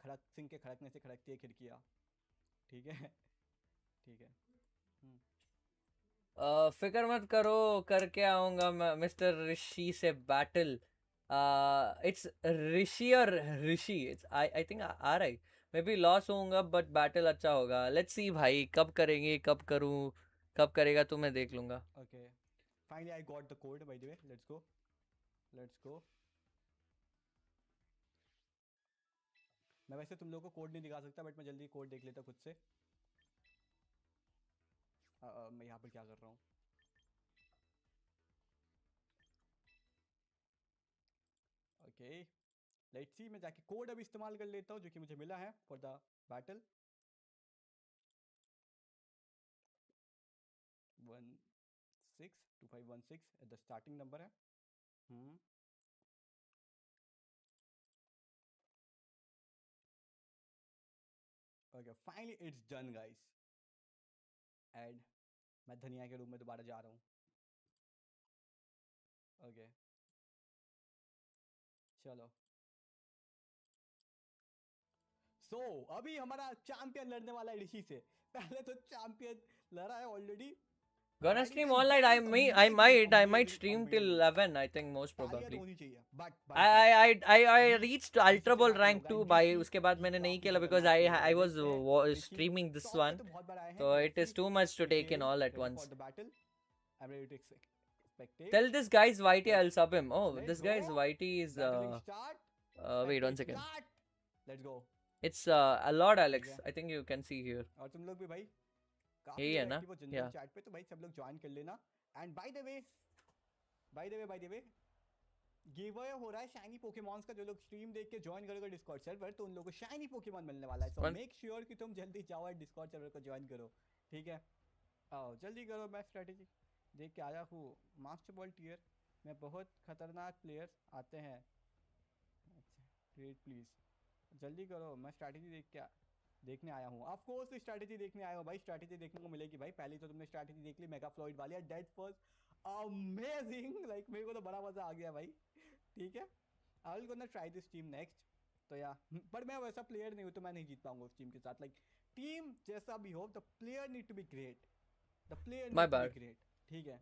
खड़क सिंह के खड़कने से खड़कती है खिड़कियाँ. ठीक है ठीक है. फिक्र मत करो, करके आऊंगा मैं मिस्टर ऋषि से बैटल. इट्स ऋषि और ऋषि. इट्स आई थिंक आ रहा है. मे बी लॉस होऊंगा बट बैटल अच्छा होगा. लेट्स सी भाई, कब करेंगे, कब करूं, कब करेगा तो मैं देख लूंगा. Okay finally I got the code bye the way. Let's go let's go. मैं वैसे तुम लोगों को कोड नहीं दिखा सकता बट मैं जल्दी कोड देख लेता खुद से. मैं यहाँ पर क्या कर रहा हूँ? Okay let's see. मैं जाके कोड अभी इस्तेमाल कर लेता हूँ जो कि मुझे मिला है for the battle. 162516 the starting number है. Okay finally it's done guys. And मैं धनिया के रूम में दोबारा जा रहा हूँ. ओके चलो. सो अभी हमारा चैंपियन लड़ने वाला है ऋषि से. पहले तो चैंपियन लड़ा है already. Gonna stream all night. I might stream till 11. I think most probably. होनी चाहिए but I reached Ultra Ball rank 2 by उसके बाद मैंने नहीं खेला because I was streaming this one. So it is too much to take in all at once. Tell this guy's YT, I'll sub him. Oh, this guy's YT is wait 1 second. Let's go. It's a lot, Alex. I think you can see here. और तुम लोग भी भाई यही है ना? General chat पे, तो भाई सब लोग ज्वाइन कर लेना. And by the way give away हो रहा है शाइनी पोकेमॉन्स का. जो लोग स्ट्रीम देख के ज्वाइन करोगे डिस्कॉर्ड सर्वर तो उन लोगों को शाइनी पोकेमॉन मिलने वाला है. सो मेक श्योर कि तुम जल्दी जाओ और डिस्कॉर्ड सर्वर को ज्वाइन करो. ठीक है, आओ जल्दी करो. मैं स्ट्रेटजी देख के आया हूँ मास्टर बॉल टीयर में बहुत खतरनाक प्लेयर्स आते हैं। अच्छा वेट प्लीज़ जल्दी करो, मैं स्ट्रैटेजी देखने आया हूँ। ऑफ कोर्स स्ट्रैटेजी देखने आया हूँ भाई, स्ट्रैटेजी देखने को मिलेगी भाई। पहले तो तुमने स्ट्रैटेजी देख ली मेगा फ्लॉइड वाली, डेथ फर्स्ट अमेजिंग, लाइक मेरे को तो बड़ा मजा आ गया भाई। ठीक है, I will gonna try this team next. तो या पर मैं वैसा प्लेयर नहीं हूँ तो मैं नहीं जीत पाऊंगा उस टीम के साथ। लाइक टीम जैसा भी हो, the player need to be great, the player My need to be bad. Great. ठीक है,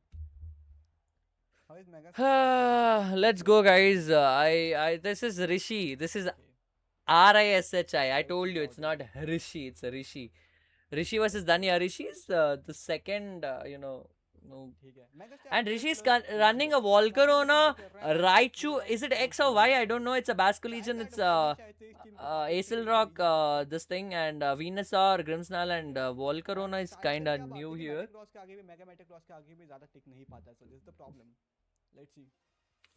how is mega Let's go, guys. This is Rishi. This is Rishi. I told you it's not Rishi, it's a Rishi. Rishi versus Danya. Rishi is the second, no. ठीक है, mega And Rishi is running a Volker on a Raichu. Is it X or Y? I don't know. It's a Basque Legion. It's Acel Rock, this thing, and Venusaur, Grimmsnarl, and Volcarona is kind of new here. Cross के आगे भी mega Meta cross के आगे भी ज्यादा टिक नहीं पाता, सो this is the problem. Let's see.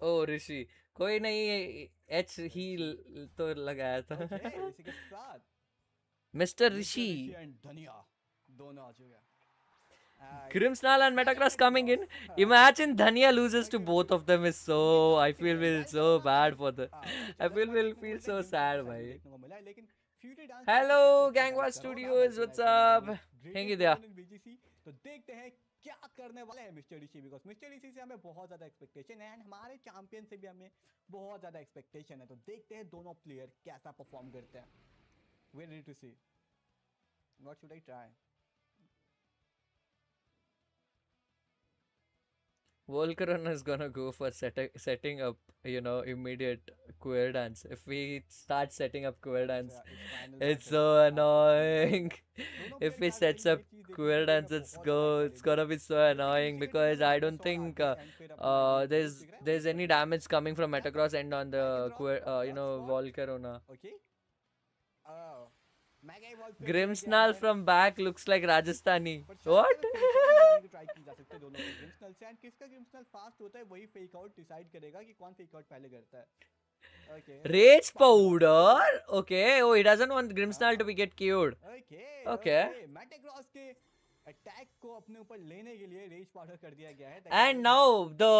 Oh, Rishi. कोई नहीं, H ही तो लगाया था। ओके इसी के साथ Mr. Rishi. एंड धनिया दोनों आ चुके हैं। Grimmsnarl and Metacross coming in. Imagine Dhania loses to both of them is so. I feel so bad for the. I feel so sad, bhai. Hello, Gangwa Studios. What's up? Hengi there. तो देखते हैं क्या करने वाले हैं mister Rishi, because mister ऋषि से हमें बहुत ज्यादा एक्सपेक्टेशन है एंड हमारे चैंपियन से भी हमें बहुत ज्यादा एक्सपेक्टेशन है। तो देखते हैं दोनों प्लेयर कैसा परफॉर्म करते हैं। We are ready to see what should I try. Volcarona is gonna go for setting up, immediate queer dance. If we start setting up queer dance, it's so annoying. If he sets up queer dance, it's gonna be so annoying because I don't think there's any damage coming from Metacross end on the queer, Volcarona. Okay. Grimmsnarl from back looks like Rajasthani. What? Try की जा सकती है दोनों के ग्रिम्सनल से, and किसका ग्रिम्सनल fast होता है वही फेक आउट डिसाइड करेगा कि कौन फेक आउट पहले करता है। Okay. Rage powder. Okay. Oh, he doesn't want Grimmsnarl to be get cured. Okay. Metacross के अटैक को अपने ऊपर लेने के लिए रेज पाउडर कर दिया गया है। And now the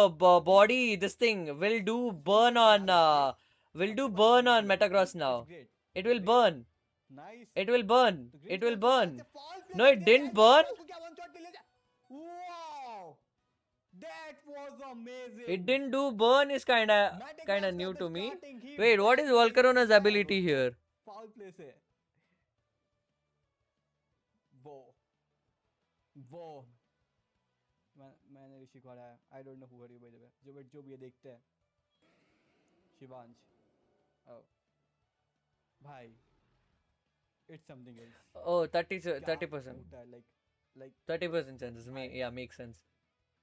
body, this thing will do burn on Metacross now. It will burn. Nice. It will burn. It will burn. No, it didn't burn. Wow, that was amazing. It didn't do burn is kinda new to me. Wait, what is Volcarona's ability here? Foul play से वो मैंने ऋषि को हराया। I don't know who are you by the way, जो भी ये देखते हैं। शिवांश, oh भाई, it's something else. Oh, 30%. Like 30% chances. Yeah, makes sense.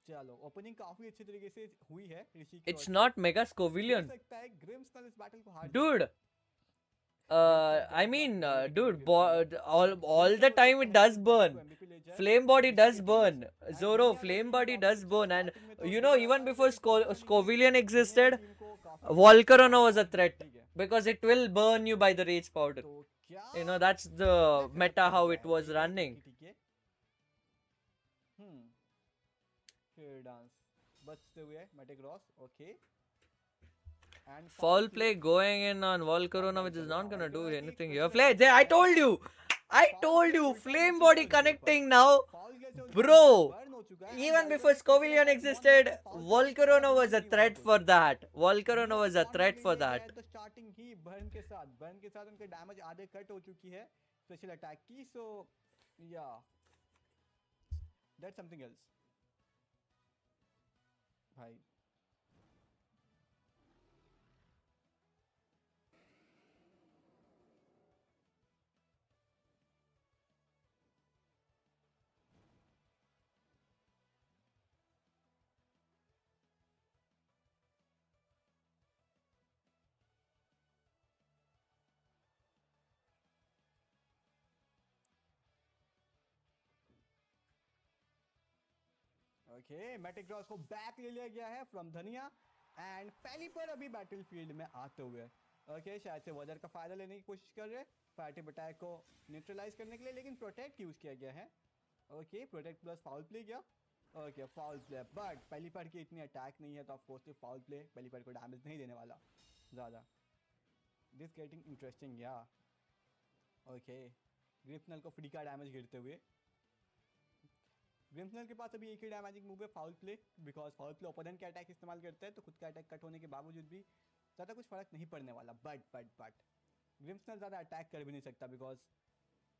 चलो ओपनिंग काफी अच्छी तरीके से हुई है ऋषि की। It's not Mega Scovillion. हो सकता है ग्रिम्सनल इस बैटल को हार जाए। Dude, I mean, dude, all the time it does burn. Flame body does burn. Zoro, flame body does burn. And even before Scovillion existed, Volcarona was a threat because it will burn you by the rage powder. That's the meta how it was running. Dance बचते हुए Metagross, okay. And Foul play going in on Volcarona, which is not gonna do anything here. I told you, flame body connecting now, bro. Even before Scovillion existed, Volcarona was a threat for that. तो starting ही burn के साथ उनके damage आधे cut हो चुकी है special attack की। सो या दैट्स समथिंग एल्स भाई। ओके, मेटाक्रॉस को बैक ले लिया गया है फ्रॉम धनिया एंड पहली पर अभी बैटलफील्ड में आते हुए। ओके, शायद से वॉजर का फायदा लेने की कोशिश कर रहे फायर टिप अटैक को न्यूट्रलाइज करने के लिए, लेकिन प्रोटेक्ट यूज किया गया है। Okay, protect plus foul play गया ओके फाउल प्ले, बट पहली पार्ट की इतनी अटैक नहीं है तो ऑफ कोर्स फाउल प्ले पहली पार्ट को डैमेज नहीं देने वाला ज़्यादा. दिस गेटिंग इंटरेस्टिंग या. ओके ग्रिप्सनल को फ्री का डैमेज गिरते हुए. ग्रिप्सनल के पास अभी एक ही डैमेजिंग मूव है foul play, because foul play opponent का अटैक इस्तेमाल करता है तो खुद का अटैक कट होने के बावजूद भी ज़्यादा कुछ फ़र्क नहीं पड़ने वाला. बट ग्रिप्सनल ज़्यादा अटैक कर भी नहीं सकता बिकॉज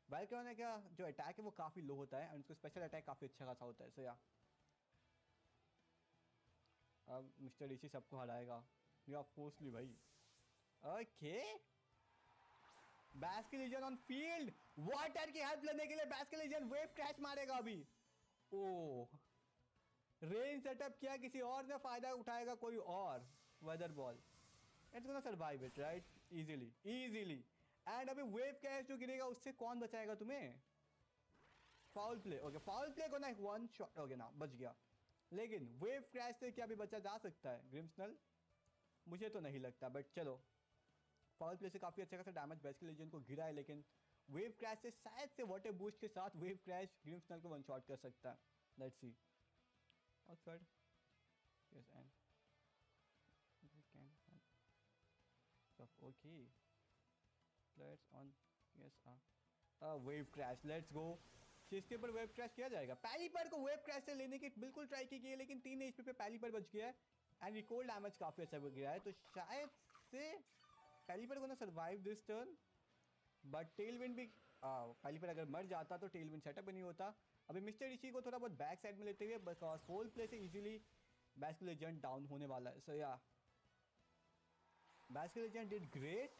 वैल्क्योने का जो अटैक है वो काफ़ी लो होता है और उसका स्पेशल अटैक काफ़ी अच्छा खासा होता है. सो या अब मिस्टर ऋषि सबको हराएगा ये ऑफ कोर्सली भाई. ओके बैस्किलिजन ऑन फील्ड, वाटर की हेल्प लेने के लिए बैस्किलिजन वेव क्रैश मारेगा अभी. ओ रेन सेटअप किया किसी और ने, फायदा उठाएगा कोई और. Weather ball it's gonna survive it right easily. And अभी वेव क्रैश जो गिरेगा उससे कौन बचाएगा तुम्हें. Foul play. Okay foul play को ना वन शॉट हो गया ना, बच गया. लेकिन वेव क्रैश से क्या भी बचा जा सकता है ग्रिम्सनल, मुझे तो नहीं लगता. बट चलो फाउल प्ले से काफ़ी अच्छा खासा डैमेज बैस्किलिजन को गिरा है, लेकिन वेव क्रैश से शायद से वाटर बूस्ट के साथ वेव क्रैश ग्रिम्सनल को वन शॉट कर सकता है. Let's see. Outside yes and we can okay let's on yes wave crash let's go. इसके ऊपर वेव क्रैश किया जाएगा. पहली बार को वेव क्रैश से लेने की बिल्कुल ट्राई की गई है, लेकिन 3 एचपी पे पहली बार बच गया है एंड रिकॉल डैमेज काफ़ी अच्छा गया है, तो शायद से पहली बार को ना survive this turn. But tailwind भी पहली बार अगर मर जाता तो टेल विंड सेटअप नहीं होता. अभी मिस्टर ऋषि को थोड़ा बहुत बैक साइड में लेते हुए बिकॉज फोल प्ले से इजीली बैस्किलिजन डाउन होने वाला है. सो या बैस्किलिजन डिड ग्रेट,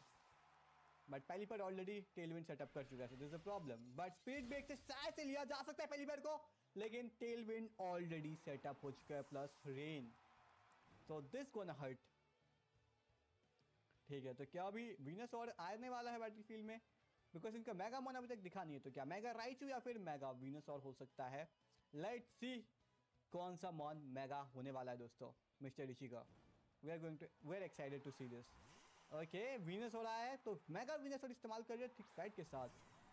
बट पहली बार ऑलरेडी टेलविंड सेटअप कर चुका है, this is a problem. But speed break से शायद से लिया जा सकता है पहली बार को, लेकिन टेलविंड ऑलरेडी सेटअप हो चुका है plus rain, so this gonna hurt. ठीक है तो क्या अभी वीनस और आने वाला है बैटलफील्ड में, बिकॉज इनका मेगा मॉन अभी तक दिखा नहीं है, तो क्या मेगा राइचू या फिर मेगा वीनस और हो सकता है. लेट्स सी कौन सा मॉन मेगा होने वाला है दोस्तों मिस्टर ऋषि का. We are excited to see this. Okay Venus हो रहा है तो मेगा वीनस और इस्तेमाल कर रहे हैं थिक फाइट के साथ.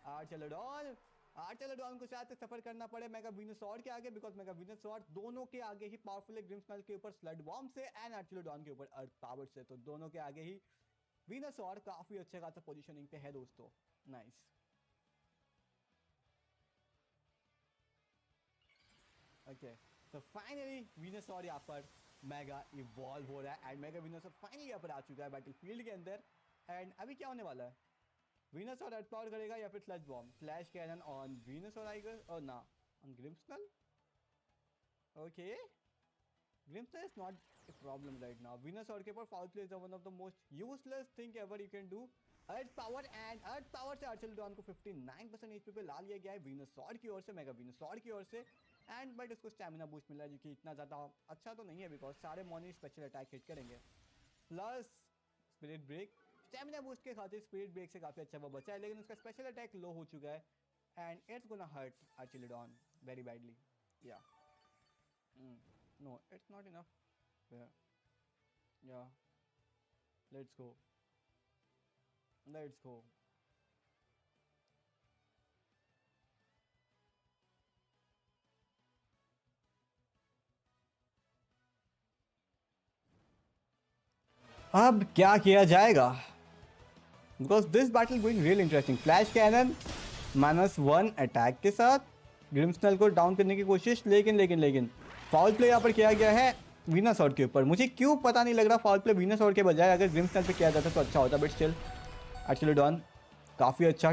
आर्चेलोडॉन को शायद सफर करना पड़े मेगा वीनस और के आगे, बिकॉज मेगा वीनस और दोनों के आगे ही पावरफुल है. ग्रिम्सनल के ऊपर स्लड बॉम्ब से एंड आर्चेलोडॉन के ऊपर अर्थ पावर से, तो दोनों के आगे ही वीनस और काफी अच्छे खासा पोजीशनिंग पे है दोस्तों. नाइस. ओके तो फाइनली वीनस और यहाँ पर मेगा इवॉल्व हो रहा है एंड मेगा वीनस और फाइनली यहाँ पर आ चुका है बैटलफील्ड के अंदर. एंड अभी क्या होने वाला है, वीनस और अर्थ पावर करेगा या फिर sludge bomb. Flash cannon on Venus और आएगा और ना on Grimmsnarl. Okay Grimmsnarl is not a problem right now. Venusaur के ऊपर foul play is one of the most useless thing ever you can do. Earth power and earth power से आर्चेलोडॉन को 59% HP पे ला लिया गया है वीनसॉर की ओर से, मेगा वीनसॉर की ओर से. एंड बट इसको स्टैमिना बूस्ट मिल रहा है जो कि इतना ज़्यादा अच्छा तो नहीं है, बिकॉज सारे मॉर्निंग स्पेशल अटैक हिट करेंगे plus spirit break. Stamina boost के खातिर स्पिरिट ब्रेक से काफ़ी अच्छा वो बचा है, लेकिन उसका स्पेशल अटैक लो हो चुका है and it's gonna hurt Archaludon very badly. Yeah no it's not enough. Yeah, let's go. अब क्या किया जाएगा, because this battle going real interesting. Flash cannon -1 attack के साथ ग्रिम्सनल को डाउन करने की कोशिश, लेकिन फाउल प्ले यहाँ पर किया गया है वीनसॉर के ऊपर. मुझे क्यों पता नहीं लग रहा फाउल प्ले वीनसॉर के बजाय अगर ग्रिम्सनल पे किया जाता तो अच्छा होता, बट स्टिल आर्चेलोडॉन काफ़ी अच्छा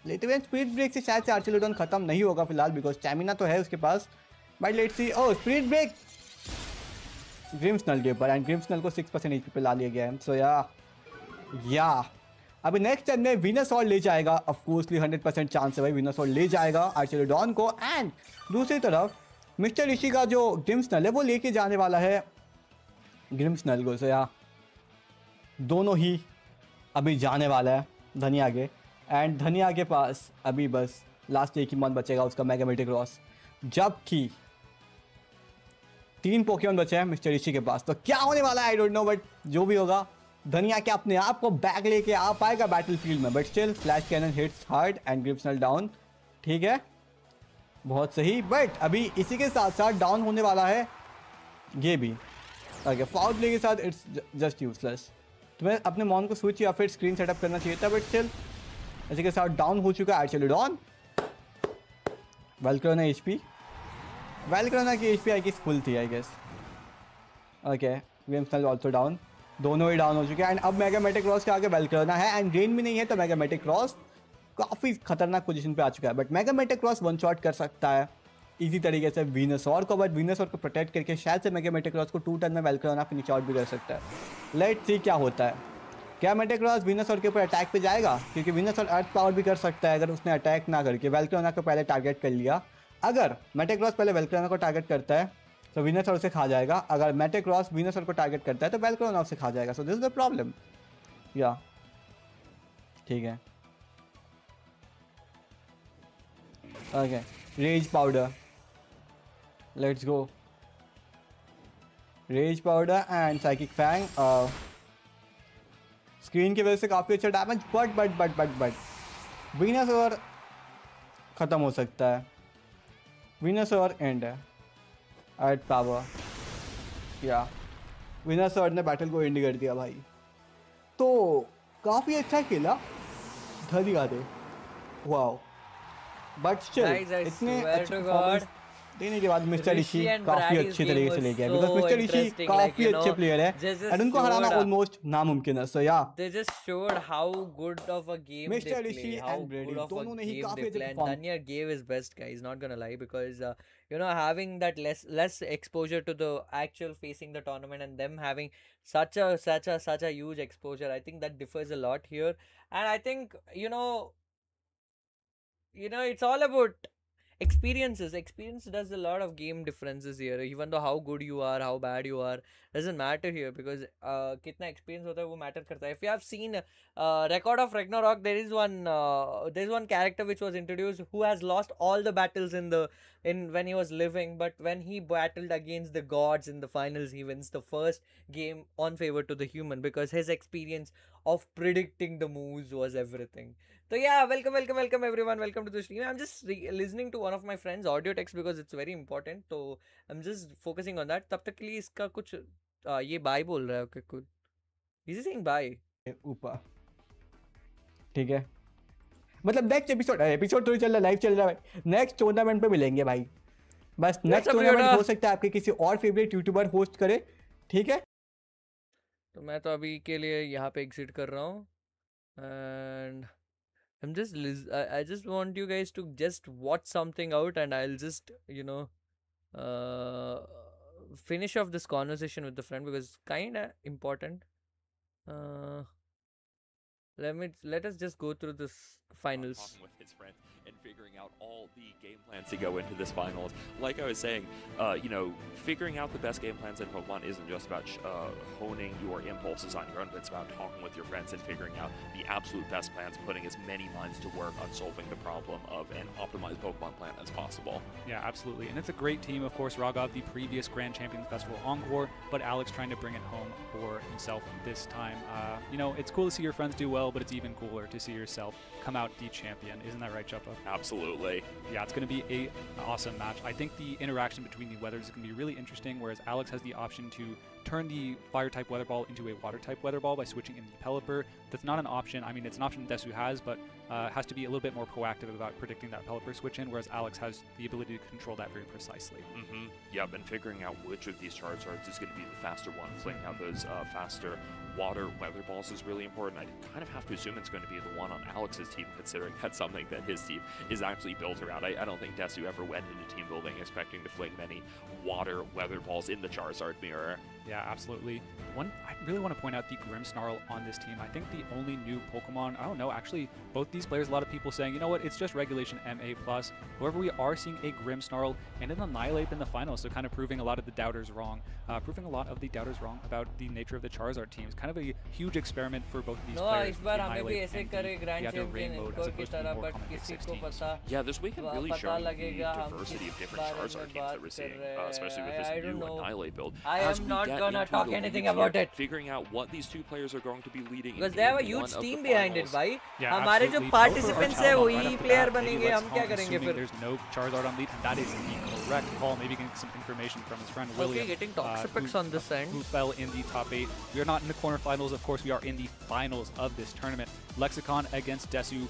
लेते हुए. स्पिरिट ब्रेक से शायद से आर्चेलोडॉन खत्म नहीं होगा फिलहाल, बिकॉज स्टैमिना तो है उसके पास. But let's see. Oh spirit break Grimmsnarl के ऊपर एंड ग्रिम्सनल को 6% एचपी पे ला लिया गया है. सो या अभी नेक्स्ट टर्न में वीनसॉर ले जाएगा, ऑफकोर्सली 100% चांस है भाई वीनसॉर ले जाएगा आर्चेलोडॉन को. एंड दूसरी तरफ मिस्टर ऋषि का जो ग्रिम्सनल है वो लेके जाने वाला है ग्रिम्सनल को. सो या दोनों ही अभी जाने वाला है धनिया के, एंड धनिया के पास अभी बस लास्ट एक ही मन बचेगा उसका मैग्नेटिक रॉस, जबकि 3 पोकेमॉन बचे हैं मिस्टर ऋषि के पास. तो क्या होने वाला है आई डोंट नो, बट जो भी होगा धनिया के अपने आप को बैक लेके आ पाएगा बैटलफील्ड में. But still flash cannon hits hard and Grimmsnarl down. ठीक है बहुत सही, बट अभी इसी के साथ साथ डाउन होने वाला है ये भी। ओके, फाउल प्ले के साथ इट्स जस्ट यूजलेस। तुम्हें अपने मॉन को स्विच या फिर स्क्रीन सेटअप करना चाहिए था, बट स्टिल इसी के साथ डाउन हो चुका है actually done. Volcarona HP, Volcarona की एचपी आई गेस फुल थी I guess. Okay, Grimmsnarl also down, दोनों ही डाउन हो चुके हैं। एंड अब मेगामेटिक क्रॉस के आगे वेलक्रोना है एंड रेन भी नहीं है, तो मेगामेटिक क्रॉस काफ़ी खतरनाक पोजीशन पे आ चुका है। बट मेगामेटिक क्रॉस वन शॉट कर सकता है इजी तरीके से वीनसॉर को, बट वीनसॉर को प्रोटेक्ट करके शायद से मेगामेटिक क्रॉस को 2 टर्न में वेलक्रोना फिनिश आउट भी कर सकता है। लेट्स सी क्या होता है। क्या मेटाक्रॉस वीनसॉर के ऊपर अटैक पे जाएगा, क्योंकि वीनसॉर अर्थ पावर भी कर सकता है अगर उसने अटैक ना करके वेलक्रोना को पहले टारगेट कर लिया। अगर मेटाक्रॉस पहले वेलक्रोना को टारगेट करता है तो वीनसॉर उसे खा जाएगा, अगर मेटाक्रॉस वीनसॉर को टारगेट करता है तो वेलक्रोना उसे खा जाएगा। So this is the problem. या ठीक है, okay, rage powder, let's go, rage powder and psychic fang. Screen की वजह से काफ़ी अच्छा डैमेज, बट वीनसॉर ख़त्म हो सकता है। वीनसॉर एंड है अर्थ पावर, या वीनसॉर ने बैटल को एंड कर दिया भाई। तो काफ़ी अच्छा खेला, धन्यवाद दे, वाओ। बट स्टिल इतने अच्छे परफॉर्मेंस देने के बाद मिस्टर ऋषि काफी अच्छे तरीके से ले गया, बिकॉज़ मिस्टर ऋषि काफी अच्छे प्लेयर है एंड उनको हराना ऑलमोस्ट नामुमकिन है। सो या they just showed how good of a game Mr. they Rishi play, how and Brady, good of a दोनों ने ही game काफी they अच्छे play. And perform- Danya gave his best, guys, not gonna lie, because having that less exposure to the actual facing the tournament, and them having such a huge exposure, I think that differs a lot here. And I think it's all about experience does a lot of game differences here. Even though how good you are, how bad you are, doesn't matter here, because kitna experience hota hai wo matter karta hai. If you have seen Record of Ragnarok, there's one character which was introduced who has lost all the battles in when he was living, but when he battled against the gods in the finals, he wins the first game on favor to the human, because his experience of predicting the moves was everything. So yeah, welcome everyone. Welcome to the stream. I'm just listening to one of my friends' audio text because it's very important. So I'm just focusing on that. तब तक के लिए इसका कुछ ये bye बोल रहा है, okay, cool. He's saying bye. ऊपर ठीक है, मतलब नेक्स्ट एपिसोड तो चल रहा है, लाइव चल रहा है, नेक्स्ट टूर्नामेंट पे मिलेंगे भाई। बस नेक्स्ट टूर्नामेंट हो सकता है आपके किसी और फेवरेट यूट्यूबर होस्ट करे, ठीक है। तो मैं तो अभी के लिए यहाँ पे एग्जिट कर रहा हूँ, and I'm just I just want you guys to just watch something out, and I'll just finish off this conversation with the friend because it's kind of important. Let us just go through this finals. Talking with his friend and figuring out all the game plans to go into this finals. Like I was saying, figuring out the best game plans in Pokemon isn't just about honing your impulses on your own, but it's about talking with your friends and figuring out the absolute best plans, putting as many minds to work on solving the problem of an optimized Pokemon plan as possible. Yeah, absolutely. And it's a great team, of course. Raghav, the previous Grand Champion Festival Encore, but Alex trying to bring it home for himself this time. It's cool to see your friends do well, but it's even cooler to see yourself come out the champion. Isn't that right, Chuppa? Absolutely. Yeah, it's going to be an awesome match. I think the interaction between the weathers is going to be really interesting, whereas Alex has the option to turn the fire-type weather ball into a water-type weather ball by switching in the Pelipper. That's not an option. I mean, it's an option Desu has, but has to be a little bit more proactive about predicting that Pelipper switch in, whereas Alex has the ability to control that very precisely. Mm-hmm. Yep, and figuring out which of these Charizards is going to be the faster one, flinging out those faster water weather balls is really important. I kind of have to assume it's going to be the one on Alex's team, considering that's something that his team is actually built around. I don't think Desu ever went into team building expecting to fling many water weather balls in the Charizard mirror. Yeah, absolutely. I really want to point out the Grimmsnarl on this team. I think the only new Pokemon, I don't know, actually, both these players, a lot of people saying, you know what, it's just Regulation MA+. However, we are seeing a Grimmsnarl and an Annihilate in the finals, so kind of proving a lot of the doubters wrong. About the nature of the Charizard teams. Kind of a huge experiment for both of these players. इस बार हमें भी ऐसे करे grand champion इनको की तरह, but किसी को पता Yeah, this weekend really showing the लगेगा हम diversity किस of different बारे Charizard में teams बात that we're कर seeing, रहे हैं. especially with this I new don't know. Annihilate build. I As am we not get gonna into talk the anything leads about here, it. figuring out what these two players are going to be leading Because in they have a game huge one of the team behind it, finals. भाई. Yeah, हमारे जो absolutely. participants Pelipper है or वही Charizard right off the player bat, maybe बनेंगे. let's हम call क्या him, करेंगे assuming फिर? there's no Charizard on lead, and that is the correct call. Maybe getting some information from his friend Okay, William. getting Toxapex on this end. Who fell in the top 8. We are not in the quarterfinals, of course, we are in the finals of this tournament. Lexicon against Desu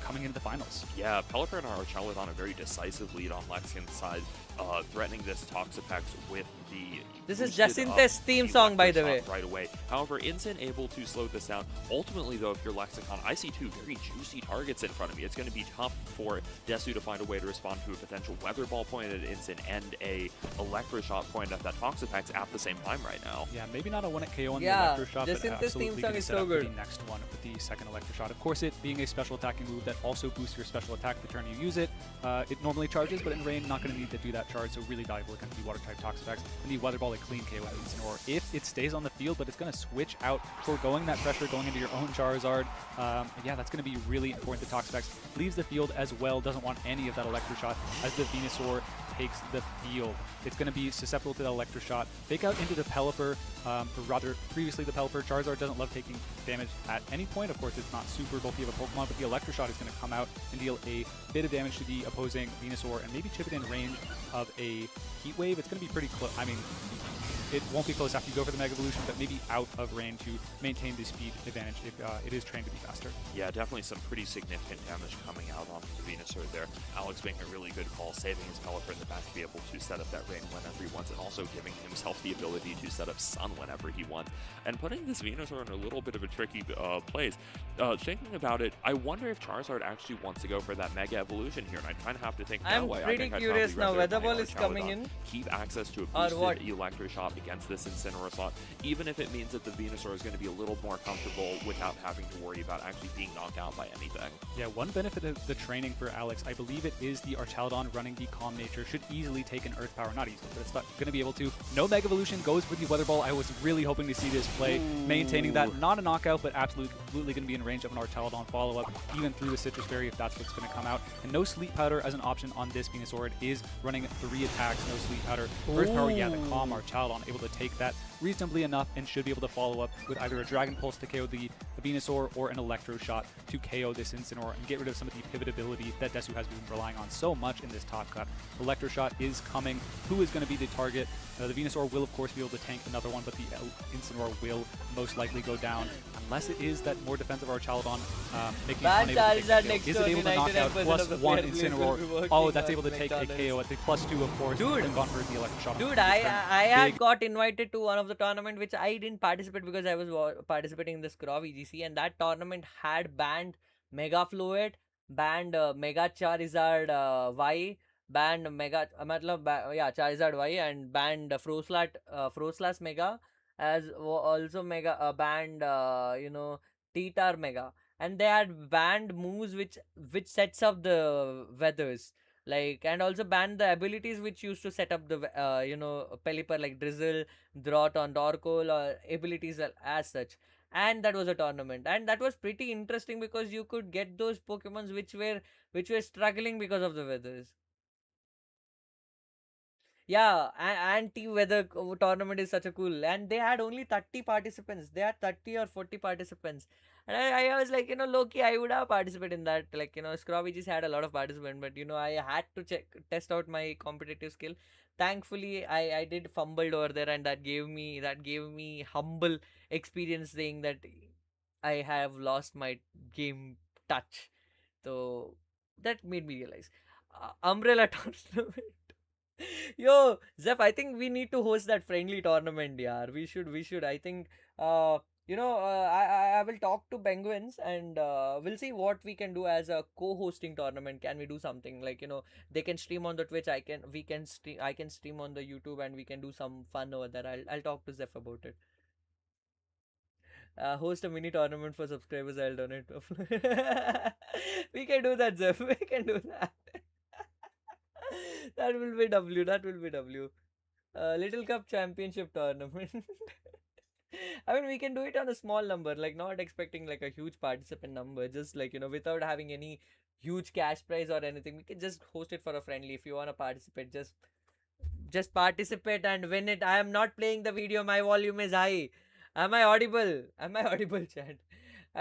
coming into the finals. Yeah, Pelipper and Archel on a very decisive lead on Lexicon's side, threatening this Toxapex with the... This is boosted Jacinta's up theme song, by the way. Electroshock right away. However, Incin able to slow this down. Ultimately, though, if you're Lexicon, I see two very juicy targets in front of me. It's going to be tough for Desu to find a way to respond to a potential Weather Ball point at Incin and a Electroshock point at that Toxapex at the same time right now. Yeah, maybe not a 1-hit KO on Yeah, the Electroshock, but Jacinta's theme absolutely song gonna is set so up for good. the next one with the second Electroshock. Of course, it being a special attacking move that also boosts your special attack the turn you use it. It normally charges, but in rain, not going to need to do that charge, so really valuable against the Water-type Toxapex. And the Weather Ball, a clean KO at Incineroar if it stays on the field, but it's going to switch out, foregoing that pressure, going into your own Charizard. Yeah, that's going to be really important to Toxapex. Leaves the field as well, doesn't want any of that Electroshot as the Venusaur takes the field. It's going to be susceptible to the Electroshot. Fake out into the Pelipper, or rather, previously the Pelipper. Charizard doesn't love taking damage at any point. Of course, it's not super bulky of a Pokemon, but the Electroshot is going to come out and deal a bit of damage to the opposing Venusaur and maybe chip it in range of a Heat Wave. It's going to be pretty close. I mean, it won't be close after you go for the Mega Evolution, but maybe out of range to maintain the speed advantage if it is trained to be faster. Yeah, definitely some pretty significant damage coming out on the Venusaur there. Alex making a really good call, saving his Pelipper in the back to be able to set up that rain whenever he wants, and also giving himself the ability to set up Sun whenever he wants, and putting this Venusaur in a little bit of a tricky place. Thinking about it, I wonder if Charizard actually wants to go for that Mega Evolution here, and I kind of have to think that I'm way. pretty curious now. Weather Ball is coming in. Keep access to a Or what? boosted Electroshock against this Incineroar slot, even if it means that the Venusaur is going to be a little more comfortable without having to worry about actually being knocked out by anything. Yeah, one benefit of the training for Alex, I believe it is the Archaludon running the Calm Nature. Should easily take an Earth Power. Not easily, but it's not going to be able to. No Mega Evolution, goes for the Weather Ball. I was really hoping to see this play. Maintaining that. Not a knockout, but absolutely going to be in range of an Archaludon follow-up, even through the Citrus Berry if that's what's going to come out. And no Sleep Powder as an option on this Venusaur. It is running 3 attacks, no Sleep Powder. Earth Power, yeah, the Calm Archaludon able to take that reasonably enough and should be able to follow up with either a Dragon Pulse to KO the Venusaur or an Electro Shot to KO this Incineroar and get rid of some of the pivotability that Desu has been relying on so much in this top cut. Electro Shot is coming. Who is going to be the target? The Venusaur will, of course, be able to tank another one, but the Incineroar will most likely go down unless it is that more defensive Archaludon making it unable to take the kill. Is it able to knock out +1 Incineroar? Oh, that's able to take a KO at the +2, of course. Dude. And gone for the Electro Shot. Dude, I had got invited to one of the tournament which I didn't participate because I was participating in the Scrov EGC, and that tournament had banned Mega Fluid, banned Mega Charizard Y, banned Mega Charizard Y, and banned Frostlass Mega, as also Mega banned T-Tar Mega, and they had banned moves which sets up the weathers, like, and also banned the abilities which used to set up the Pelipper, like Drizzle, Drought on Dorkoal, or abilities as such. And that was a tournament, and that was pretty interesting because you could get those Pokemons which were struggling because of the weathers. Yeah, anti-weather tournament is such a cool, and they had only 30 participants. They had 30 or 40 participants, and I was like, low-key, I would have participated in that. Like, Scrobby had a lot of participants, but I had to test out my competitive skill. Thankfully, I did fumbled over there, and that gave me humble experience, saying that I have lost my game touch. So that made me realize. Umbrella tournament. Yo, Zeph, I think we need to host that friendly tournament, yeah. We should. I think, I will talk to Penguins, and we'll see what we can do as a co-hosting tournament. Can we do something like, they can stream on the Twitch, I can stream on the YouTube, and we can do some fun over there. I'll talk to Zeph about it. Host a mini tournament for subscribers. I'll donate. We can do that, Zeph. We can do that. That will be W. That will be W. Little Cup Championship tournament. I mean, we can do it on a small number, like not expecting like a huge participant number, just like, without having any huge cash prize or anything. We can just host it for a friendly. If you want to participate, just just participate and win it. I am not playing the video. My volume is high. Am I audible? Am I audible, chat?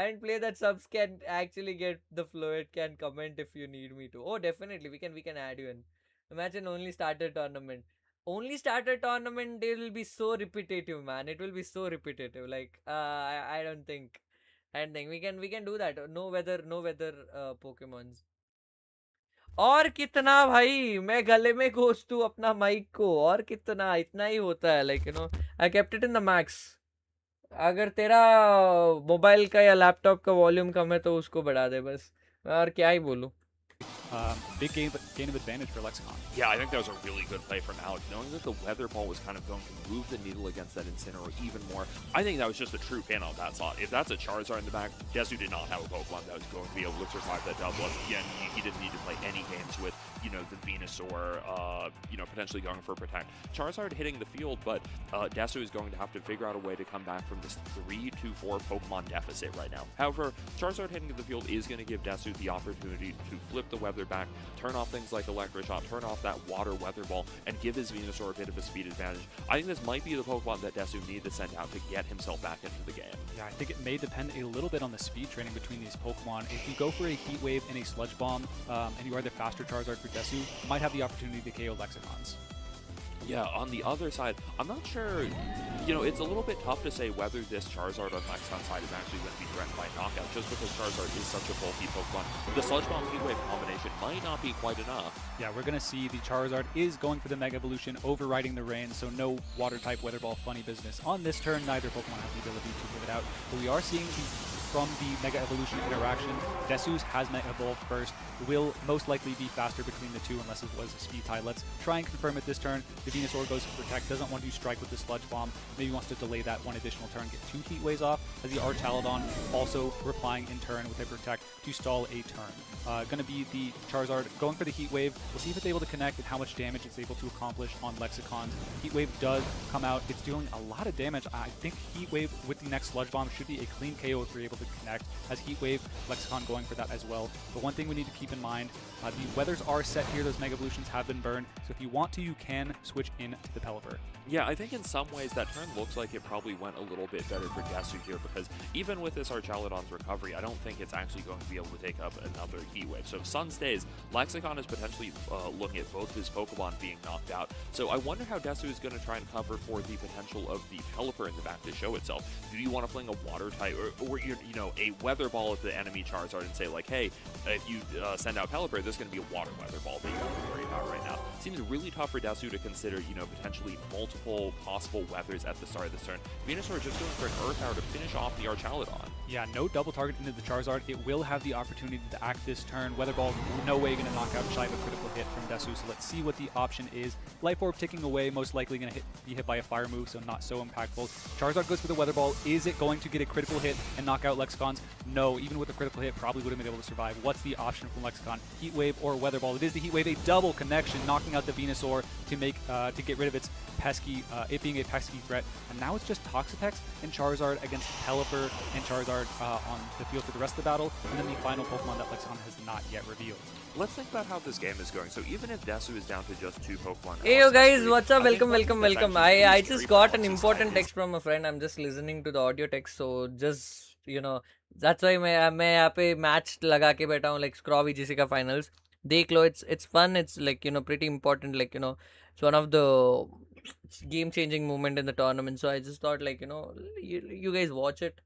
And play that subs can actually get the flow. It can comment if you need me to. Oh, definitely. We can add you in. Imagine only starter tournament. Only starter tournament, it will be so repetitive, man. It will be so repetitive. Like, I don't think. I don't think we can do that. No weather Pokemons. और कितना भाई मैं गले में घोंसतू अपना mic को और कितना इतना ही होता है like I kept it in the max अगर तेरा मोबाइल का या लैपटॉप का वॉल्यूम कम है तो उसको बढ़ा दे बस और क्या ही बोलूं Big gain of advantage for Lexicon. Yeah, I think that was a really good play from Alex. Knowing that the Weather Ball was kind of going to move the needle against that Incineroar even more, I think that was just a true pin on that slot. If that's a Charizard in the back, Desu did not have a Pokemon that was going to be able to survive that double. Again, he didn't need to play any games with, the Venusaur, potentially going for Protect. Charizard hitting the field, but Desu is going to have to figure out a way to come back from this 3-4 Pokemon deficit right now. However, Charizard hitting the field is going to give Desu the opportunity to flip the weather back, turn off things like Electric Shot, turn off that Water Weather Ball, and give his Venusaur a bit of a speed advantage. I think this might be the Pokemon that Desu needs to send out to get himself back into the game. Yeah, I think it may depend a little bit on the speed training between these Pokemon. If you go for a Heat Wave and a Sludge Bomb, and you are the faster Charizard for Desu, you might have the opportunity to KO Lexicons. Yeah, on the other side, I'm not sure, it's a little bit tough to say whether this Charizard on Lexicon side is actually going to be threatened by knockout, just because Charizard is such a bulky Pokemon. The Sludge Bomb Heat Wave combination might not be quite enough. Yeah, we're going to see the Charizard is going for the Mega Evolution, overriding the rain, so no Water-type Weather Ball funny business. On this turn, neither Pokemon has the ability to give it out, but we are seeing from the Mega Evolution interaction, Desu's has Mega Evolved first, will most likely be faster between the two unless it was a speed tie. Let's try and confirm it this turn. The Venusaur goes for Protect, doesn't want to strike with the Sludge Bomb, maybe wants to delay that one additional turn, get 2 Heat Waves off, as the Archaladon also replying in turn with a Protect to stall a turn. Gonna be the Charizard going for the Heat Wave. We'll see if it's able to connect and how much damage it's able to accomplish on Lexicons. Heat Wave does come out. It's doing a lot of damage. I think Heat Wave with the next Sludge Bomb should be a clean KO if we're able to connect, as Heat Wave, Lexicon going for that as well. But one thing we need to keep in mind, the weathers are set here. Those Mega Evolutions have been burned. So if you want to, you can switch in to the Pelipper. Yeah, I think in some ways that turn looks like it probably went a little bit better for Desu here, because even with this Archaladon's recovery, I don't think it's actually going to be able to take up another Heat Wave. So if Sun stays, Lexicon is potentially looking at both his Pokemon being knocked out. So I wonder how Desu is going to try and cover for the potential of the Pelipper in the back to show itself. Do you want to fling a Water type or a Weather Ball at the enemy Charizard and say like, hey, if you send out Pelipper, there's going to be a Water Weather Ball that you have to worry about right now. Seems really tough for Desu to consider, potentially multiple possible weathers at the start of this turn. Venusaur just going for an Earth Power to finish off the Archaladon. Yeah, no double target into the Charizard. It will have the opportunity to act this turn. Weather Ball, no way going to knock out shy of a critical hit from Desu, so let's see what the option is. Life Orb ticking away, most likely going to be hit by a fire move, so not so impactful. Charizard goes for the Weather Ball. Is it going to get a critical hit and knock out Lexicons? No, even with a critical hit, probably would have been able to survive. What's the option from Lexicon? Heat Wave or Weather Ball? It is the Heat Wave, a double connection, knocking out the Venusaur to make to get rid of its pesky, it being a pesky threat. And now it's just Toxapex and Charizard against Pelipper and Charizard on the field for the rest of the battle, and then the final Pokemon that Lexicon has not yet revealed. Let's think about how this game is going. So even if Desu is down to just 2 Pokemon... Hey yo guys, what's up? Welcome. I just got an important text from a friend. I'm just listening to the audio text, so just, that's why मैं यहाँ पे match लगा के बैठा हूँ, like Scraw VGC का finals. देख लो, it's fun, it's like, pretty important, like, it's one of the game-changing moment in the tournament, so I just thought, like, you guys watch it.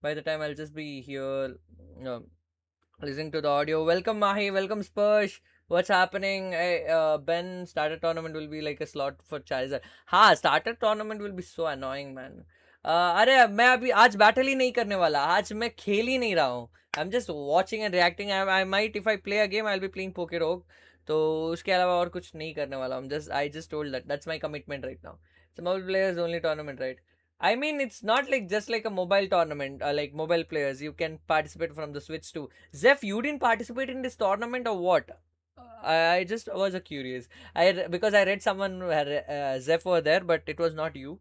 By the time I'll just be here, listening to the audio. Welcome Mahi, welcome Spursh. What's happening? Ben, starter tournament will be like a slot for Charizard. हाँ, starter tournament will be so annoying, man. अरे मैं अभी आज battle ही नहीं करने वाला, आज मैं खेल ही नहीं रहा हूँ. I'm just watching and reacting. I might, if I play a game, I'll be playing Poké Rogue. तो उसके अलावा और कुछ नहीं करने वाला हूँ. I just told that's my commitment right now. It's a mobile players only tournament, right? I mean, it's not like just like a mobile tournament, like mobile players. You can participate from the Switch too. Zeph, you didn't participate in this tournament or what? I just was curious. Because I read someone had Zeph over there, but it was not you.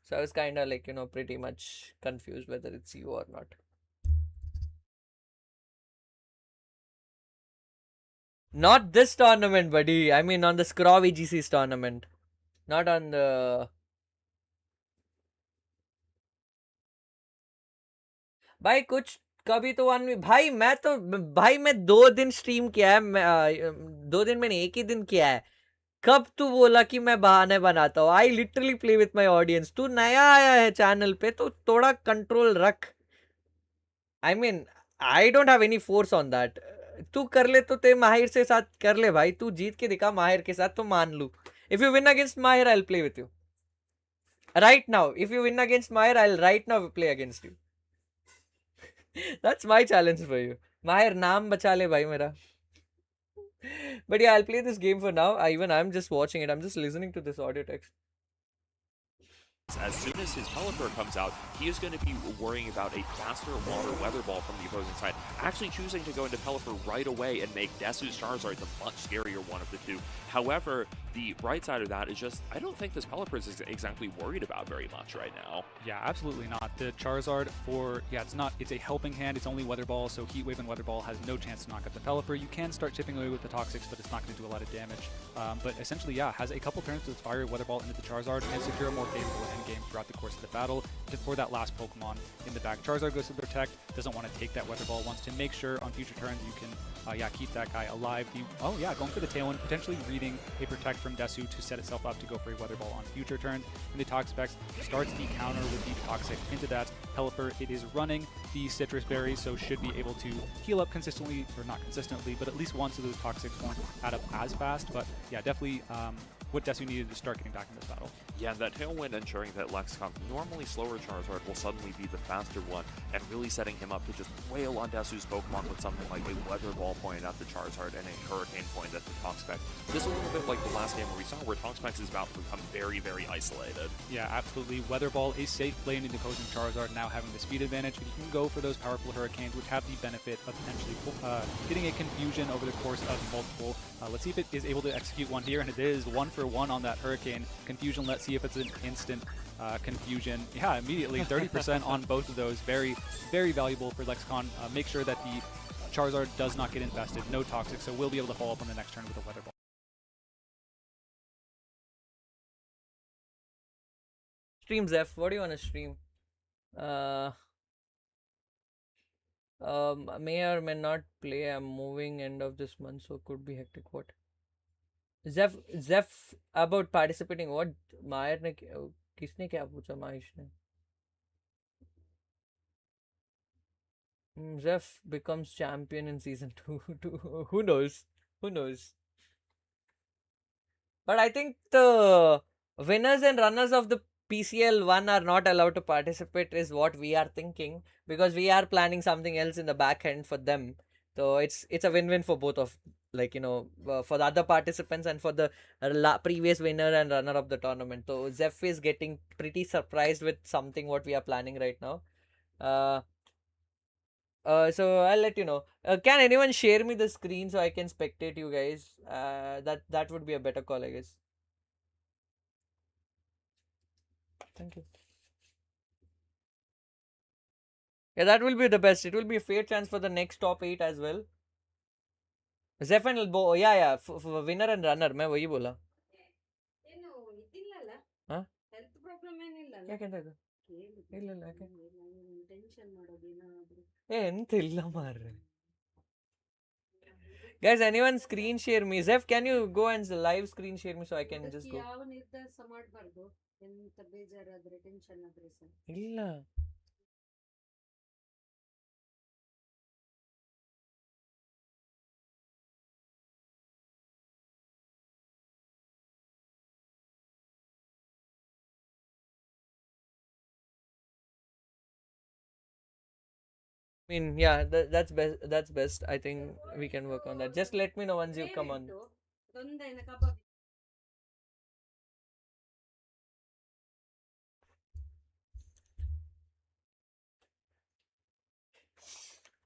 So I was kind of like, pretty much confused whether it's you or not. Not this tournament, buddy. I mean, on the Scraw VGC's tournament. Not on the. भाई कुछ कभी तो one भाई मैं 2 दिन stream किया है 2 दिन में नहीं, एक ही दिन किया है। कब तू बोला कि मैं बहाने बनाता हूँ? I literally play with my audience. तू नया आया है चैनल पे तो थोड़ा कंट्रोल रख। आई mean I don't have any force on that. तू कर ले तो ते माहिर से साथ कर ले भाई। तू जीत के दिखा माहिर के साथ तो मान लू। If you win against Mahir I will play with you right now. If you win against Mahir I will right now play against you. That's my challenge for you. Mahir, naam bacha le bhai mera. But yeah, I'll play this game for now. I'm just watching it. I'm just listening to this audio text. As soon as his Pelipper comes out, he is going to be worrying about a faster water weather ball from the opposing side, actually choosing to go into Pelipper right away and make Desu's Charizard the much scarier one of the two. However, the bright side of that is just, I don't think this Pelipper is exactly worried about very much right now. Yeah, absolutely not. The Charizard it's a helping hand. It's only Weather Ball, so Heat Wave and Weather Ball has no chance to knock out the Pelipper. You can start chipping away with the Toxics, but it's not going to do a lot of damage. But essentially, yeah, has a couple turns to fire Weather Ball into the Charizard and secure a more favorable endgame throughout the course of the battle for that last Pokemon in the back. Charizard goes to Protect, doesn't want to take that Weather Ball, wants to make sure on future turns you can keep that guy alive. Going for the Tailwind, potentially reading a Protect from Desu to set itself up to go for a Weather Ball on future turns. And the Toxapex starts the counter with the Toxic into that Pelipper. It is running the Citrus Berry, so should be able to heal up consistently, or not consistently, but at least once of those Toxics won't add up as fast. But yeah, definitely what Desu needed to start getting back in this battle. Yeah, that Tailwind ensuring that Lexicon, normally slower Charizard, will suddenly be the faster one, and really setting him up to just wail on Desu's Pokemon with something like a Weather Ball pointed at the Charizard and a Hurricane pointed at the Toxapex. This is a little bit like the last game where we saw where Toxapex is about to become very, very isolated. Yeah, absolutely. Weather Ball is safe playing into opposing Charizard now having the speed advantage, but you can go for those powerful Hurricanes, which have the benefit of potentially getting a confusion over the course of multiple. Let's see if it is able to execute one here, and it is 1-for-1 on that Hurricane. Confusion, let's see if it's an instant confusion. Yeah, immediately 30% on both of those. Very, very valuable for Lexicon. Make sure that the Charizard does not get infested. No Toxic, so we'll be able to follow up on the next turn with a Weather Ball. Stream Zeph, what do you want to stream? May or may not play. I'm moving end of this month, so could be hectic. What? Zeph about participating. What? Mayer ने किसने क्या पूछा माहिश ने? Zeph becomes champion in season 2. Who knows? Who knows? But I think the winners and runners of the PCL 1 are not allowed to participate is what we are thinking, because we are planning something else in the back end for them. So it's a win-win for both of, for the other participants and for the previous winner and runner of the tournament. So Zeph is getting pretty surprised with something what we are planning right now. So I'll let you know. Can anyone share me the screen so I can spectate you guys? That would be a better call, I guess. Thank you. Yeah, that will be the best. It will be a fair chance for the next top 8 as well. Zeph and Elbow, yeah, for winner and runner. मैं वही बोला. हाँ? क्या कहता था? ಇಲ್ಲ ಎಂತಿಲ್ಲ ಮಾರ್ರೆ. Guys, anyone screen share me? Zeph, can you go and live screen share me so I can just go? ಇಲ್ಲ. I mean, yeah, that's best. That's best. I think we can work on that. Just let me know once you come on.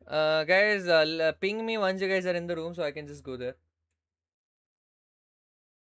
Guys, ping me once you guys are in the room so I can just go there.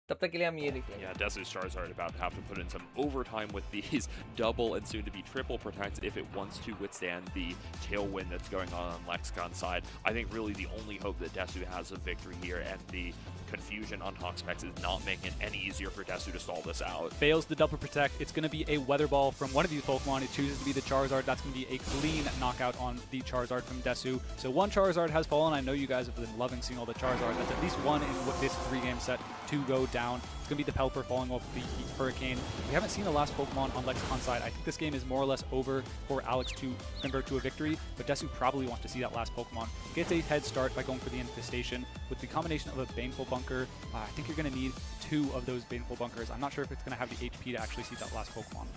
तब तक के लिए हम ये देख लेंगे. Yeah, Desu's Charizard about to have to put in some overtime with these double and soon to be triple protects if it wants to withstand the tailwind that's going on Lexicon's side. I think really the only hope that Desu has of victory here, and the confusion on Hoxpex is not making it any easier for Desu to stall this out. Fails the double protect. It's going to be a Weather Ball from one of these Pokemon. It chooses to be the Charizard. That's going to be a clean knockout on the Charizard from Desu. So one Charizard has fallen. I know you guys have been loving seeing all the Charizard. That's at least one in this 3-game set to go down. It's going to be the Pelipper falling off the Hurricane. We haven't seen the last Pokemon on Lexicon's side. I think this game is more or less over for Alex to convert to a victory, but Desu probably wants to see that last Pokemon. Gets a head start by going for the Infestation. With the combination of a Baneful Bunker, I think you're going to need 2 of those Baneful Bunkers. I'm not sure if it's going to have the HP to actually see that last Pokemon.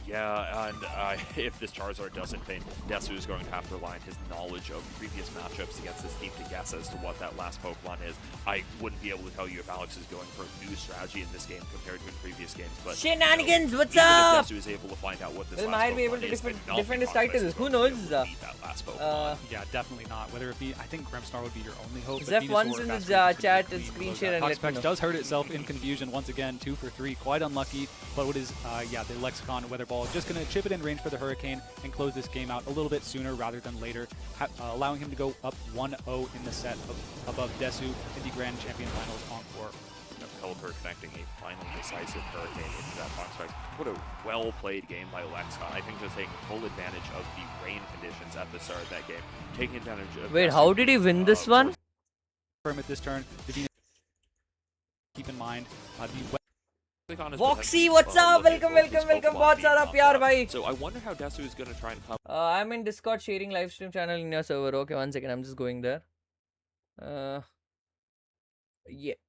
Yeah, and if this Charizard doesn't faint, Desu is going to have to rely on his knowledge of previous matchups against this team to guess as to what that last Pokemon is. I wouldn't be able to tell you if Alex is going for a new strategy in this game compared to in previous games, but Shenanigans, what's even up? if Desu is able to find out what this Well, last might be Pokemon able to is, defend his Hoxpex titles. is Who going to be knows? able to beat that last Pokemon. Yeah, definitely not. Whether it be, I think Grimmsnarl would be your only hope. Zeph Venusaur once or in the Vasquez chat could and be screen close. share and let me Hoxpex know. does hurt itself in confusion once again, 2 for 3. Quite unlucky, but what is, yeah, the Lexicon Weather Ball just going to chip it in range for the Hurricane and close this game out a little bit sooner rather than later, allowing him to go up 1-0 in the set above Desu in the Grand Champion Finals Encore. Pelipper connecting a final decisive Hurricane into that Hoxpex. What a well-played game by Lexicon. I think just taking full advantage of the rain conditions at the start of that game. Taking advantage of... Wait, how did he win this one? For him at this turn, keep in mind, the Voxy, what's up? Welcome. What's up, yaar, bhai? So I wonder how Desu is going to try and come... I'm in Discord sharing live stream channel in your server. Okay, 1 second. I'm just going there. Yeah,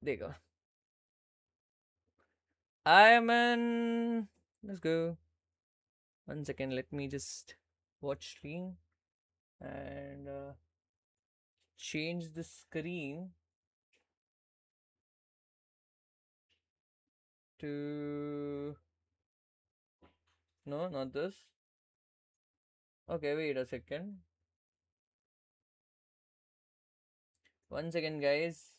there you go. I'm in. Let's go. 1 second. Let me just watch stream and change the screen to. No, not this. Okay, wait a second. 1 second, guys.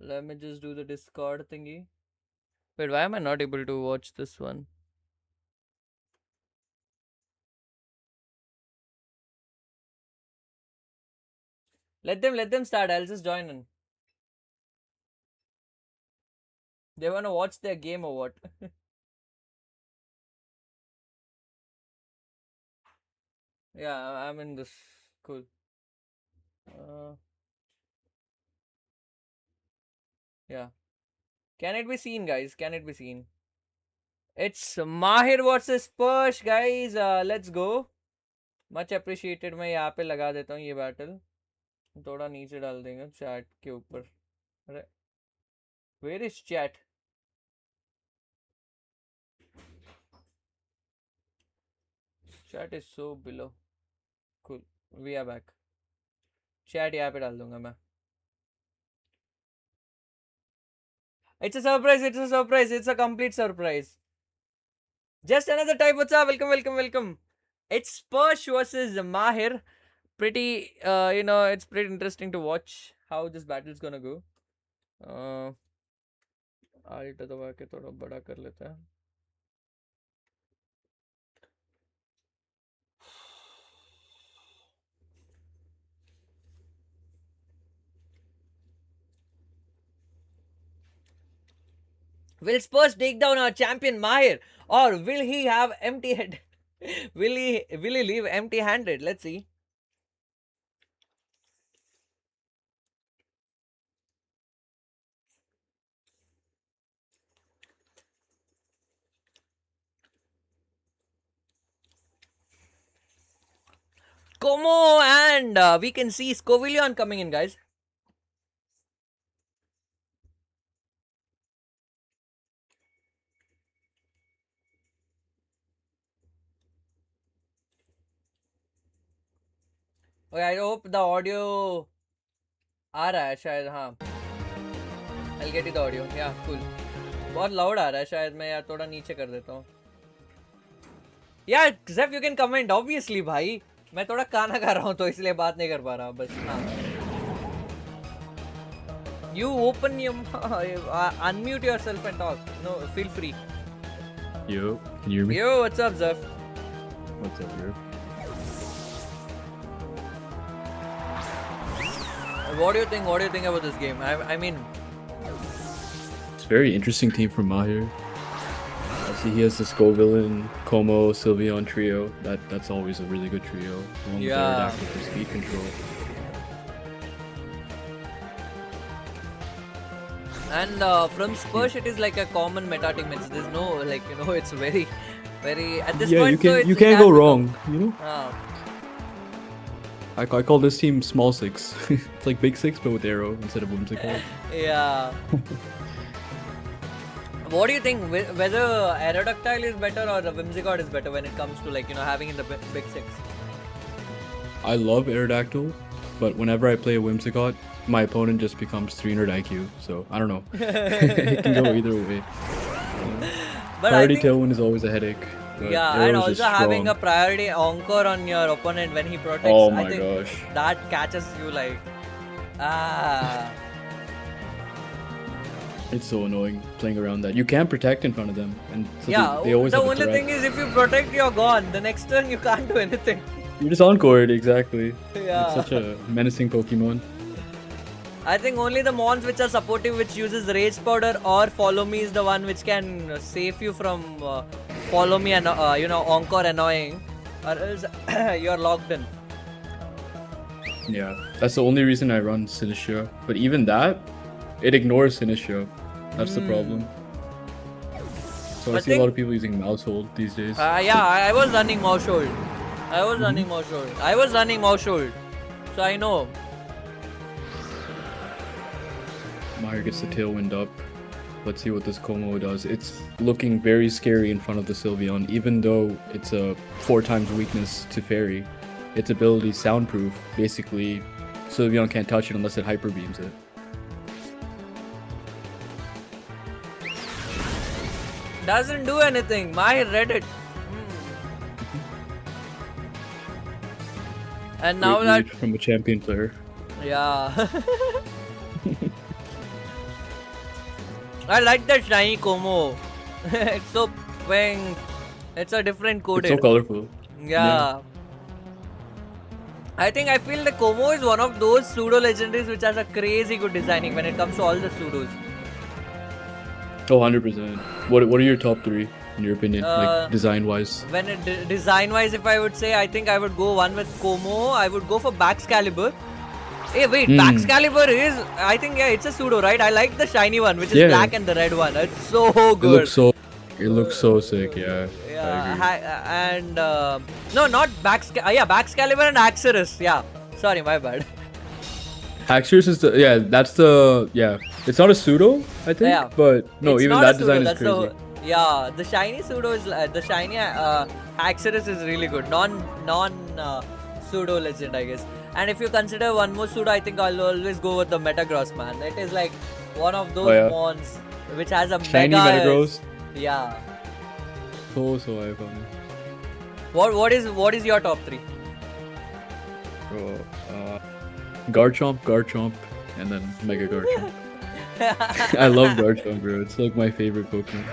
Let me just do the Discord thingy. Wait, why am I not able to watch this one? Let them start. I'll just join in. They wanna watch their game or what? Yeah, I'm in this. Cool. Yeah. Can it be seen, guys? Can it be seen? It's Mahir versus Persh, guys. Let's go. Much appreciated. मैं यहाँ पे लगा देता हूँ ये battle. थोड़ा नीचे डाल देंगे chat के ऊपर. अरे, where is chat? Chat is so below. Cool. We are back. Chat यहाँ पे डाल दूंगा मैं. It's a surprise. It's a surprise. It's a complete surprise. Just another type. What's up? Welcome. It's Persh versus Mahir. Pretty, it's pretty interesting to watch how this battle is gonna go. Alt दबा के थोड़ा बड़ा कर लेते हैं. Will Spurs take down our champion Mahir, or will he have empty head? will he leave empty-handed? Let's see. Como and we can see Scovillion coming in, guys. Okay, I hope the audio आ रहा है शायद. हाँ, I'll get you the audio. Yeah, cool. बहुत loud आ रहा है शायद. मैं यार थोड़ा नीचे कर देता हूँ. Yeah, Zeph, you can comment. Obviously, भाई. मैं थोड़ा खाना खा रहा हूँ तो इसलिए बात नहीं कर पा रहा बस. हाँ. You open your unmute yourself and talk. No, feel free. Yo, can you hear me? Yo, what's up, Zeph? What's up, bro? What do you think? What do you think about this game? I mean, It's a very interesting team from Mahir. I see he has the Scovillain, Como, Sylveon trio. That's always a really good trio. Along with Yeah. Aerodactyl for speed control. and from Spurs, it is like a common meta team. There's no like it's very, very at this Yeah, point. you can't go wrong. You know, Ah. I call this team Small Six. It's like Big Six but with arrow instead of whimsical. Yeah. What do you think? Whether Aerodactyl is better or the Whimsicott is better when it comes to having in the big six? I love Aerodactyl, but whenever I play a Whimsicott, my opponent just becomes 300 IQ. So I don't know. It can go either way. But I Priority think, Tailwind is always a headache. But yeah, Arrow and is also just having a strong. priority Encore on your opponent when he protects. Oh I my think gosh. that catches you like It's so annoying playing around that. You can't protect in front of them, and so yeah. they always The have a only threat. thing is if you protect, you're gone. The next turn you can't do anything. You're just encored, exactly. Yeah. It's such a menacing Pokemon. I think only the mons which are supportive, which uses Rage Powder or Follow Me, is the one which can save you from Follow Me and Encore annoying, or else you're locked in. Yeah, that's the only reason I run Sinistcha. But even that, it ignores Sinistcha. That's the problem. So I But see a lot of people using Mouse Hold these days. Yeah, I was running Mouse Hold. I was running Mouse Hold. So I know. Mahir gets the Tailwind up. Let's see what this Como does. It's looking very scary in front of the Sylveon, even though it's a 4 times weakness to Fairy. Its ability soundproof. Basically, Sylveon can't touch it unless it Hyper Beams it. Doesn't do anything. My read it. And now Great that read from a champion player. yeah. I like that shiny Como. It's so pink. It's a different It's coded. so colorful. Yeah. I feel the Como is one of those pseudo legendaries which has a crazy good designing when it comes to all the pseudos. Oh, 100%. What are your top 3 in your opinion, like design wise? When it design wise, if I would say, I think I would go one with Como. I would go for Baxcalibur. Hey, wait, Baxcalibur is, I think, yeah, it's a pseudo, right? I like the shiny one, which is Yeah. black, and the red one. It's so It good. looks so sick, yeah. Yeah, and no, not Baxcalibur and Axorus. Yeah, sorry, my bad. Haxorus is it's not a pseudo, I think, Yeah. but no, It's even not a that pseudo, design is that's crazy. the shiny pseudo is the shiny Axorus is really good. Non pseudo legend, I guess. And if you consider one more pseudo, I think I'll always go with the Metagross, man. It is like one of those mons which has a Shiny mega. Metagross. Yeah. So iconic. What is your top 3? Bro, Garchomp, and then Mega Garchomp. I love Garchomp, bro. It's like my favorite Pokemon.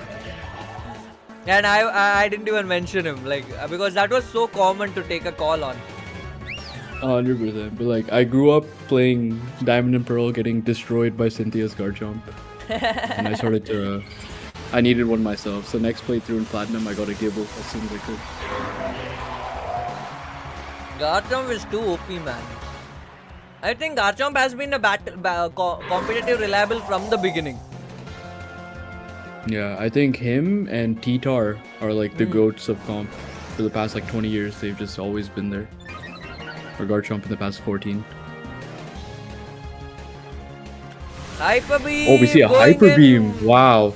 And I didn't even mention him, like, because that was so common to take a call on. 100%. But like, I grew up playing Diamond and Pearl, getting destroyed by Cynthia's Garchomp, and I started to. I needed one myself. So next playthrough in Platinum, I got a Gibble as soon as I could. Garchomp is too OP, man. I think Garchomp has been a competitive reliable from the beginning. Yeah, I think him and T-Tar are like the goats of comp. For the past like 20 years, they've just always been there. Or Garchomp in the past 14. Hyper Beam! Oh, we see a going Hyper in. Beam! Wow!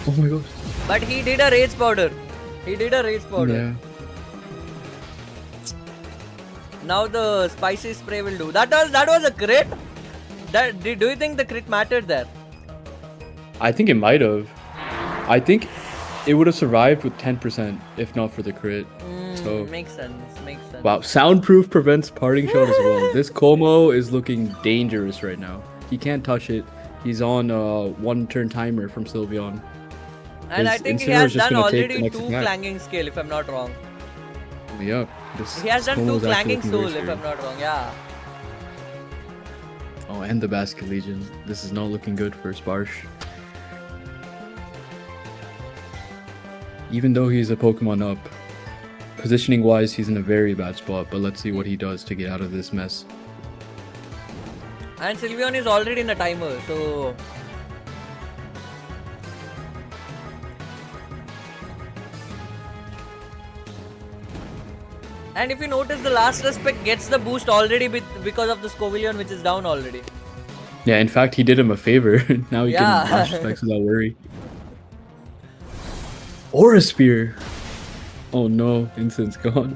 Oh my gosh. But he did a Rage Powder. Yeah. Now the Spicy Spray will do. That was a crit? Do you think the crit mattered there? I think it might have. I think it would have survived with 10% if not for the crit. So Makes sense. wow, soundproof prevents parting shot as well. This Como is looking dangerous right now. He can't touch it. He's on a 1-turn timer from Sylveon. And I His think he Incineroar has is just done gonna take the already next 2 attack. clanging scale, if I'm not wrong. Yeah. He has done 2 Como is actually clanging looking soul, very if I'm not wrong. Yeah. Oh, and the Basket Legion. This is not looking good for Sparsh. Even though he's a Pokemon up, positioning wise he's in a very bad spot, but let's see what he does to get out of this mess. And Sylveon is already in a timer, so... And if you notice, the last respect gets the boost already because of the Scovillion, which is down already. Yeah, in fact, he did him a favor. Now he Yeah. can lash specs without worry. Aura Spear! Oh no, Instant's gone.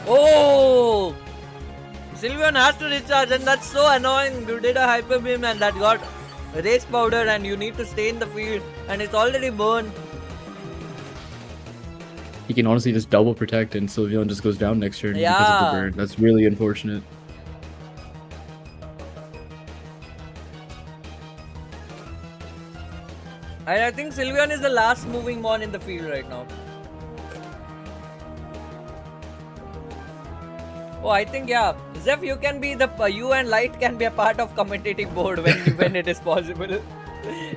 Oh! Sylveon has to recharge, and that's so annoying. You did a Hyper Beam and that got Race Powder, and you need to stay in the field, and it's already burned. He can honestly just double protect and Sylveon just goes down next turn because of Yeah. the burn. That's really unfortunate. And I think Sylveon is the last moving mon in the field right now. Oh, I think, yeah. Zeph, you can be the you and Light can be a part of commentating board when it is possible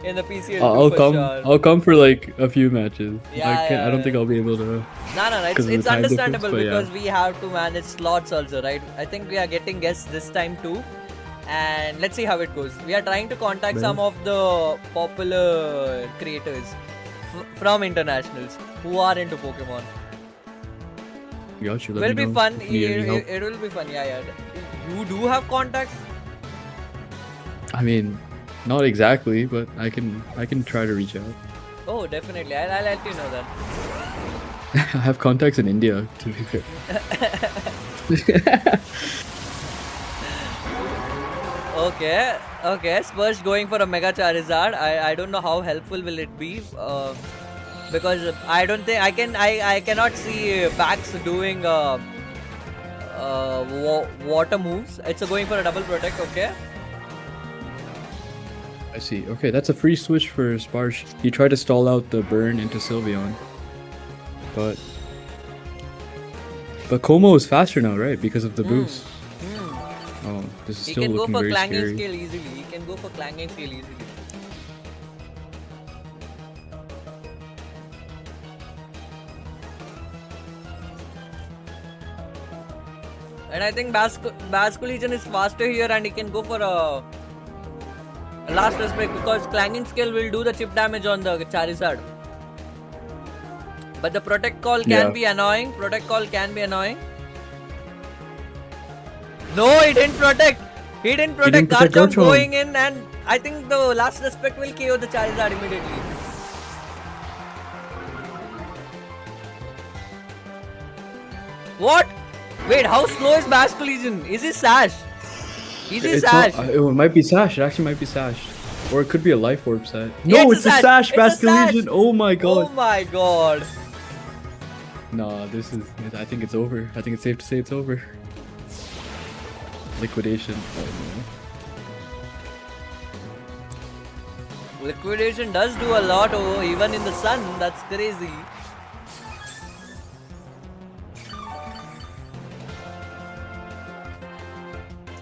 in the PCL. I'll for come. sure. I'll come for like a few matches. Yeah, I don't think I'll be able to. No. 'cause of the It's time understandable difference, but because we have to manage slots also, right? I think we are getting guests this time too, and let's see how it goes. We are trying to contact some of the popular creators from internationals who are into Pokemon. Got you. Let Will me be know fun. if you need any help. It will be fun. Yeah. You do have contacts? I mean, not exactly, but I can try to reach out. Oh, definitely. I'll let you know that. I have contacts in India, to be fair. Okay. Spurs going for a Mega Charizard. I don't know how helpful will it be. Because I don't think I cannot see Pax doing water moves. It's going for a double protect. Okay. I see. Okay, that's a free switch for Sparsh. He tried to stall out the burn into Sylveon, but Como is faster now, right? Because of the boost. Oh, this is He still can go looking for very clanging scary. scale easily. He can go for clanging scale easily. And I think Basco Legion is faster here, and he can go for a last respect because clanging scale will do the chip damage on the Charizard. But the protect call can be annoying. No, he didn't protect. Garchomp Garchomp. going in, and I think the last respect will KO the Charizard immediately. What? Wait, how slow is Basco Legion? Is it Sash? It's not, it might be Sash. It actually might be Sash. Or it could be a Life Orb set. Yeah, No, it's a Sash! It's a Basket Sash! Legion! Oh my god! Oh my god. Nah, I think it's over. I think it's safe to say it's over. Liquidation. Oh no. Liquidation does do a lot, even in the sun. That's crazy.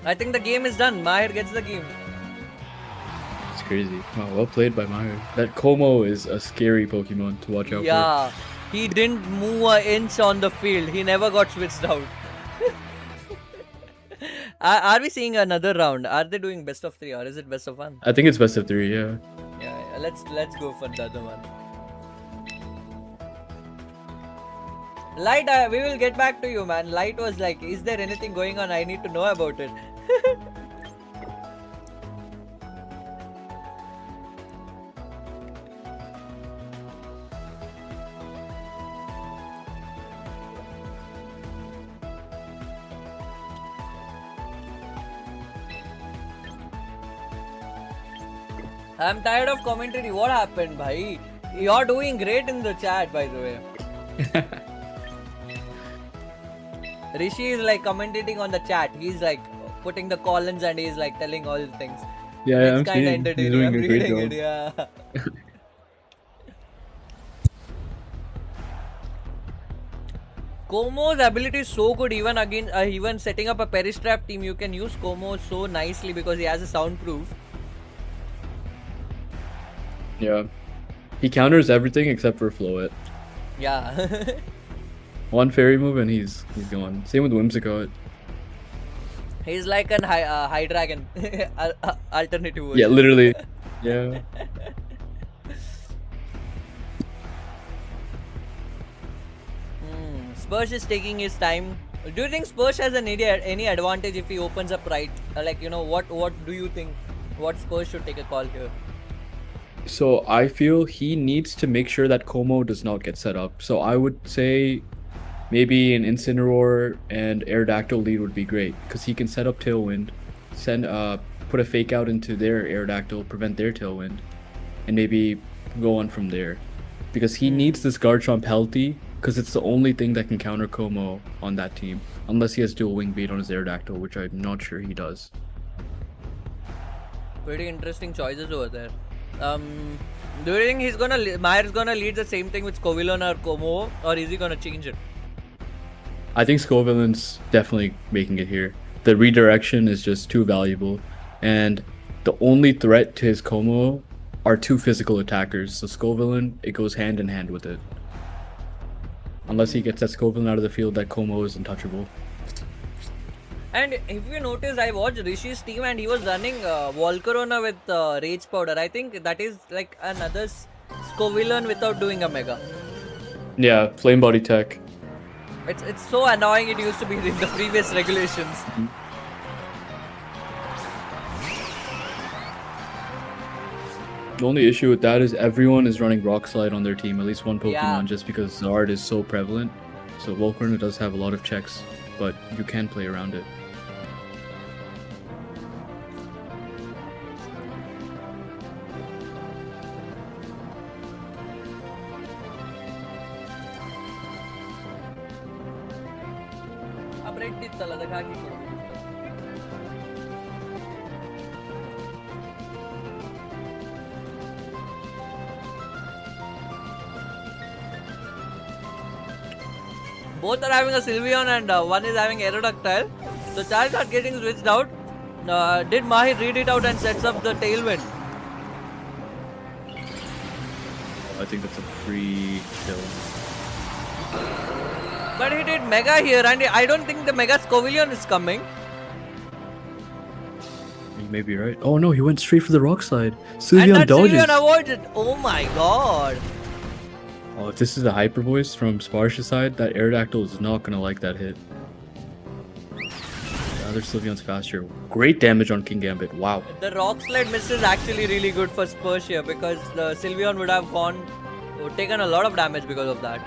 I think the game is done. Mahir gets the game. It's crazy. Wow, well played by Mahir. That Como is a scary Pokemon to watch out for. Yeah, he didn't move an inch on the field. He never got switched out. Are we seeing another round? Are they doing best of 3 or is it best of 1? I think it's best of 3, yeah. Yeah, let's go for the other one. Light, we will get back to you, man. Light was like, is there anything going on? I need to know about it. I'm tired of commentary. What happened, bhai? You're doing great in the chat, by the way. Rishi is like commentating on the chat. He's like putting the columns and he's like telling all the things. Yeah, It's kind of entertaining. I'm reading it, yeah. Komo's ability is so good. Even again, even setting up a Peristrap team, you can use Como so nicely because he has a soundproof. Yeah. He counters everything except for Floet. Yeah. One fairy move and he's gone. Same with Whimsicott. He's like an high dragon alternative version. Yeah, literally. Yeah. Spurs is taking his time. Do you think Spurs has any advantage if he opens up right? Like, you know, what do you think? What Spurs should take a call here? So I feel he needs to make sure that Como does not get set up. So I would say maybe an Incineroar and Aerodactyl lead would be great because he can set up Tailwind, put a fake out into their Aerodactyl, prevent their Tailwind, and maybe go on from there. Because he needs this Garchomp healthy because it's the only thing that can counter Como on that team. Unless he has dual wing beat on his Aerodactyl, which I'm not sure he does. Pretty interesting choices over there. Do you think Mayer's gonna lead the same thing with Scovilon or Como, or is he gonna change it? I think Scovillain's definitely making it here. The redirection is just too valuable, and the only threat to his Como are two physical attackers. So Scovillain, it goes hand in hand with it. Unless he gets that Scovillain out of the field, that Como is untouchable. And if you notice, I watched Rishi's team and he was running Volcarona with Rage Powder. I think that is like another Scovilon without doing a Mega. Yeah, Flame Body Tech. It's so annoying. It used to be in the previous regulations. The only issue with that is everyone is running Rock Slide on their team, at least one Pokemon, Yeah. just because Zard is so prevalent. So Volcarona does have a lot of checks, but you can play around it. Upgrade ಇತ್ತಲ್ಲ ಅದಕ್ಕೆ ಹಾಕಿ ಕೊಡ್ಬೋದು. Both are having a Sylveon and one is having Aerodactyl. So Charles are getting switched out. Did Mahir read it out and sets up the Tailwind? I think that's a free kill. But he did Mega here and I don't think the Mega Scovilon is coming. You may be right. Oh no, he went straight for the Rock Slide. And Sylveon that dodges. Sylveon avoids it. Oh my god. Oh, if this is a Hyper Voice from Sparsha's side, that Aerodactyl is not going to like that hit. The other Sylveon's faster. Great damage on King Gambit. Wow. The Rock Slide miss is actually really good for Spurs here because the Sylveon would have taken a lot of damage because of that.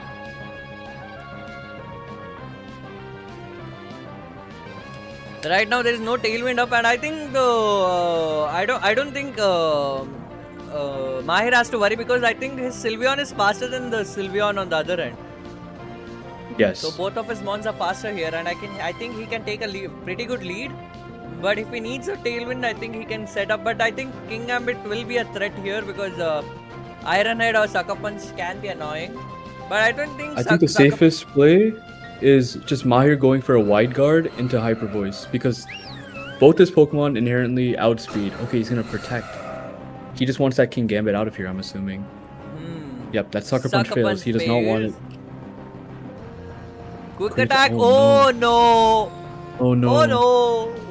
Right now there is no Tailwind up and I think I don't think Mahir has to worry because I think his Sylveon is faster than the Sylveon on the other end. Yes. So both of his mons are faster here and I think he can take a pretty good lead. But if he needs a Tailwind, I think he can set up. But I think King Gambit will be a threat here because Iron Head or Sucker Punch can be annoying. But I don't think... I think the safest play is just Mahir going for a Wide Guard into Hyper Voice because both his Pokemon inherently outspeed. Okay, he's going to Protect. He just wants that King Gambit out of here, I'm assuming. Yep, that Sucker Punch fails. He does not want it. Quick attack. Oh no. Oh no. Oh no.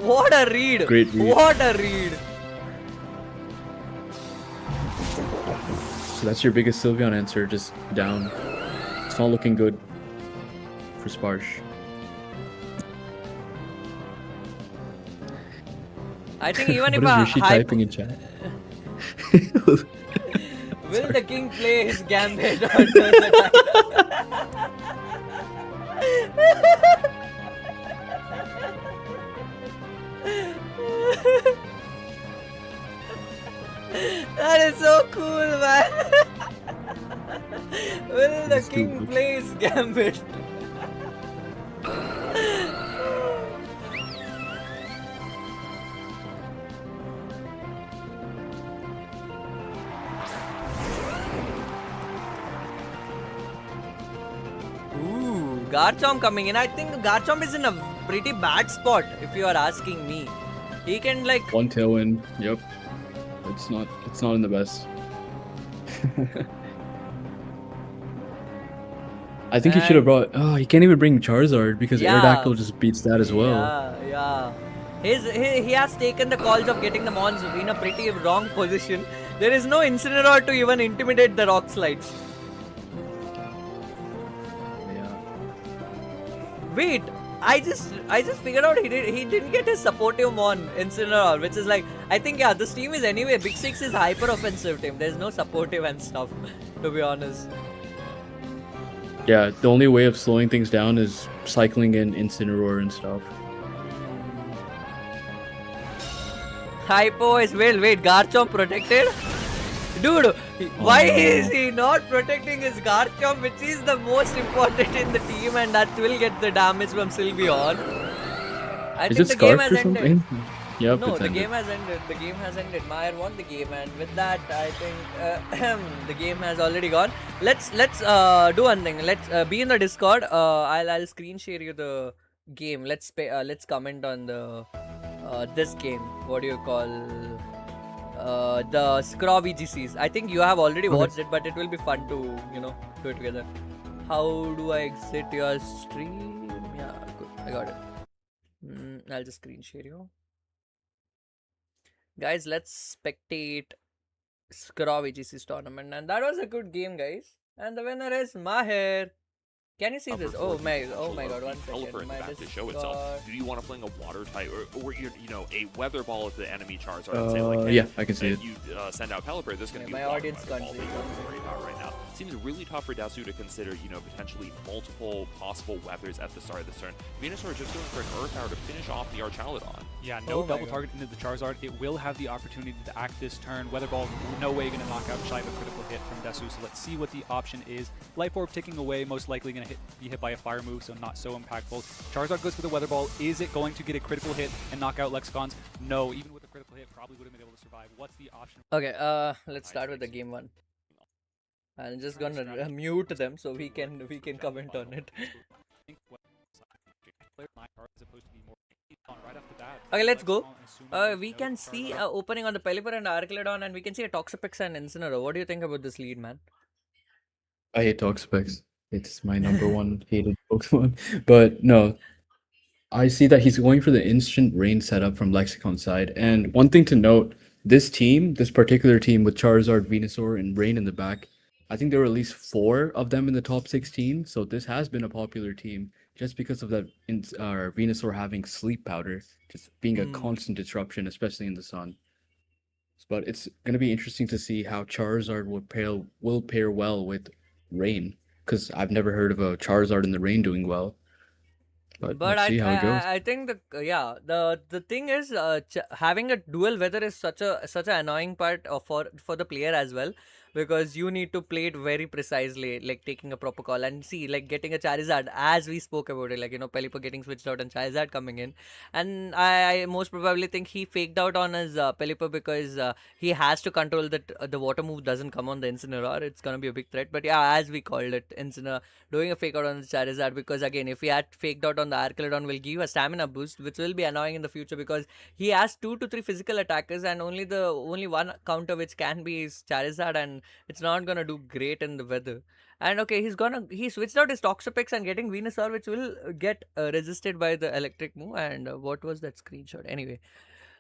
What a read. Great read. What a read. So that's your biggest Sylveon answer, just down. It's not looking good for Sparsh. I think even What if is Rishi typing in chat? Will the king play his Gambit or does it? That is so cool, man. Will the king play his Gambit? Garchomp coming in. I think Garchomp is in a pretty bad spot, if you are asking me. He can like One tailwind. Yep. It's not in the best. I think he should have brought. Oh, he can't even bring Charizard because Aerodactyl just beats that as well. Yeah. He has taken the calls of getting the Mons in a pretty wrong position. There is no Incineroar to even intimidate the rock slides. Yeah. Wait, I just figured out he didn't get his supportive Mon Incineroar, which is like, I think this team is anyway, Big Six is hyper offensive team. There's no supportive and stuff, to be honest. Yeah, the only way of slowing things down is cycling in Incineroar and stuff. Hypo is wait, Garchomp protected? Dude, why is he not protecting his Garchomp, which is the most important in the team, and that will get the damage from Sylveon? I Is think it the game Scarf has or ended. something? Yep, No, it's the ended. game has ended. The game has ended. Meyer won the game, and with that, I think the game has already gone. Let's do one thing. Let's be in the Discord. I'll screen share you the game. Let's comment on the this game. What do you call the Scraw VGCs? I think you have already watched it, but it will be fun to do it together. How do I exit your stream? Yeah, good. I got it. I'll just screen share you. Guys, let's spectate Scraw VGC's tournament, and that was a good game, guys. And the winner is Maher. Can you see this? Oh my god, 1 second. My back to show Discord. itself. Do you want to play a water type or a weather ball at the enemy Charizard and say like, hey, Yeah, I can see it. you send out Pelipper, there's going to Yeah, be my a water audience weather can't ball see that it. you have to worry about right now. Seems really tough for Dasu to consider, potentially multiple possible weathers at the start of this turn. Venusaur just going for an Earth Power to finish off the Archaludon. Yeah, Oh no my double God. target into the Charizard. It will have the opportunity to act this turn. Weather Ball, no way going to knock out shy of a critical hit from Desu. So let's see what the option is. Life Orb ticking away, most likely going to be hit by a fire move, so not so impactful. Charizard goes for the Weather Ball. Is it going to get a critical hit and knock out Lexicons? No, even with a critical hit, probably wouldn't been able to survive. What's the option? Okay, let's start with the game one. I'm just gonna mute them so we can comment on it. Okay, let's go. We can see opening on the Pelipper and Archelon, and we can see a Toxapex and Incineroar. What do you think about this lead, man? I hate Toxapex. It's my number one hated Pokemon. But no, I see that he's going for the instant rain setup from Lexicon side. And one thing to note, this particular team with Charizard, Venusaur, and Rain in the back, I think there were at least 4 of them in the top 16. So this has been a popular team just because of that Venusaur having Sleep Powder, just being a constant disruption, especially in the sun. But it's going to be interesting to see how Charizard will pair well with Rain, because I've never heard of a Charizard in the rain doing well. But let's see how it goes. I think the thing is having a dual weather is such an annoying part for the player as well, because you need to play it very precisely, like taking a proper call. And see, like getting a Charizard, as we spoke about it, like Pelipper getting switched out and Charizard coming in, and I most probably think he faked out on his Pelipper because he has to control that the water move doesn't come on the Incineroar. It's gonna be a big threat. But yeah, as we called it, Incineroar doing a fake out on the Charizard, because again, if he had faked out on the Archelon, will give you a stamina boost, which will be annoying in the future because he has 2 to 3 physical attackers and only one counter which can be his Charizard, and it's not gonna do great in the weather. And okay, he switched out his Toxapex and getting Venusaur, which will get resisted by the electric move. And what was that screenshot anyway?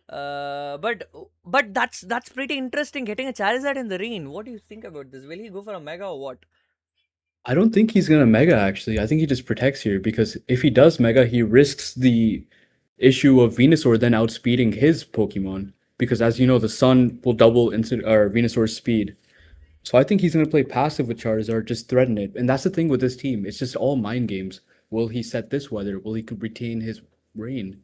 But that's pretty interesting, getting a Charizard in the rain. What do you think about this? Will he go for a Mega or what? I don't think he's gonna Mega actually. I think he just protects here because if he does Mega, he risks the issue of Venusaur then outspeeding his Pokemon. Because as you know, the Sun will double Venusaur's speed. So I think he's gonna play passive with Charizard, just threaten it. And that's the thing with this team. It's just all mind games. Will he set this weather? Will he retain his rain?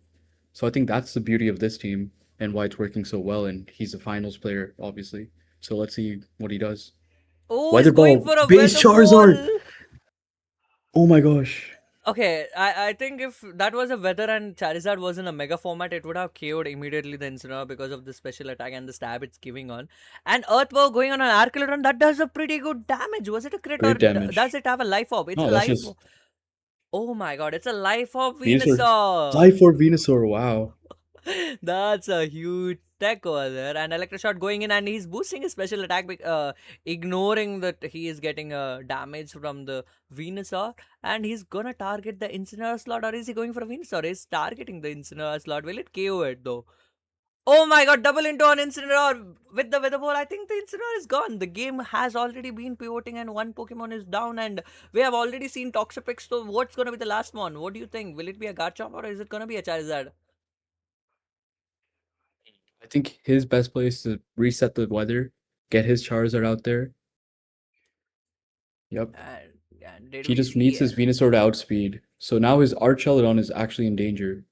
So I think that's the beauty of this team and why it's working so well. And he's a finals player, obviously. So let's see what he does. Oh, Weather he's going Ball, for a base Weather Charizard! Ball. Oh my gosh. Okay, I think if that was a weather and Charizard was in a mega format, it would have KO'd immediately the Incineroar because of the special attack and the stab it's giving on. And Earthbow going on an Archelon, that does a pretty good damage. Was it a crit Great or damage. does it have a life orb? It's No, a that's life just orb. Oh my god, it's a life of Venusaur. Venusaur. Life for Venusaur, wow. That's a huge tech over there. And Electroshot going in and he's boosting his special attack, ignoring that he is getting damage from the Venusaur. And he's gonna target the Incineroar slot, or is he going for a Venusaur? He's targeting the Incineroar slot. Will it KO it though? Oh my god, double into on Incineroar with the Weather Ball. I think the Incineroar is gone. The game has already been pivoting and one Pokemon is down, and we have already seen Toxapex. So what's gonna be the last one? What do you think? Will it be a Garchomp or is it gonna be a Charizard? I think his best play is to reset the weather, get his Charizard out there. Yep. And did He we just needs see his Venusaur to outspeed. So now his Archelon is actually in danger.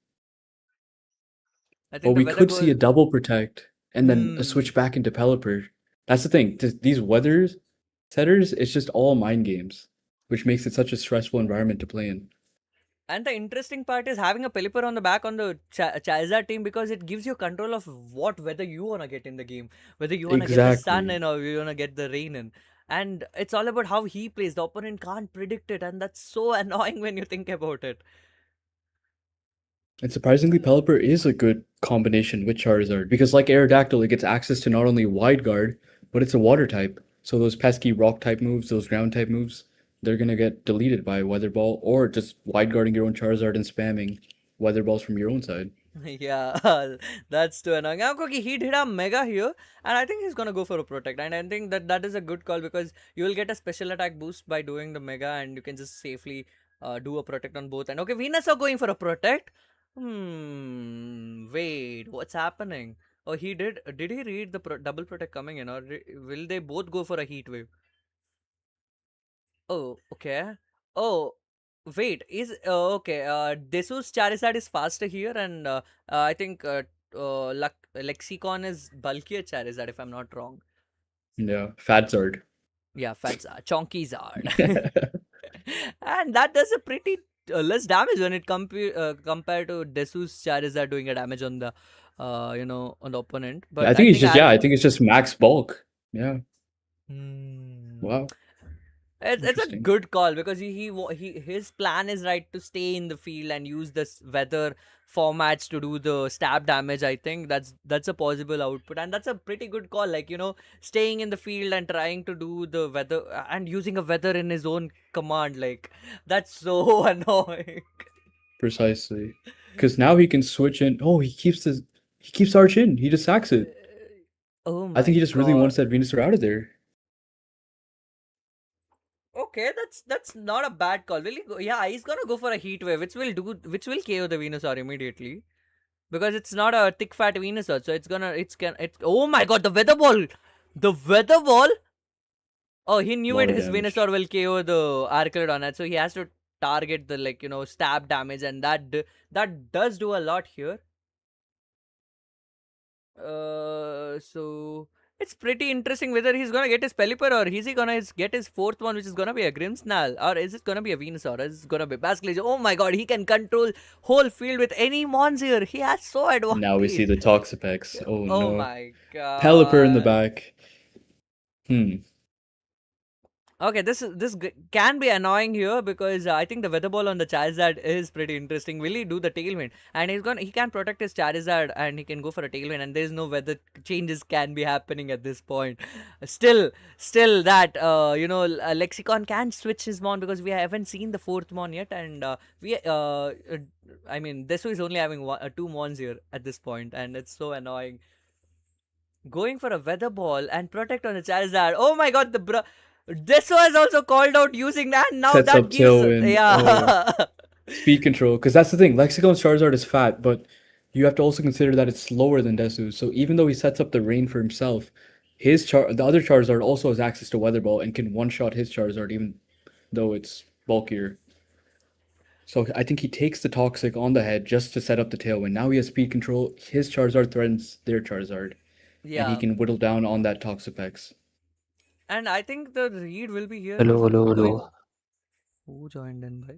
I But think the we weather could see a goes. double protect and then a Hmm. switch back into Pelipper. That's the thing. These weathers setters, it's just all mind games, which makes it such a stressful environment to play in. And the interesting part is having a Pelipper on the back on the Charizard team, because it gives you control of what weather you wanna get in the game, whether you wanna get the sun Exactly. in or you wanna get the rain in. And it's all about how he plays. The opponent can't predict it, and that's so annoying when you think about it. And surprisingly, Pelipper is a good combination with Charizard because, like Aerodactyl, it gets access to not only Wide Guard, but it's a Water type. So those pesky Rock type moves, those Ground type moves, they're gonna get deleted by Weather Ball or just Wide Guarding your own Charizard and spamming Weather Balls from your own side. Yeah, that's too annoying. Now, Cookie, he did a mega here, and I think he's gonna go for a protect. And I think that that is a good call because you will get a special attack boost by doing the mega, and you can just safely do a protect on both. And okay, Venus are going for a protect. Wait, what's happening? Oh, he did. Did he read the double protect coming in, or will they both go for a heat wave? Oh, okay. Oh, wait. Is okay. Desu's Charizard is faster here, and I think Lexicon is bulkier Charizard, if I'm not wrong. Yeah, Fadzard. Yeah, Fadzard, Chonky Zard, and that does a pretty less damage when it compared to Desu's Charizard doing a damage on the on the opponent. I But I think he's think just Arc. yeah, I think it's just max bulk. Yeah. Hmm. Wow. It's a Interesting. good call because his plan is right to stay in the field and use this weather formats to do the stab damage. I think that's a possible output, and that's a pretty good call. Like staying in the field and trying to do the weather and using a weather in his own command. Like that's so annoying. Precisely. Because now he can switch in. Oh, he keeps Arch in. He just sacks it. Oh I think my he just really god. wants that Venusaur out of there. Okay, that's not a bad call. Will he go? Yeah, he's gonna go for a heat wave, which will KO the Venusaur immediately. Because it's not a thick fat Venusaur, so it's oh my god, the weather ball. Oh, he A knew lot it. of His damage. Venusaur will KO the Archelon, so he has to target the stab damage, and that does do a lot here. So it's pretty interesting whether he's gonna get his Pelipper or is he gonna get his fourth one, which is gonna be a Grimmsnarl, or is it gonna be a Venusaur, or is it gonna be Basculage? Oh my god, he can control whole field with any mons here. He has so Now we see advantage. the Toxapex. Oh Oh no. my Pelipper in the god. back. Hmm. Okay, can be annoying here because I think the weather ball on the Charizard is pretty interesting. Will he do the tailwind? And he can protect his Charizard and he can go for a tailwind. And there's no weather changes can be happening at this point. Still that Lexicon can switch his mon because we haven't seen the fourth mon yet, and I mean Desu is only having two mons here at this point, and it's so annoying. Going for a weather ball and protect on the Charizard. Oh my god, this was also called out using that. Now Sets that up gives Tailwind. Oh. yeah. Speed control. Because that's the thing. Lexicon's Charizard is fat, but you have to also consider that it's slower than Desu. So even though he sets up the rain for himself, the other Charizard also has access to Weather Ball and can one-shot his Charizard even though it's bulkier. So I think he takes the Toxic on the head just to set up the Tailwind. Now he has speed control. His Charizard threatens their Charizard, and he Yeah, can whittle down on that Toxapex. and I think the read will be here hello if hello hello going. Who joined in by?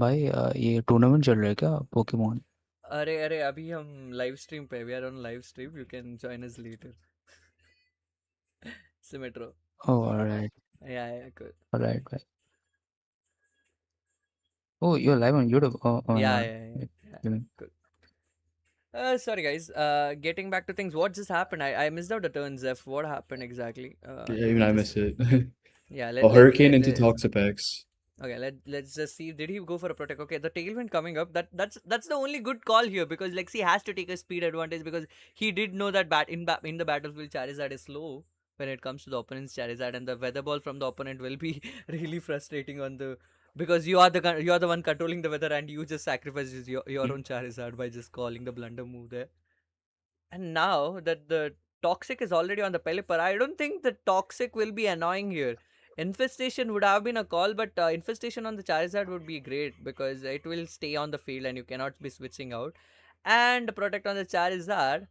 भाई ये tournament चल रहा है क्या Pokemon अरे अरे अभी हम लाइव स्ट्रीम पे, we are on live stream. You can join us later. Symmetro. Oh alright Yeah, yeah, good. Alright भाई Oh, you're live on YouTube. Oh my Yeah, God. yeah, yeah, yeah. Kidding. Good. Sorry guys. Getting back to things. What just happened? I missed out the turn, Zeph. What happened exactly? Yeah, Let even me I just. miss it. Yeah. A hurricane into Toxapex. Okay, let's just see. Did he go for a protect? Okay, the tailwind coming up. That's the only good call here because Lexi has to take a speed advantage because he did know that in the battlefield Charizard is slow when it comes to the opponent's Charizard, and the weather ball from the opponent will be really frustrating on the because you are the one controlling the weather and you just sacrifices your own Charizard by just calling the blunder move there. And now that the Toxic is already on the Pelipper, I don't think the Toxic will be annoying here. Infestation would have been a call, but Infestation on the Charizard would be great because it will stay on the field and you cannot be switching out. And Protect on the Charizard.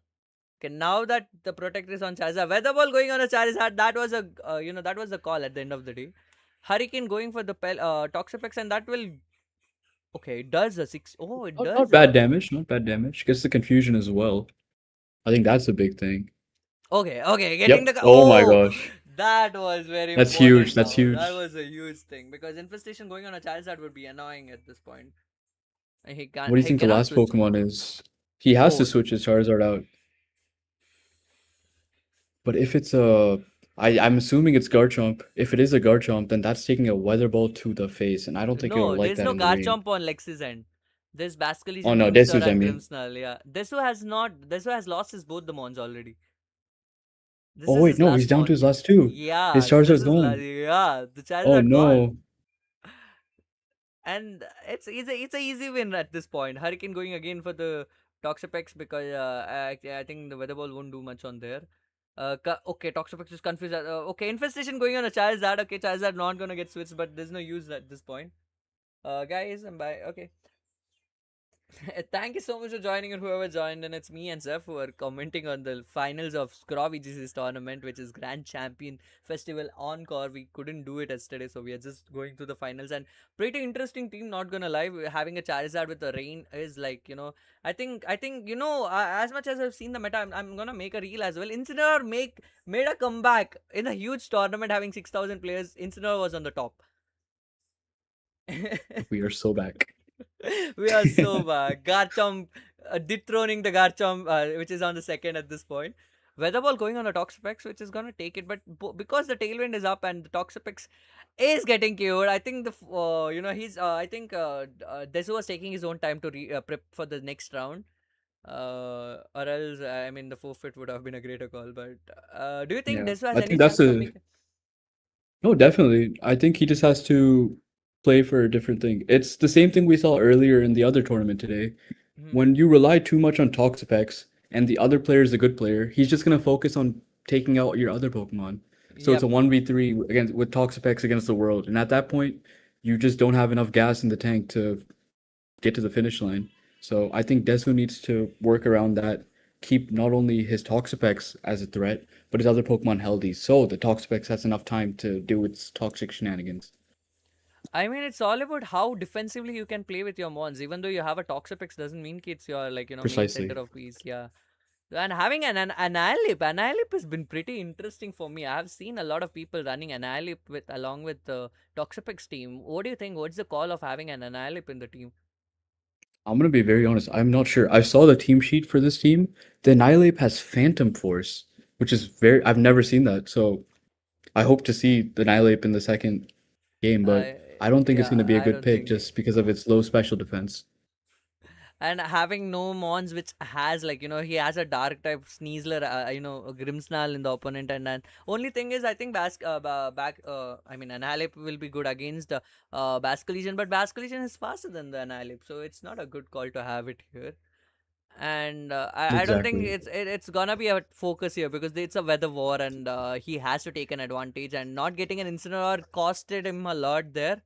Okay, now that the Protect is on Charizard, Weather Ball going on a Charizard, that was a that was the call at the end of the day. Hurricane going for the Toxapex, and that will okay. It does a six. Oh, it Not does bad a damage, not bad damage. Gets the confusion as well. I think that's a big thing. okay, getting Yep. the Oh my oh, gosh. that was very That's huge. important That's now. That huge. was a huge thing because infestation going on a Charizard would be annoying at this point. And What do you he think the cannot last switch. Pokemon is? He has to Oh, switch his Charizard out. But if it's I'm assuming it's Garchomp. If it is a Garchomp, then that's taking a Weather Ball to the face, and I don't think you'll no, like there's that no in the rain. Garchomp on Lex's end. There's Oh Basculegion, no, Venusaur, Desu's I and mean. Grimmsnarl. Yeah, Desu has not. Desu has lost his both the Mons already. This Oh is wait, his no, he's last down to Mon. his last two. His Yeah, this Charizard's is gone. yeah. The Oh Charizard gone. no. And it's a easy win at this point. Hurricane going again for the Toxapex because I think the Weather Ball won't do much on there. Okay, Toxapex is confused. Okay, Infestation going on a Charizard. Okay, Charizard not gonna get switched, but there's no use at this point. Guys, I'm by. Okay. Thank you so much for joining and whoever joined. And it's me and Zeph who are commenting on the finals of Scrovvy tournament, which is Grand Champion Festival Encore. We couldn't do it yesterday, so we are just going through the finals. And pretty interesting team, not gonna lie. Having a Charizard with the rain is like, I think, as much as I've seen the meta, I'm gonna make a reel as well. Incineroar made a comeback in a huge tournament having 6,000 players. Incineroar was on the top. We are so back. We are so bad. Garchomp dethroning the Garchomp, which is on the second at this point. Weatherball going on a Toxapex, which is gonna take it, but because the tailwind is up and the Toxapex is getting killed, I think he's I think Desu was taking his own time to prep for the next round. Or else, I mean, the forfeit would have been a greater call. But do you think Yeah, Desu has I any think that's chance of a making? no, definitely. I think he just has to play for a different thing. It's the same thing we saw earlier in the other tournament today. Hmm. When you rely too much on Toxapex and the other player is a good player, he's just gonna focus on taking out your other Pokemon. So it's a Yep. 1v3 against with Toxapex against the world. And at that point, you just don't have enough gas in the tank to get to the finish line. So I think Desu needs to work around that, keep not only his Toxapex as a threat, but his other Pokemon healthy, so the Toxapex has enough time to do its toxic shenanigans. I mean, it's all about how defensively you can play with your mons. Even though you have a Toxapex, doesn't mean it's your main center Precisely. of peace. Yeah, and having an Annihilip has been pretty interesting for me. I have seen a lot of people running Annihilip along with the Toxapex team. What do you think? What's the call of having an Annihilip in the team? I'm gonna be very honest, I'm not sure. I saw the team sheet for this team. The Annihilape has Phantom Force, which is I've never seen that. So I hope to see the Annihilape in the second game, but I don't think it's gonna Yeah, be a I good don't pick think. just because of its low special defense. And having no mons which has he has a dark type Sneasler, a Grimmsnarl in the opponent, and then only thing is I think I mean Annihilate will be good against the Basculegion, but Basculegion is faster than the Annihilate, so it's not a good call to have it here. And I don't think Exactly. it's gonna be a focus here because it's a weather war and he has to take an advantage, and not getting an Incineroar costed him a lot there.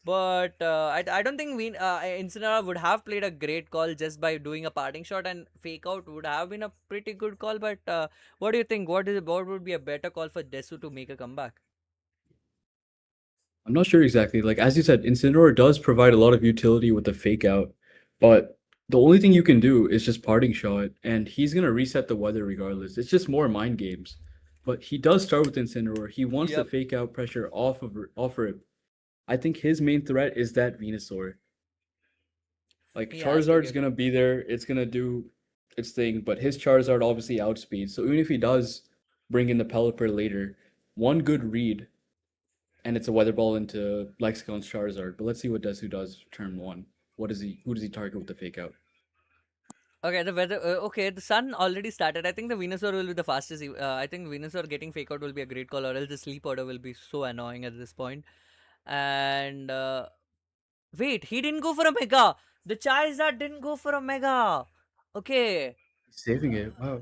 But I don't think Incineroar would have played a great call just by doing a parting shot, and fake out would have been a pretty good call. But what do you think? What would be a better call for Desu to make a comeback? I'm not sure exactly. Like as you said, Incineroar does provide a lot of utility with the fake out, but the only thing you can do is just parting shot, and he's gonna reset the weather regardless. It's just more mind games. But he does start with Incineroar. He wants the Yep. fake out pressure off of it. I think his main threat is that Venusaur. Like He has to Charizard's get gonna it. be there, it's gonna do its thing, but his Charizard obviously outspeeds. So even if he does bring in the Pelipper later, one good read and it's a Weather Ball into Lexicon's Charizard. But let's see what Desu does turn one. What is he? Who does he target with the fake out? Okay, the weather. Okay, the sun already started. I think the Venusaur will be the fastest. I think Venusaur getting fake out will be a great call, or else the sleep order will be so annoying at this point. And wait, he didn't go for a mega. The Charizard didn't go for a mega. Okay, He's saving it. Wow.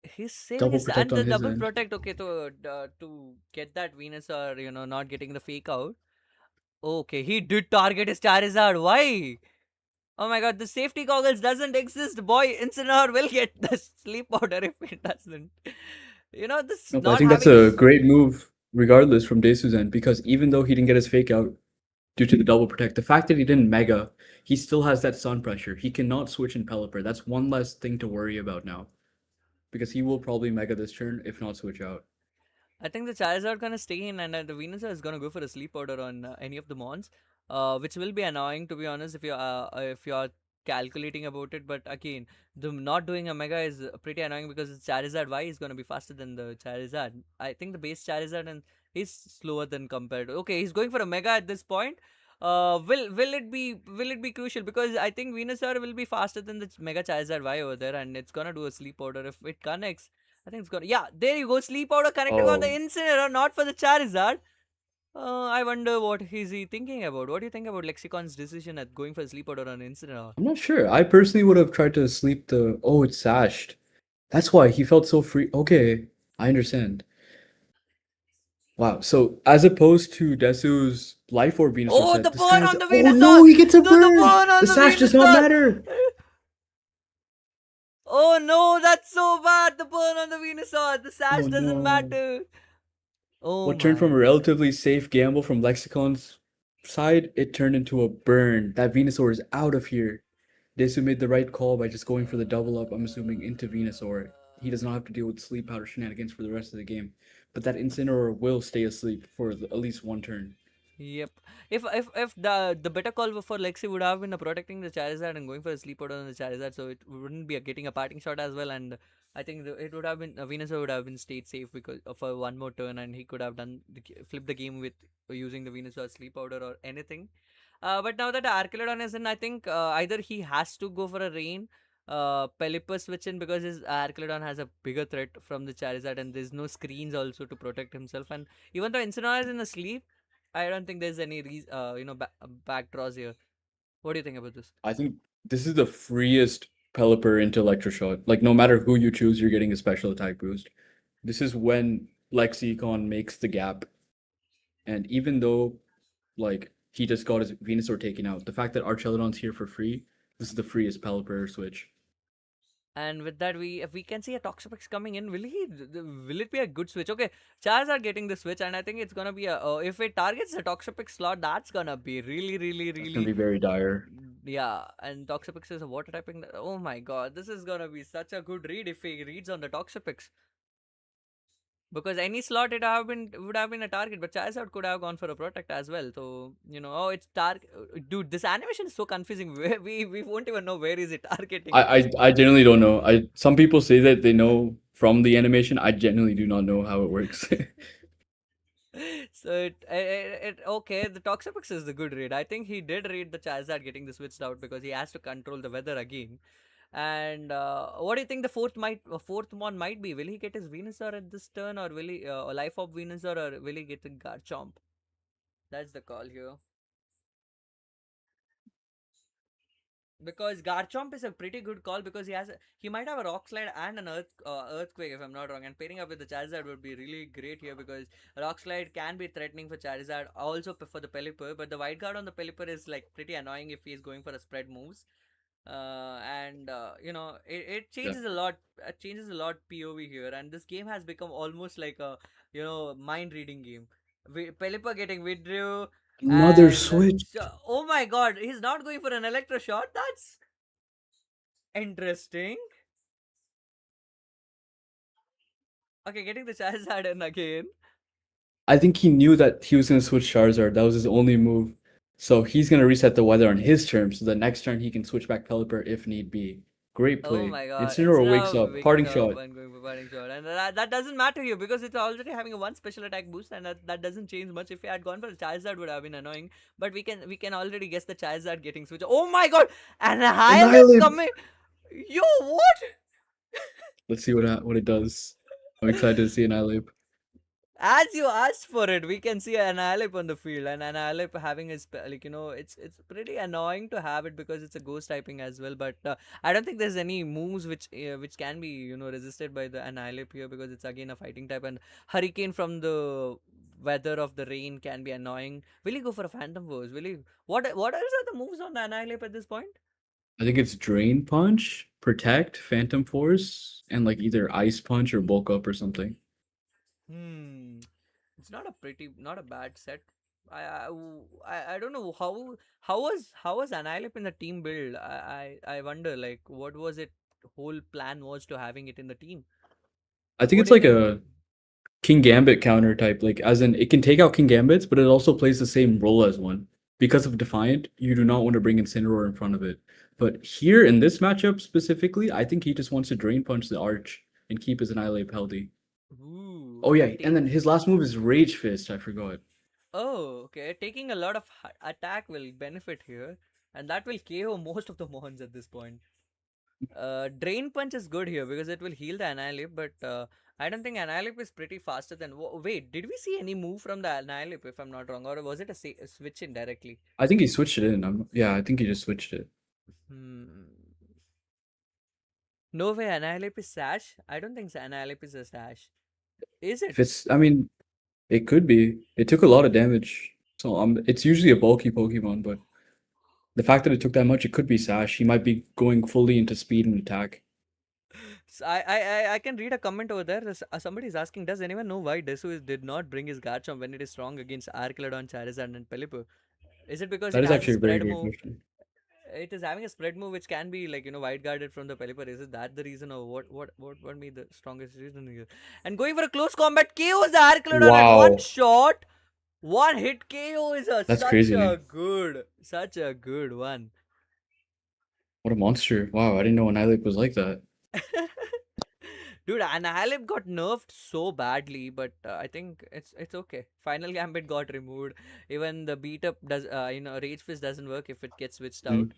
he's saving Double his protect and on the his double end. protect. Okay, to get that Venusaur, not getting the fake out. Okay, he did target his Charizard. Why? Oh my god, the safety goggles doesn't exist, boy. Incineroar will get the sleep order if it doesn't. This No, but I not think that's having a this. great move, regardless from Desu's end, because even though he didn't get his fake out due to the double protect, the fact that he didn't mega, he still has that sun pressure. He cannot switch in Pelipper. That's one less thing to worry about now. Because he will probably mega this turn, if not switch out. I think the Charizard gonna stay in, and the Venusaur is gonna go for a sleep order on any of the mons, which will be annoying to be honest if you're calculating about it. But again, the not doing a mega is pretty annoying because the Charizard Y is gonna be faster than the Charizard. I think the base Charizard and is slower than compared. Okay, he's going for a mega at this point. Will it be crucial because I think Venusaur will be faster than the Mega Charizard Y over there, and it's gonna do a sleep order if it connects. I think it's gonna. Yeah, there you go. Sleep Powder connecting on the Oh, Incineroar, not for the Charizard. I wonder what is he thinking about. What do you think about Lexicon's decision at going for Sleep Powder on Incineroar? I'm not sure. I personally would have tried to sleep the. Oh, it's sashed. That's why he felt so free. Okay, I understand. Wow. So as opposed to Desu's Life Orb Venusaur Oh, the set, this burn guy's. on the Oh no, Venusaur! he gets a The burn! burn on The the sash does not Venusaur! matter! Oh no, that's so bad. The burn on the Venusaur. The sash Oh doesn't no. matter. Oh What turned from a my. relatively safe gamble from Lexicon's side, it turned into a burn. That Venusaur is out of here. Desu made the right call by just going for the double up, I'm assuming, into Venusaur. He does not have to deal with sleep powder shenanigans for the rest of the game. But that Incineroar will stay asleep for at least one turn. Yep. If the better call for Lexi would have been protecting the Charizard and going for a sleep out on the Charizard, so it wouldn't be getting a parting shot as well. And I think it would have been Venusaur would have been stayed safe because for one more turn, and he could have done flip the game with using the Venusaur sleep powder or anything. But now that Archelodon is in, I think either he has to go for a rain. Pelipper switch in because his Archelodon has a bigger threat from the Charizard, and there's no screens also to protect himself. And even though Incineroar is in a sleep, I don't think there's any back draws here. What do you think about this? I think this is the freest Pelipper into Electroshot. Like, no matter who you choose, you're getting a special attack boost. This is when Lexicon makes the gap. And even though, like, he just got his Venusaur taken out, the fact that Archelodon's here for free, this is the freest Pelipper switch. And with that, if we can see a Toxapex coming in, will it be a good switch? Okay, Chars are getting the switch, and I think it's gonna be a if it targets the Toxapex slot, that's gonna be really, really, That's gonna really be very dire. yeah. And Toxapex is a water typing. Oh my god, this is gonna be such a good read if he reads on the Toxapex. Because any slot would have been a target, but Charizard could have gone for a protect as well. So oh, it's target. Dude, this animation is so confusing. We won't even know where is it targeting. I genuinely don't know. Some people say that they know from the animation. I genuinely do not know how it works. So okay. The Toxapex is the good read. I think he did read the Charizard getting the switched out because he has to control the weather again. And what do you think the fourth mon might be? Will he get his Venusaur at this turn, or will he Life of Venusaur, or will he get the Garchomp? That's the call here. Because Garchomp is a pretty good call because he might have a Rock Slide and an Earthquake if I'm not wrong, and pairing up with the Charizard would be really great here because Rock Slide can be threatening for Charizard, also for the Pelipper, but the White Guard on the Pelipper is like pretty annoying if he's going for a spread moves. And it Yeah. changes a lot. It changes a lot POV here, and this game has become almost like a mind reading game. Pelipper getting withdrew, Another and switch. oh my god, he's not going for an electroshock. That's interesting. Okay, getting the Charizard in again. I think he knew that he was gonna switch Charizard. That was his only move. So he's gonna reset the weather on his turn, so the next turn he can switch back Pelipper if need be. Great Oh play. my god, Incineroar wakes Incineroar up. wakes Parting up shot. and going for parting shot. And that doesn't matter here because it's already having a one special attack boost, and that doesn't change much. If he had gone for the Charizard would have been annoying. But we can already guess the Charizard getting switched. Oh my god! Annihilate Annihilate! coming! Yo, what? Let's see what it does. I'm excited to see Annihilate. As you asked for it, we can see an Annihilate on the field, and Annihilate having his it's pretty annoying to have it because it's a ghost typing as well. But I don't think there's any moves which can be resisted by the Annihilate here because it's again a fighting type, and Hurricane from the weather of the rain can be annoying. Will he go for a Phantom Force? Will he? What else are the moves on the Annihilate at this point? I think it's Drain Punch, Protect, Phantom Force, and like either Ice Punch or Bulk Up or something. It's not a bad set. I I, I don't know how was Annihilate in the team build. I wonder like what was it whole plan was to having it in the team. I think What it's do you like think? a King Gambit counter type, like as in it can take out King Gambits, but it also plays the same role as one. Because of Defiant, you do not want to bring Incineroar in front of it. But here in this matchup specifically, I think he just wants to Drain Punch the Arch and keep his Annihilate healthy. Ooh, Oh yeah, and then take. his last move is Rage Fist, I forgot. Oh, okay. Taking a lot of attack will benefit here, and that will KO most of the mons at this point. Drain Punch is good here because it will heal the Annihilate, but I don't think Annihilate is pretty faster than. Wait, did we see any move from the Annihilate if I'm not wrong, or was it a switch in directly? I think he switched it in. Yeah, I think he just switched it. Hmm. No way, Annihilate is Sash? I don't think Annihilate is a Sash. Is If it? it's, I mean, it could be. It took a lot of damage. So it's usually a bulky Pokemon, but the fact that it took that much, it could be Sash. He might be going fully into speed and attack. So I can read a comment over there. Somebody is asking, does anyone know why did not bring his Garchomp when it is strong against Archelodon, Charizard, and Pelipper? Is it because That it is has a actually a very spread great move? question. It is having a spread move which can be like wide guarded from the Pelipper. Is it that the reason, or what made the strongest reason here? And going for a close combat, KOs the Archelodon at one Wow, shot. One hit KO is that's such crazy. a good one. What a monster. Wow, I didn't know Annihilate was like that. Dude, Annihilate got nerfed so badly, but I think it's okay. Final Gambit got removed. Even the beat up does Rage Fist doesn't work if it gets switched Mm. out.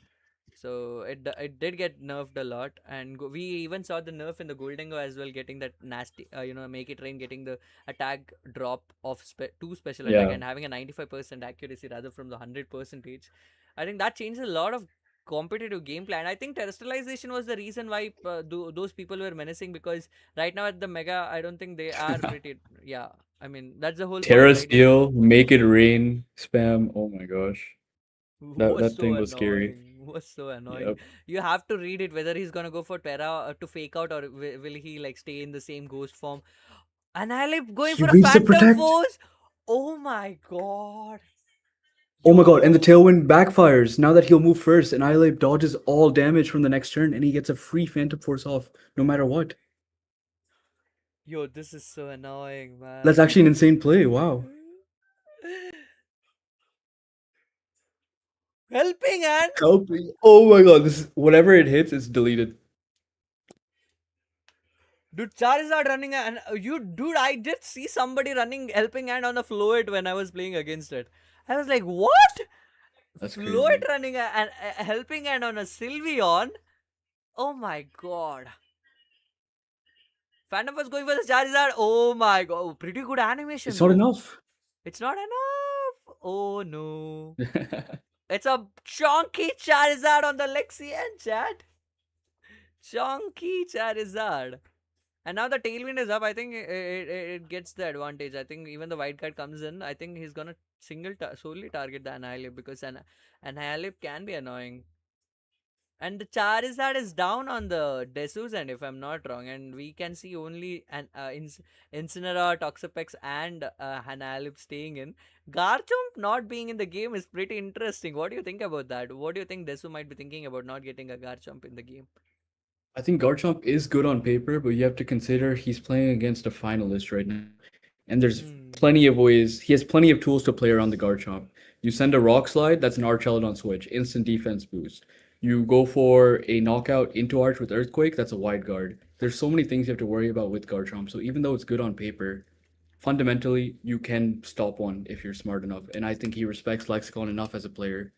So it did get nerfed a lot, and we even saw the nerf in the Goldengo as well, getting that nasty Make It Rain, getting the attack drop of two special attack Yeah. and having a 95% accuracy rather from the 100 percentage. I think that changes a lot of competitive gameplay, and I think terrestrialization was the reason why those people were menacing, because right now at the mega I don't think they are pretty. Yeah, I mean that's the whole point, Terra right? Steel, Make It Rain, spam. Oh my gosh. That Was that so thing was scary. annoying. Was so annoying. Yep. You have to read it whether he's gonna go for Terra to fake out, or will he like stay in the same ghost form. Annihilate going He for a waits to Phantom protect. Force. Oh my god. Oh my god, and the Yo. Tailwind backfires. Now that he'll move first, Annihilate dodges all damage from the next turn, and he gets a free Phantom Force off, no matter what. Yo, this is so annoying, That's man. actually an insane play. Wow. Helping hand. Help me. Oh my god, this is whatever it hits, it's deleted. Dude, Charizard running and dude, I did see somebody running helping hand on the Floet when I was playing against it. I was like, what? That's Floet crazy. running a helping hand on a Sylveon? Oh my god. Phantom was going for the Charizard. Oh my god. Oh, pretty good animation It's not though. enough. It's not enough. Oh no. It's a chonky Charizard on the Lexian, chat. Chonky Charizard. And now the tailwind is up. I think it gets the advantage. I think even the white card comes in. I think he's gonna solely target the Annihilate, because Annihilate can be annoying. And the Charizard is down on the Desus end, if I'm not wrong. And we can see only Incineroar, Toxapex, and Annihilate staying in. Garchomp not being in the game is pretty interesting. What do you think about that? What do you think Desu might be thinking about not getting a Garchomp in the game? I think Garchomp is good on paper, but you have to consider he's playing against a finalist right now. And there's Hmm. plenty of ways, he has plenty of tools to play around the Garchomp. You send a Rock Slide, that's an Archeld on Switch, instant defense boost. You go for a knockout into Arch with Earthquake, that's a wide guard. There's so many things you have to worry about with Garchomp, so even though it's good on paper, fundamentally, you can stop one if you're smart enough. And I think he respects Lexicon enough as a player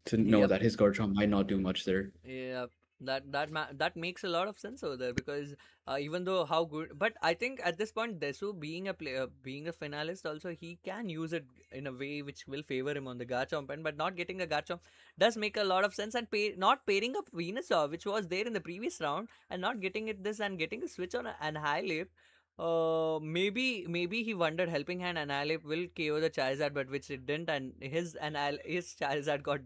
to know Yep. that his Garchomp might not do much there. Yeah, that makes a lot of sense over there because even though how good, but I think at this point Desu being a player, being a finalist, also he can use it in a way which will favor him on the Garchomp end. But not getting a Garchomp does make a lot of sense, and not pairing up Venusaur, which was there in the previous round, and not getting it this and getting a switch on an High maybe he wondered Helping Hand Annihilate will KO the Charizard, but which it didn't, and his Charizard got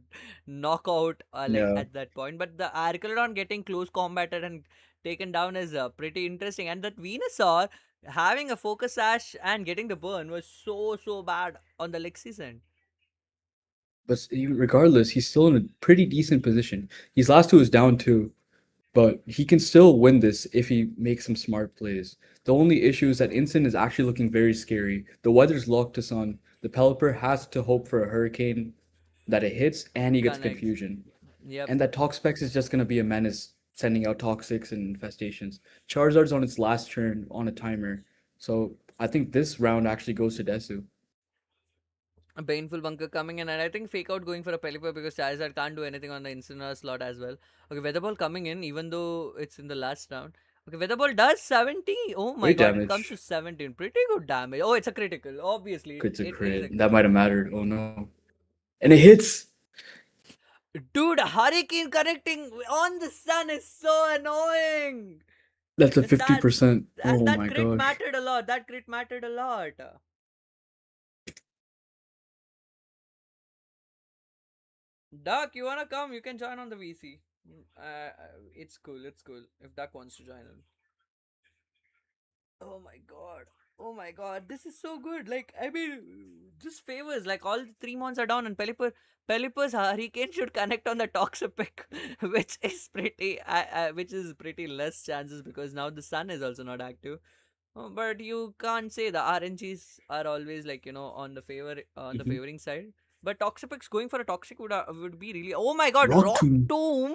knockout like Yeah. at that point. But the Archelon getting close combated and taken down is pretty interesting, and that Venusaur having a focus sash and getting the burn was so bad on the Lexi's end. But regardless, he's still in a pretty decent position. He's last to his down two, but he can still win this if he makes some smart plays. The only issue is that Instant is actually looking very scary. The weather's locked to Sun. The Pelipper has to hope for a Hurricane that it hits and he gets Connects. confusion. Yep. And that Toxapex is just gonna be a menace, sending out Toxics and Infestations. Charizard's on its last turn on a timer, so I think this round actually goes to Desu. A Baneful Bunker coming in, and I think Fake Out going for a Pelipper because Charizard can't do anything on the Incineroar slot as well. Okay, Weather Ball coming in, even though it's in the last round. Okay, Weather Ball does 70. Oh my Great god, it comes to damage. 17. Pretty good damage. Oh, it's a critical. Obviously, Crit's a it is a crit. That might have mattered. Oh no. And it hits! Dude, Hurricane connecting on the sun is so annoying. That's a And that 50%. and Oh that my crit gosh. mattered a lot. That crit mattered a lot. Duck, you wanna come? You can join on the VC. It's cool. It's cool if Duck wants to join in. Oh my god. Oh my god. This is so good. Like, I mean, just favors. Like, all the three mons are down, and Pelipper's Hurricane should connect on the Toxapex, which is pretty less chances because now the sun is also not active. But you can't say the RNGs are always like on the Mhm. favoring side. But Toxapex going for a toxic would be really. Oh my god, Rock Rock Tomb. Tomb.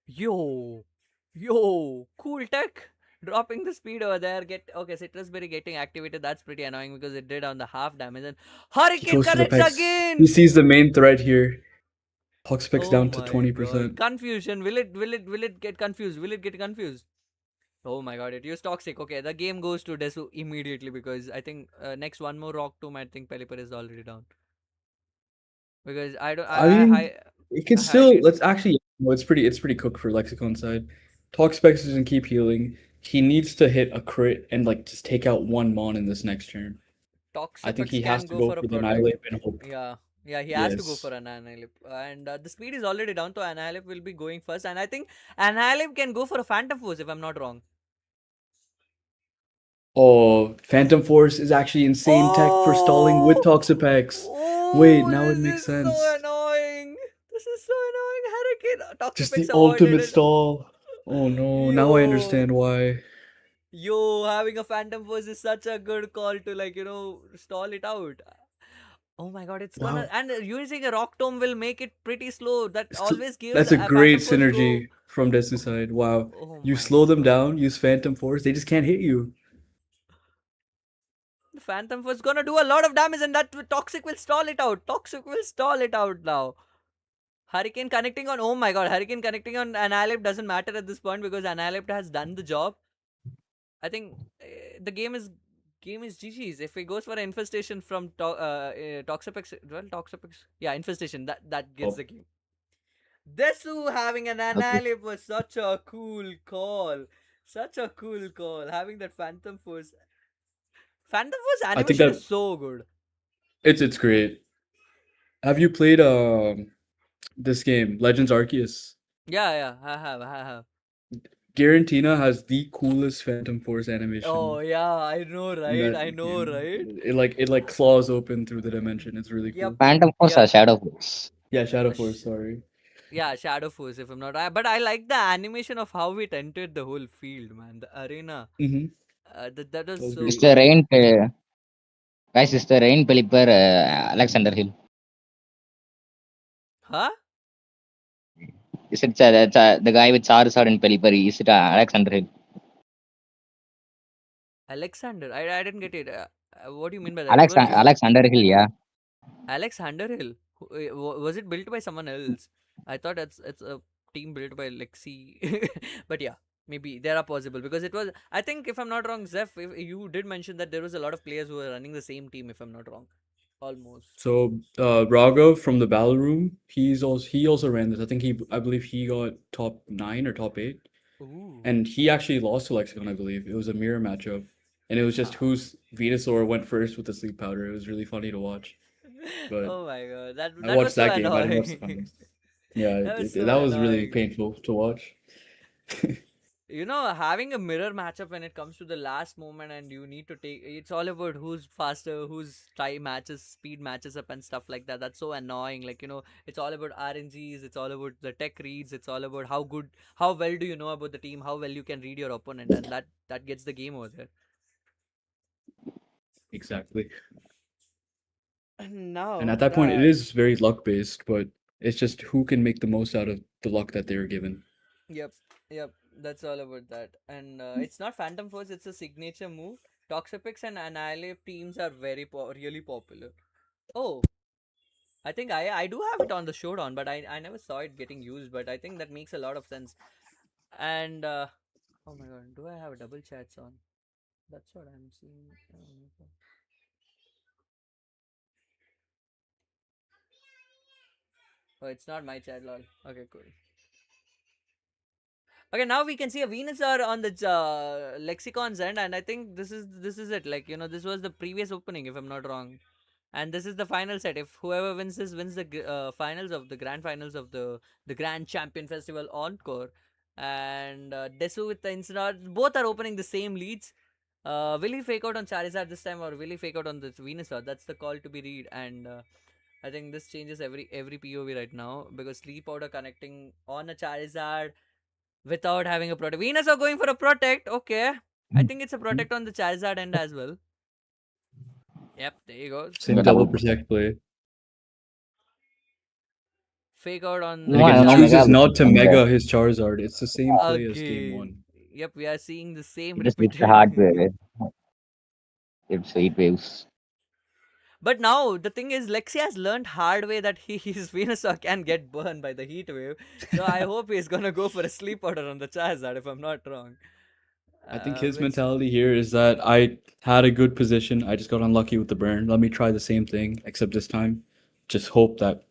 Yo, cool tech. Dropping the speed over there. Citrus Berry getting activated. That's pretty annoying because it did on the half damage. And He Hurricane goes for the connects pegs. He again. sees the main threat here. Toxapex Oh down to my god, 20%. confusion. Will it get confused? Will it get confused? Oh my god, it used toxic. Okay, the game goes to Desu immediately because I think next one more Rock Tomb. I think Pelipper is already down because I don't. I mean, it can I still. highly Let's actually. No, it's pretty cooked for Lexicon side. Toxapex doesn't keep healing. He needs to hit a crit and like just take out one mon in this next turn. I think Toxapex he has can to go go for a for the protect. Annihilate and hope. Yeah, yeah, he has to go for Yes. an Annihilip. And the speed is already down, so Annihilip will be going first. And I think Annihilip can go for a Phantom Force if I'm not wrong. Oh, Phantom Force is actually insane tech for stalling with Oh, Toxapex. Wait, oh, now it this makes is so sense. annoying. This is so annoying. Hurricane. Just the Toxapex avoided ultimate it. stall. Oh no, now I Yo, understand why. having a Phantom Force is such a good call to stall it out. Oh my god, it's gonna Wow. and using a Rock Tomb will make it pretty slow. That So always gives that's a a great Phantom Force go. synergy from Desu side. Wow. Oh You my slow them god. down, use Phantom Force, they just can't hit you. The Phantom Force gonna do a lot of damage and that Toxic will stall it out. Toxic will stall it out now. Hurricane connecting on. Oh my god, Hurricane connecting on Annihilate doesn't matter at this point because Annihilate has done the job. I think the game is GG's. If it goes for an infestation from Toxapex, well, Toxapex, yeah, infestation. That gets Oh, the game. Desu having an Okay. Annihilate was such a cool call. Such a cool call. Having that Phantom Force. Phantom Force I think animation is that so good. it's great. Have you played this game, Legends Arceus? Yeah, I have. Garantina has the coolest Phantom Force Oh animation yeah, I know, in right? that I know, game. right? It like claws open through the dimension. It's really Yep, cool. Phantom Force or yep. Shadow Force? Yeah, Shadow Sh- Force, sorry. yeah, Shadow Force, if I'm not. But I like the animation of how it entered the whole field, man. The arena. Mm-hmm. That That was was so It's great. the cool. rain. Guys, is the Rain Pelipper Alexander Hill? Huh? Is it the guy with Charizard and Pelipper? Is it Alexander Hill? Alexander. I didn't get it. What do you mean by that? Because Alexander Hill, yeah. Alex Hill. Was it built by someone else? I thought it's a team built by Lexi. But yeah, maybe there are possible because it was. I think if I'm not wrong, Zeph, if you did mention that there was a lot of players who were running the same team. If I'm not wrong, almost. So Raghav from the Battle Room, he also ran this. I believe he got top 9 or top 8. Ooh. And he actually lost to Lexicon, I believe. It was a mirror matchup. And it was just whose Venusaur went first with the sleep powder. It was really funny to watch. But Oh my god, that I was watched so that game. I didn't watch the annoying. finals. Yeah, That was so that was really annoying. painful to watch. You know, having a mirror matchup when it comes to the last moment and you need to take it's all about who's faster, whose time matches, speed matches up and stuff like that. That's so annoying. Like, you know, it's all about RNGs, it's all about the tech reads, it's all about how well do you know about the team, how well you can read your opponent, and that gets the game over there. Exactly. And now And at that point, it is very luck based, but it's just who can make the most out of the luck that they were given. Yep, that's all about that. And it's not Phantom Force, it's a signature move. Toxapex and Annihilate teams are really popular. Oh, I think I do have it on the showdown, but I never saw it getting used, but I think that makes a lot of sense. And oh my god, do I have double chats on? That's what I'm seeing. Oh my god. Oh, it's not my chat, lol. Okay, cool. Okay, now we can see a Venusaur on the Lexicon's end, and I think this is it. Like, you know, this was the previous opening, if I'm not wrong, and this is the final set. If whoever wins this wins the finals of the grand finals of the Grand Champion Festival Encore, and Desu with the Incineroar, both are opening the same leads. Will he fake out on Charizard this time, or will he fake out on this Venusaur? That's the call to be read, and I think this changes every POV right now because Sleep Powder connecting on a Charizard without having a protect. Venusaur going for a protect. Okay. I think it's a protect on the Charizard end as well. Yep, there you go. Same double protect play. Fake out on And again, he chooses not to mega his Charizard. It's the same play as game 1. Yep, we are seeing the same Just hit the repeated. hardware. It's heat waves. But now the thing is, Lexi has learned hard way that his Venusaur can get burned by the heat wave. So I hope he's gonna go for a sleep powder on the Charizard if I'm not wrong. I think his mentality here is that I had a good position. I just got unlucky with the burn. Let me try the same thing, except this time, just hope that,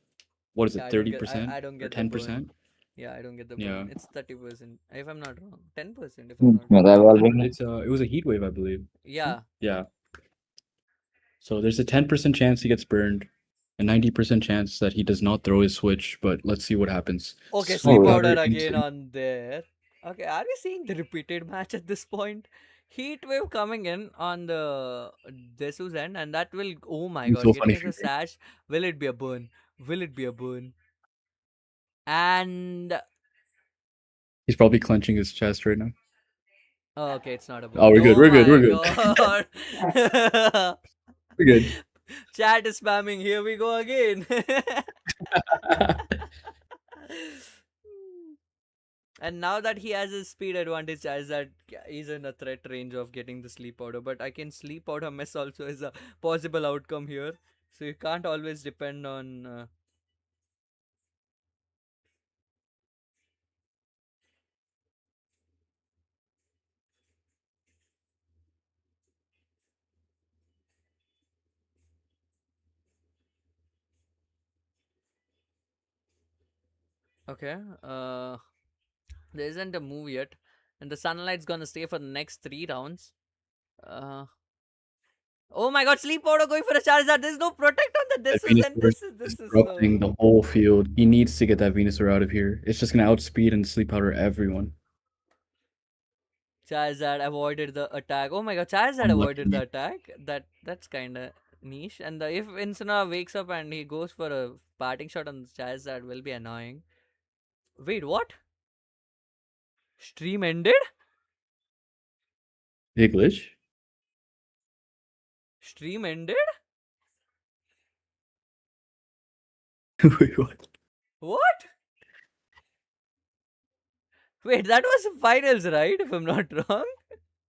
what is it, 30% I don't or get 10%? Yeah, I don't get the Yeah. burn. It's 30%. If I'm not wrong, 10%. If I'm not wrong. It was a heat wave, I believe. Yeah. Yeah. So there's a 10% chance he gets burned, a 90% chance that he does not throw his switch. But let's see what happens. Okay, sleep powder again on there. Okay, are we seeing the repeated match at this point? Heat wave coming in on the Desu's end, and that will, oh my god, So getting funny. as a sash. Will it be a burn? Will it be a burn? And He's probably clenching his chest right now. oh, okay, it's not a burn. Oh, we're good. We're good. We're God. We're good. Chat is spamming. Here we go again. And now that he has his speed advantage, as that he's in a threat range of getting the sleep powder. But I can sleep powder mess also is a possible outcome here. So you can't always depend on. Okay. There isn't a move yet, and the sunlight's gonna stay for the next 3 rounds. Oh my god, sleep powder going for a Charizard. There's no protect on the That This is disrupting the whole field. He needs to get that Venusaur out of here. It's just gonna outspeed and sleep powder everyone. Charizard avoided the attack. Oh my god, Charizard avoided the attack. That's kind of niche. And if Incineroar wakes up and he goes for a parting shot on Charizard, will be annoying. Wait, what? Stream ended? Big glitch? Stream ended? Wait, what? What? Wait, that was the finals, right? If I'm not wrong.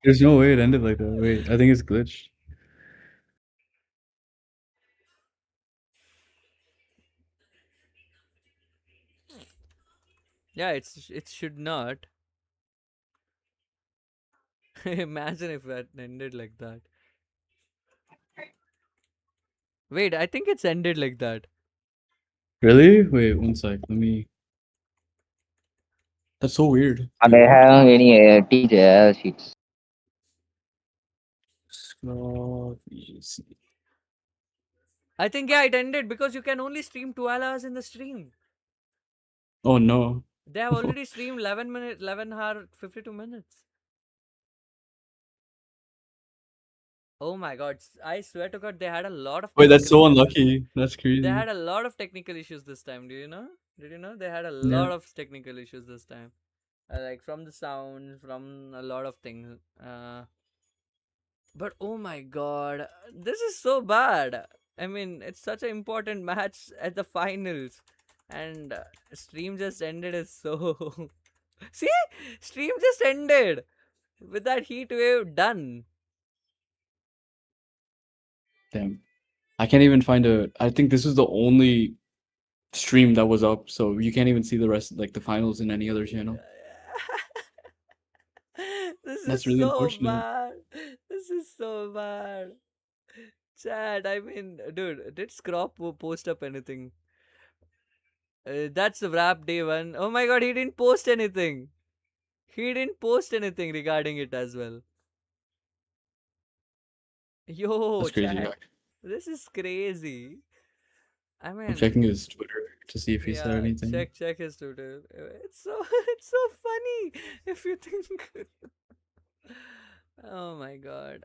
There's no way it ended like that. Wait, I think it's glitched. Yeah, it should not. Imagine if that ended like that. Wait, I think it's ended like that. Really? Wait, one sec. Let me. That's so weird. And Wait, they what? have any teacher sheets. Scroll. VGC. I think yeah, it ended because you can only stream 12 hours in the stream. Oh no. They have already streamed 11 minutes, 11 hour, 52 minutes. Oh my god, I swear to god, they had a lot of Wait, that's so technical issues. unlucky. That's They crazy. had a lot of technical issues this time. Do you know? Did you know they had a Yeah. lot of technical issues this time? Like from the sound, from a lot of things. But oh my god, this is so bad. I mean, it's such an important match at the finals, and stream just ended. Is so. See, stream just ended with that heat wave done. Damn. I can't even find a. I think this is the only stream that was up, so you can't even see the rest, like the finals, in any other channel. This That's is really so unfortunate. bad. This is so bad. Chad, I mean, dude, did Scrop post up anything? That's the wrap day one. Oh my god, he didn't post anything. He didn't post anything regarding it as well. Yo, That's crazy. Chad, this is crazy. I I'm mean, checking his Twitter to see if he said yeah, anything. check his Twitter. It's so it's so funny if you think. Oh my god.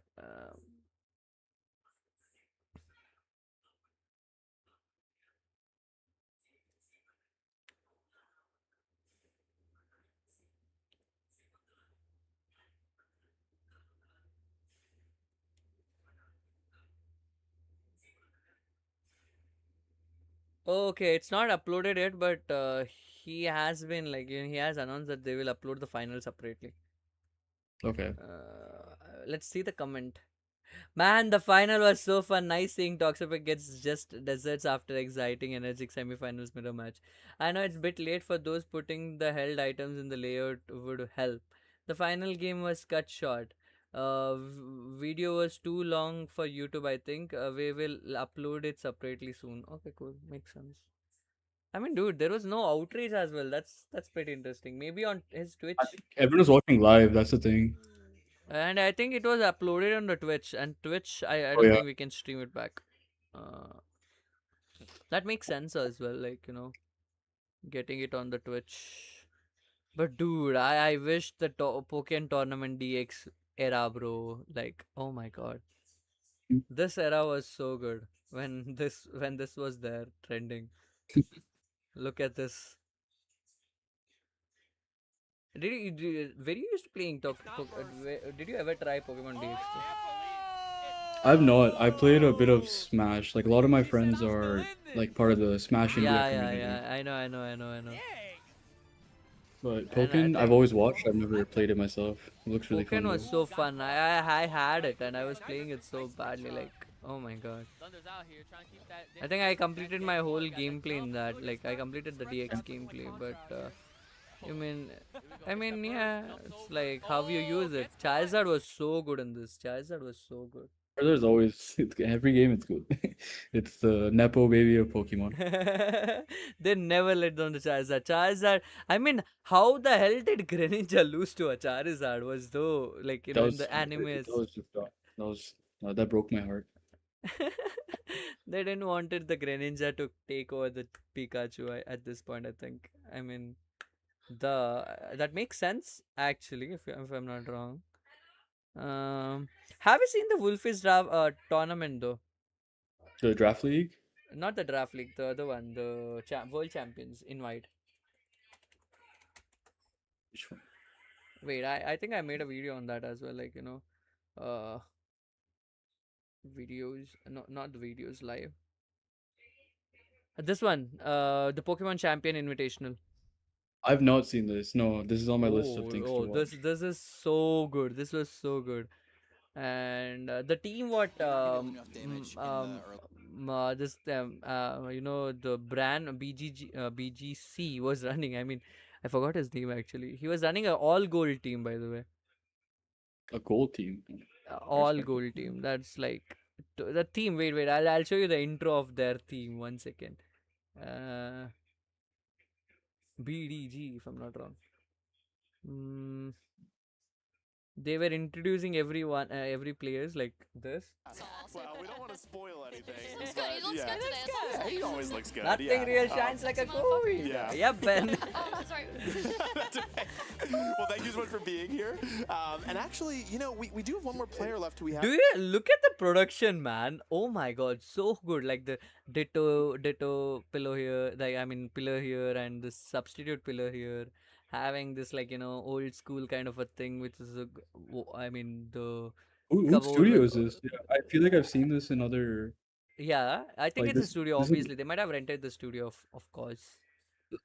Okay, it's not uploaded yet, but he has been like he has announced that they will upload the final separately. Okay. Let's see the comment. Man, the final was so fun. Nice seeing Toxapex gets just desserts after exciting, energetic semifinals mirror match. I know it's a bit late for those putting the held items in the layout would help. The final game was cut short. Video was too long for YouTube, I think. We will upload it separately soon. Okay, cool. Makes sense. I mean, dude, there was no outreach as well. That's pretty interesting. Maybe on his I Twitch. think everyone's watching live. That's the thing. And I think it was uploaded on the Twitch. And Twitch, I Oh don't yeah. think we can stream it back. Uh, that makes sense as well. Like, getting it on the Twitch. But dude, I wish the Pokemon Tournament DX era, bro. Like, oh my god. Mm. This era was so good when this was there trending. Look at this. Were you used to playing did you ever try Pokemon DX though? I've not. I played a bit of Smash. Like a lot of my friends are like part of the Smash India community. Yeah. I know. But And I Pokken, I've think always watched. I've never played it myself. It looks really Pokemon fun was though. so fun. I had it and I was playing it so badly. Like, oh my god. I think I completed my whole gameplay in that. Like, I completed the DX gameplay, but you mean, I mean, yeah, it's like how you use it. Charizard was so good in this. Charizard was so good. There's always every game. It's good. It's the nepo baby of Pokemon. They never let down the Charizard. Charizard. I mean, how the hell did Greninja lose to a Charizard? Was though like That in was the animes. that was just that was that broke my heart. They didn't wanted the Greninja to take over the Pikachu at this point. I think. I mean, that makes sense actually. If I'm not wrong. Have you seen the Wolfies draft tournament though? The draft league. Not the draft league, the other one, the world champions invite. Which one? Wait, I think I made a video on that as well. Like uh, videos, no, not the videos live. This one, the Pokemon Champion Invitational. I've not seen this. No, this is on my list of things to watch. This is so good. This was so good. And the team, what this you know, the brand BGC was running. I mean, I forgot his name actually. He was running a all gold team, by the way. A gold team. All Respected. gold team. That's like the team. Wait. I'll show you the intro of their team. 1 second. BDG, if I'm not wrong. They were introducing every players like this. Well, we don't want to spoil anything. He looks good. He looks good today. That's all I'm Yeah, he saying. always looks good. Nothing real shines like a gold. Yeah. Yep, Ben. Oh, sorry. That's okay. Well, thank you so much for being here. And actually, you know, we do have one more player left. We have. Do you look at the production, man? Oh my god, so good. Like the ditto pillow here, like I mean pillar here, and the substitute pillar here, having this, like, you know, old school kind of a thing, which is I mean the Whose cupboard studio with, is this? Yeah, I feel like I've seen this in other. yeah, I think Like it's a this. studio. This is. Obviously, they might have rented the studio, of course.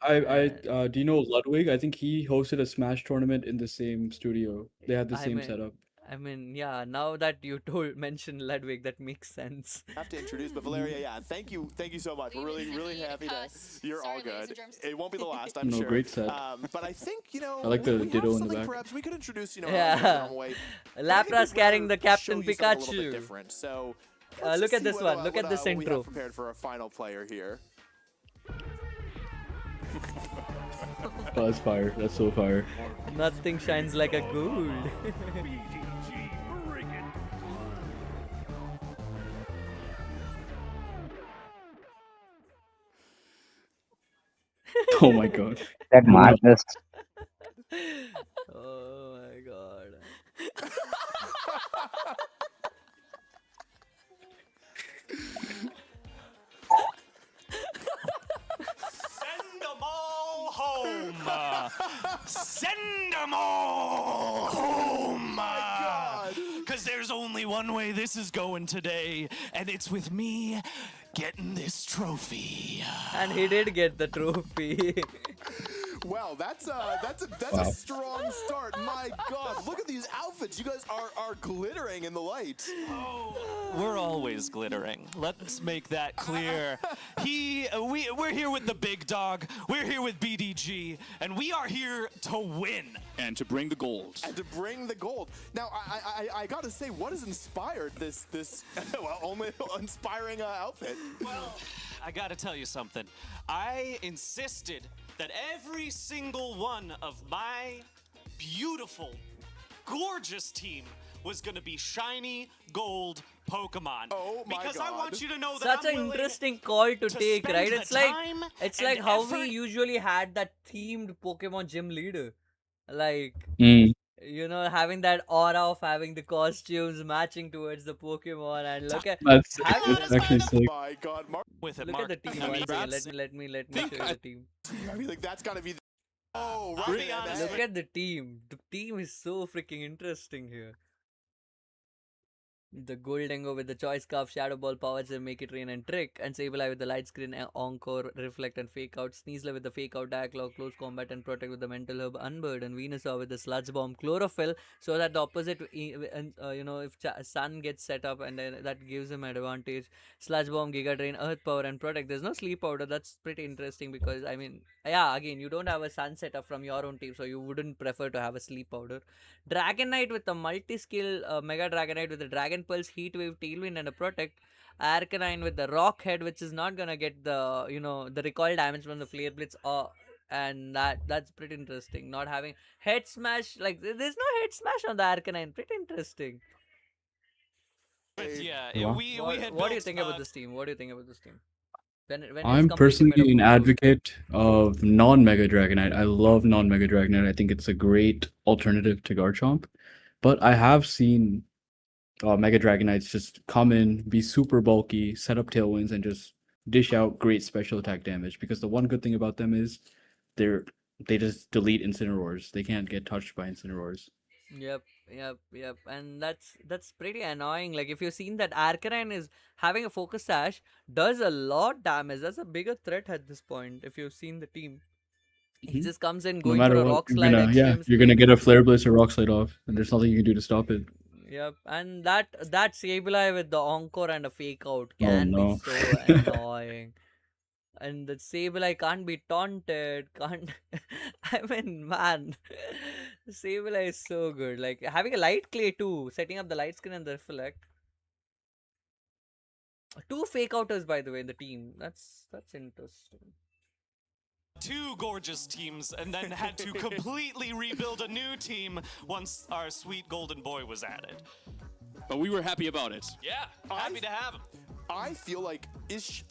I And do you know Ludwig? I think he hosted a Smash tournament in the same studio. They had the I same mean, setup. yeah. Now that you mentioned Ludwig, that makes sense. Have to introduce, but Valeria, yeah, thank you so much. We're really happy to. You're all Sorry, ladies good. and germs. It won't be the last, I'm No, sure. great set. But I think, you know, I like the we have ditto in the something back. perhaps we could introduce, you know, Yeah. in a normal way. But I think Lapras we'd carrying rather the Captain show you something a little bit Pikachu. different. So Look let's at see this what, one. Look at this what we intro. have prepared for our final player here. Oh, that's fire. That's so fire. Nothing shines like a gold. Oh my god. That madness. Oh my god. Send them all home. Send them all home. Because there's only one way this is going today, and it's with me getting this trophy. And he did get the trophy. Well, that's Wow. a strong start. My God, look at these outfits. You guys are glittering in the light. We're always glittering. Let's make that clear. We're here with the big dog. We're here with BDG, and we are here to win and to bring the gold. And to bring the gold. Now, I gotta say, what has inspired this well, only inspiring outfit? Well, I gotta tell you something. I insisted that every single one of my beautiful, gorgeous team was gonna be shiny gold Pokemon. Oh my because I God. want you to know that Such I'm an willing interesting call to to take, spend right? the It's like time it's and like how we effort. usually had that themed Pokemon gym leader. Like, Mm. you know, having that aura of having the costumes matching towards the Pokemon, and look at That's sick. have you That's actually sick. My God, Mark. with it, look Mark. at the team. I mean, One second. that's- Let me show you the team. I mean, like that's gotta be. Oh, I'll right. be honest man. Look at the team. The team is so freaking interesting here. The Goldengo with the Choice Scarf, Shadow Ball, Power Gem, Make It Rain, and Trick, and Sableye with the Light Screen, Encore, Reflect, and Fake Out, Sneasler with the Fake Out, Dark Claw, Close Combat, and Protect with the Mental Herb, Unbird, and Venusaur with the Sludge Bomb, Chlorophyll, so that the opposite, you know, if Sun gets set up, and then that gives him advantage. Sludge Bomb, Giga Drain, Earth Power, and Protect. There's no Sleep Powder. That's pretty interesting because, I mean, yeah, again, you don't have a Sun setup from your own team, so you wouldn't prefer to have a Sleep Powder. Dragonite with the multi-skill Mega Dragonite with the Dragon Pulse, Heat Wave, Tailwind, and a Protect. Arcanine with the Rock Head, which is not gonna get the, you know, the recoil damage from the Flare Blitz, and that's pretty interesting. Not having Head Smash, like there's no Head Smash on the Arcanine. Pretty interesting. Yeah, Wow. we had What do you built, think about this team? What do you think about this team? When it's I'm completely personally made up an of gold. advocate of non-Mega Dragonite. I love non-Mega Dragonite. I think it's a great alternative to Garchomp. But I have seen Mega Dragonites just come in, be super bulky, set up tailwinds, and just dish out great special attack damage. Because the one good thing about them is they just delete Incineroars. They can't get touched by Incineroars. Yep. And that's pretty annoying. Like if you've seen that Arcanine is having a focus sash, does a lot damage. That's a bigger threat at this point. If you've seen the team, he Mhm. just comes in No going for matter a what, rock slide, Extremes. you're gonna get a Flare Blitz or Rock Slide off, and there's nothing you can do to stop it. Yep, and that Sableye with the Encore and a fake out Oh can be no. so annoying. And the Sableye can't be taunted, can't. I mean, man, Sableye is so good. Like having a light clay too, setting up the light skin and the reflect. Two fake outers, by the way, in the team. That's interesting. Two gorgeous teams and then had to completely rebuild a new team once our sweet golden boy was added. But we were happy about it. Yeah, happy to have him. I feel like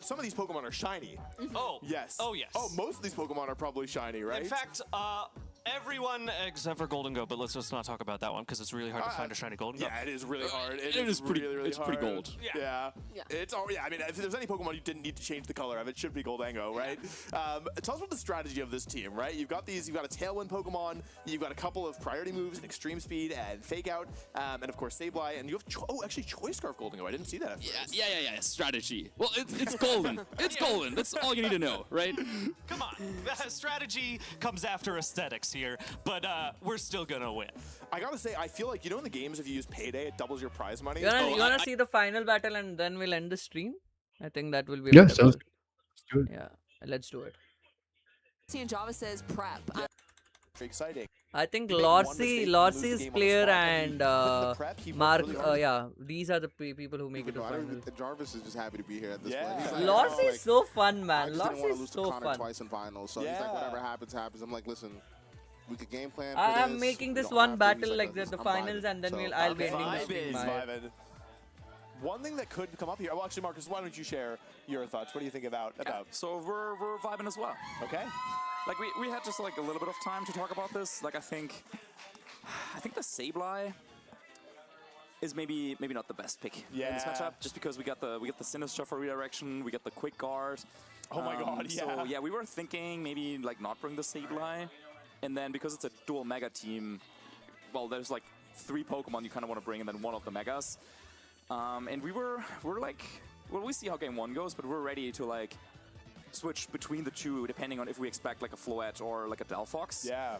some of these Pokemon are shiny. Oh. Yes. Oh, yes. Oh, most of these Pokemon are probably shiny, right? In fact, everyone except for Golden Go, but let's just not talk about that one because it's really hard to find a shiny Golden Go. Yeah, it is really hard. It is pretty. Really, really it's hard. pretty gold. Yeah. It's I mean, if there's any Pokemon you didn't need to change the color of, it should be Goldango, right? Tell us about the strategy of this team, right? You've got a Tailwind Pokemon, you've got a couple of priority moves and Extreme Speed and Fake Out, and of course Sableye, and you have actually Choice Scarf Goldango. I didn't see that at first. Yeah. Strategy. Well, it's golden. It's golden. That's all you need to know, right? Come on, strategy comes after aesthetics here, but we're still gonna win. I gotta say, I feel like, in the games, if you use Payday, it doubles your prize money. You wanna see the final battle and then we'll end the stream? I think that will be Yeah, better sounds call. good. Yeah, let's do it. And Java says prep. Yeah. Very exciting. I think You make one mistake, you lose the Lorsi's game on the player spot, and put in the prep, he worked Mark, really hard. yeah, these are the people who make it to final. Jarvis is just happy to be here at this Yeah. point. He's like, Lorsi is so fun, I man. just didn't want Lorsi to is lose to so Connor fun. twice in finals, so he's Yeah. like, whatever happens, happens. I'm like, listen, we could game plan. For I'm this. making We this don't one have to. He's battle like listen, the I'm finals, vibing. and then So, I'll be okay. ending the stream. Vibing. One thing that could come up here. Well, actually, Marcus, why don't you share your thoughts? What do you think about? So we're vibing as well. Okay. Like we had just like a little bit of time to talk about this. Like I think the Sableye is maybe not the best pick in this Yeah. matchup, just because we got the Sinister for redirection, we got the quick guard. Oh my God, So yeah. yeah, we were thinking maybe like not bring the Sableye, and then because it's a dual mega team, well, there's like 3 Pokemon you kind of want to bring, and then one of the megas. And we're like, well, we see how game 1 goes, but we're ready to like switch between the two depending on if we expect like a Floette or like a Delphox. Yeah.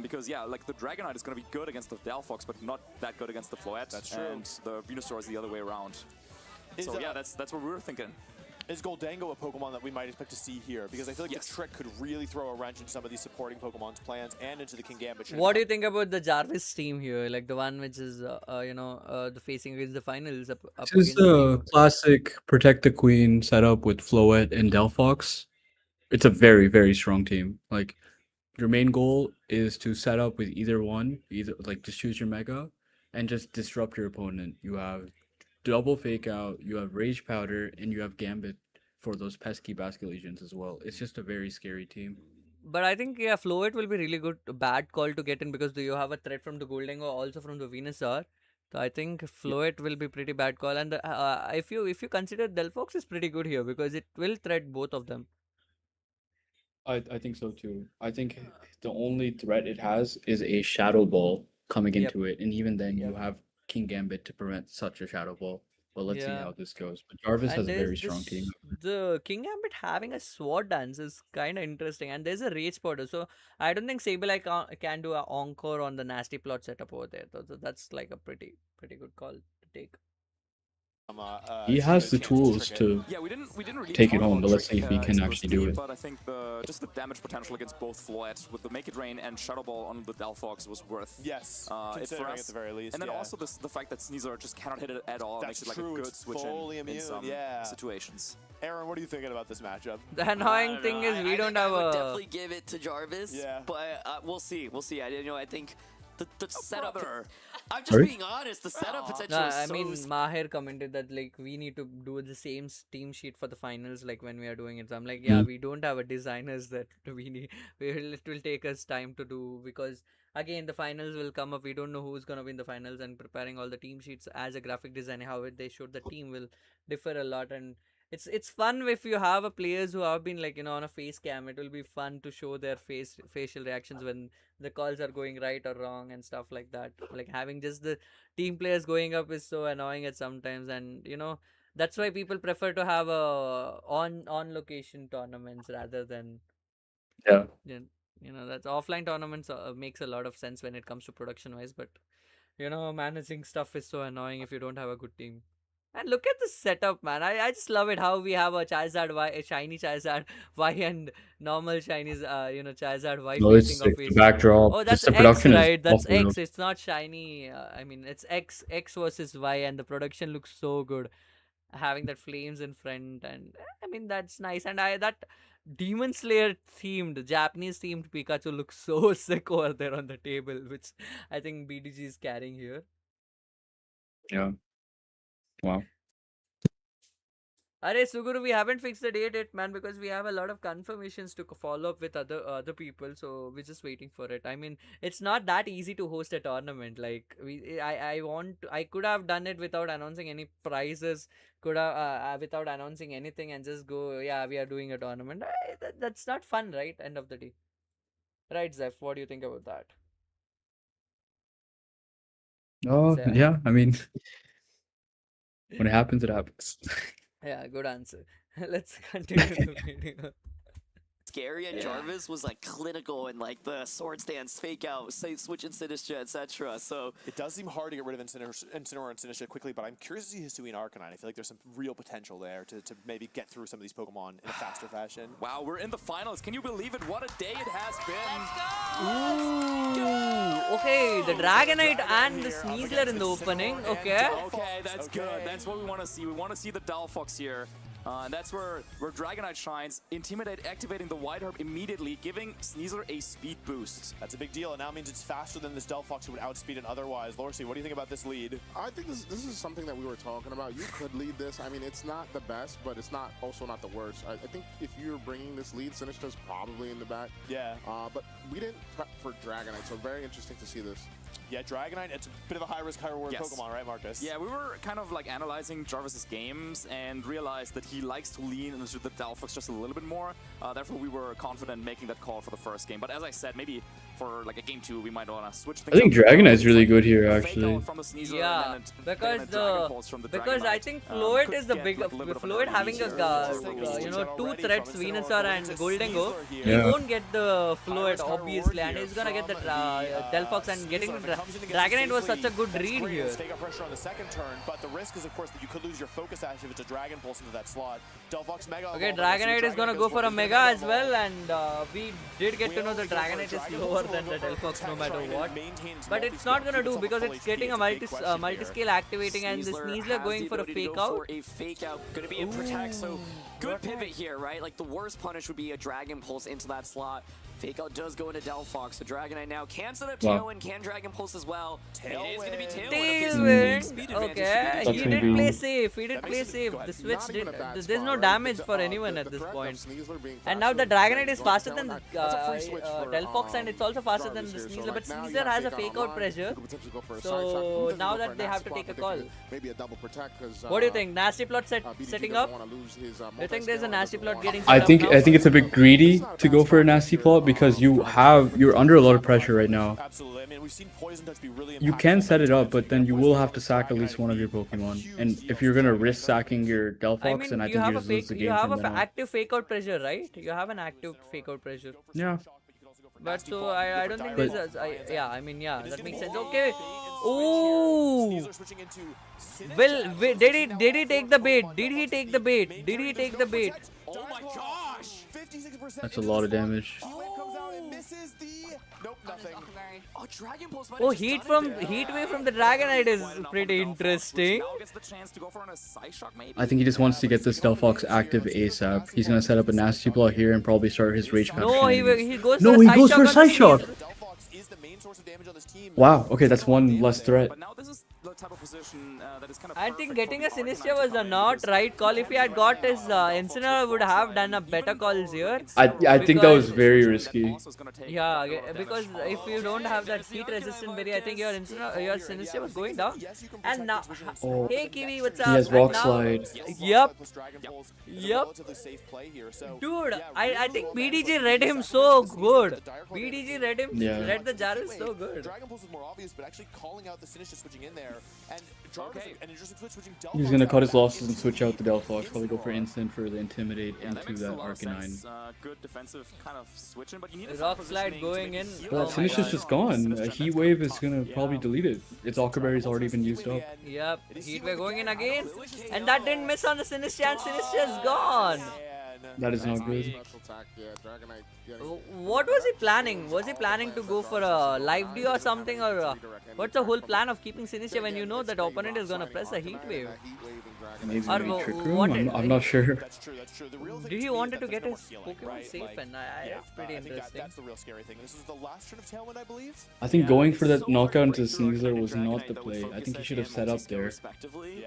Because yeah, like the Dragonite is going to be good against the Delphox, but not that good against the Floette. That's true. And the Venusaur is the other way around. So yeah, that's what we were thinking. Is Goldango a Pokemon that we might expect to see here? Because I feel like the trick could really throw a wrench into some of these supporting Pokemon's plans and into the Kingambit. What do you think about the Jarvis team here? Like the one which is, the facing against the finals up This is against the the team. classic Protect the Queen setup with Floette and Delphox. It's a very, very strong team. Like, your main goal is to set up with either like just choose your mega and just disrupt your opponent. You have double fake out, you have Rage Powder, and you have Gambit for those pesky Basket Legions as well. It's just a very scary team. But I think Floet will be really good, bad call to get in because you have a threat from the Goldango, also from the Venusaur. So I think Floet will be pretty bad call, and if you consider Delphox is pretty good here because it will threat both of them. I think so too. I think the only threat it has is a Shadow Ball coming into it, and even then you have King Gambit to prevent such a Shadow Ball. But let's see Yeah. how this goes. But Jarvis has And a there's very strong team. the King Gambit having a sword dance is kind of interesting, and there's a rage powder, so I don't think Sableye can do a encore on the nasty plot setup over there. So that's like a pretty good call to take. He has the tools to Yeah, we didn't really take it talk home, about but let's Trick, see if he can actually do explicitly, it. But I think just the damage potential against both Floette with the Make It Rain and Shadow Ball on the Delphox was worth Yes, it for considering us. at the very least, And then yeah. also the fact that Sneasel just cannot hit it at all That's makes it like true, a good it's switch fully in immune, some yeah. situations. Aaron, what are you thinking about this matchup? The annoying thing is we don't have I would a. definitely give it to Jarvis. Yeah. But we'll see. We'll see. I think the setup. brother. I'm just Sorry? being honest. The setup potential No, is I so. mean Maher commented that like we need to do the same team sheet for the finals like when we are doing it. So I'm like, yeah, we don't have a designers that we need. It will take us time to do because again the finals will come up. We don't know who's gonna win the finals, and preparing all the team sheets as a graphic designer, how they showed the team will differ a lot, and it's fun if you have a players who have been like, on a face cam. It will be fun to show their facial reactions when the calls are going right or wrong and stuff like that. Like having just the team players going up is so annoying at sometimes, and that's why people prefer to have a on location tournaments rather than Yeah. that's offline tournaments makes a lot of sense when it comes to production wise, but managing stuff is so annoying if you don't have a good team. And look at the setup, man. I just love it how we have a Charizard Y, a shiny Charizard Y, and normal Chinese, Charizard Y No, it's facing off like the each. backdrop. Oh, Just that's the X, production is right? That's awful. X. It's not shiny. I mean, it's X versus Y, and the production looks so good. Having that flames in front, and I mean that's nice. And that Demon Slayer themed, Japanese themed Pikachu looks so sick over there on the table, which I think BDG is carrying here. Yeah. Wow. Arey Suguru, we haven't fixed the date yet, man, because we have a lot of confirmations to follow up with other people, so we're just waiting for it. I mean, it's not that easy to host a tournament. Like I could have done it without announcing any prizes, could have without announcing anything, and just go, yeah, we are doing a tournament. That's not fun, right? End of the day, right, Zeph? What do you think about that? Oh, Zeph? yeah. I mean, when it happens, it happens. Yeah, good answer. Let's continue the video. Scary, and Jarvis was like clinical in like the sword stance, fake out, switch and Sinistra, etc. So it does seem hard to get rid of Incineroar and Sinistra quickly, but I'm curious to see Hisui and Arcanine. I feel like there's some real potential there to maybe get through some of these Pokemon in a faster fashion. Wow, we're in the finals. Can you believe it? What a day it has been. Ooh, okay, the Dragonite and the Sneasler in the opening. Okay. Okay, that's good. That's what we want to see. We want to see the Delphox here. And that's where Dragonite shines. Intimidate, activating the Wide Herb immediately, giving Sneasler a speed boost. That's a big deal. It now means it's faster than this Delphox who would outspeed it otherwise. Lorsy, what do you think about this lead? I think this is something that we were talking about. You could lead this. I mean, it's not the best, but it's also not the worst. I think if you're bringing this lead, Sinistra's probably in the back. Yeah. But we didn't prep for Dragonite, so very interesting to see this. Yeah, Dragonite, it's a bit of a high-risk, high-reward Pokemon, right, Marcus? Yeah, we were kind of like analyzing Jarvis's games and realized that he likes to lean into the Delphox just a little bit more. Therefore, we were confident making that call for the first game. But as I said, maybe for like a game 2, we might want to switch things. I think Dragonite's really good here, actually. Yeah, because I think Floyd is the big Floyd having a two threats, Venusaur and Goldengo. He won't get the Floyd obviously, and he's gonna get the Delphox, and getting the Dragonite was such a good read here. Take up pressure on the second turn, but the risk is of course that you could lose your focus ash if it's a Dragon Pulse into that slot. Delphox Mega. Okay, Dragonite is gonna go for a Mega as well, and we did get to know the Dragonite is lower than the Delphox no matter what. But it's not gonna do because it's getting a multi-scale activating, and the Sneasler going for a fake out. Gonna be a protect, so good pivot here, right? Like the worst punish would be a Dragon Pulse into that slot. Fake out does go into Delphox. The Dragonite now can set up Tailwind, can Dragon Pulse as well. It is going to be Tailwind. Okay, he did play safe. He did play safe. The switch did. There's no damage for anyone at this point. And now the Dragonite is faster than the Delphox, and it's also faster than the Sneasler. But Sneasler has a fake out pressure. So now that they have to take a call. What do you think? Nasty plot setting up? Do you think there's a nasty plot getting set I up think now? it's a bit greedy to go for a nasty plot because you're under a lot of pressure right now. Absolutely. I mean, we've seen Poison Touch be really You can set it up, but then you will have to sack at least one of your Pokemon. And if you're gonna risk sacking your Delphox, then I think you just lose the game. You have from an then on. active fake out pressure, right? You have an active fake out pressure. Yeah. But so I don't think there's yeah, I mean, yeah, that makes sense. Okay. Ooh. Will did he take the bait? Did he take the bait? Did he take the bait? Oh my gosh! 56%. That's a lot of damage. Nope, nothing. Oh, Dragon Pulse. Oh, heat wave from the Dragonite is pretty interesting. I think he just wants to get this Delphox active ASAP. He's gonna set up a nasty block here and probably start his rage pack. No, he goes no, for he goes for a side shock. Is the main source of damage on this team. Wow. Okay, that's one less threat. type of position that is kind of I think perfect getting for a the Arcanine Sinistcha to was come in not because right call. If he had got his Incineroar, would have done a better calls here. I think that was very risky. Yeah, because if you don't have that heat resistant berry, I think your Sinistcha was going down. And now, Oh, hey Kiwi, what's up? he has And Rock now- Slide. Yep. Dude, I think BDG read him so good. BDG read him, Yeah. read the Jarvis so good. Dragon Pulse is more obvious, but actually calling out the Sinistcha switching in there, and Jarvis an interesting switching Delphox. He's gonna cut his losses and switch out the Delphox. Probably go for instant for the Intimidate Yeah, that into makes that a lot of Arcanine. sense. Good defensive kind of switching, but you need Rock Slide going in. Well, Oh my Sinistcha's God. just gone. Heat Wave is gonna probably delete it. Its Ockerberry's already been used up. Yep, Heat Wave going in again. And that didn't miss on the Sinistcha, and Sinistcha's gone. That is not good. What was he planning? Was he planning to go for a live D or something? Or what's the whole plan of keeping Sinistcha when you know that opponent is gonna press a Heat Wave? Maybe Or Trick what Room? it- I'm not sure. Did he wanted to get his Pokemon safe? And that's pretty interesting. That's the real scary thing. This is the last turn of Tailwind, I believe. I think going for that knockout into Sneasler was not the play. I think he should have set up there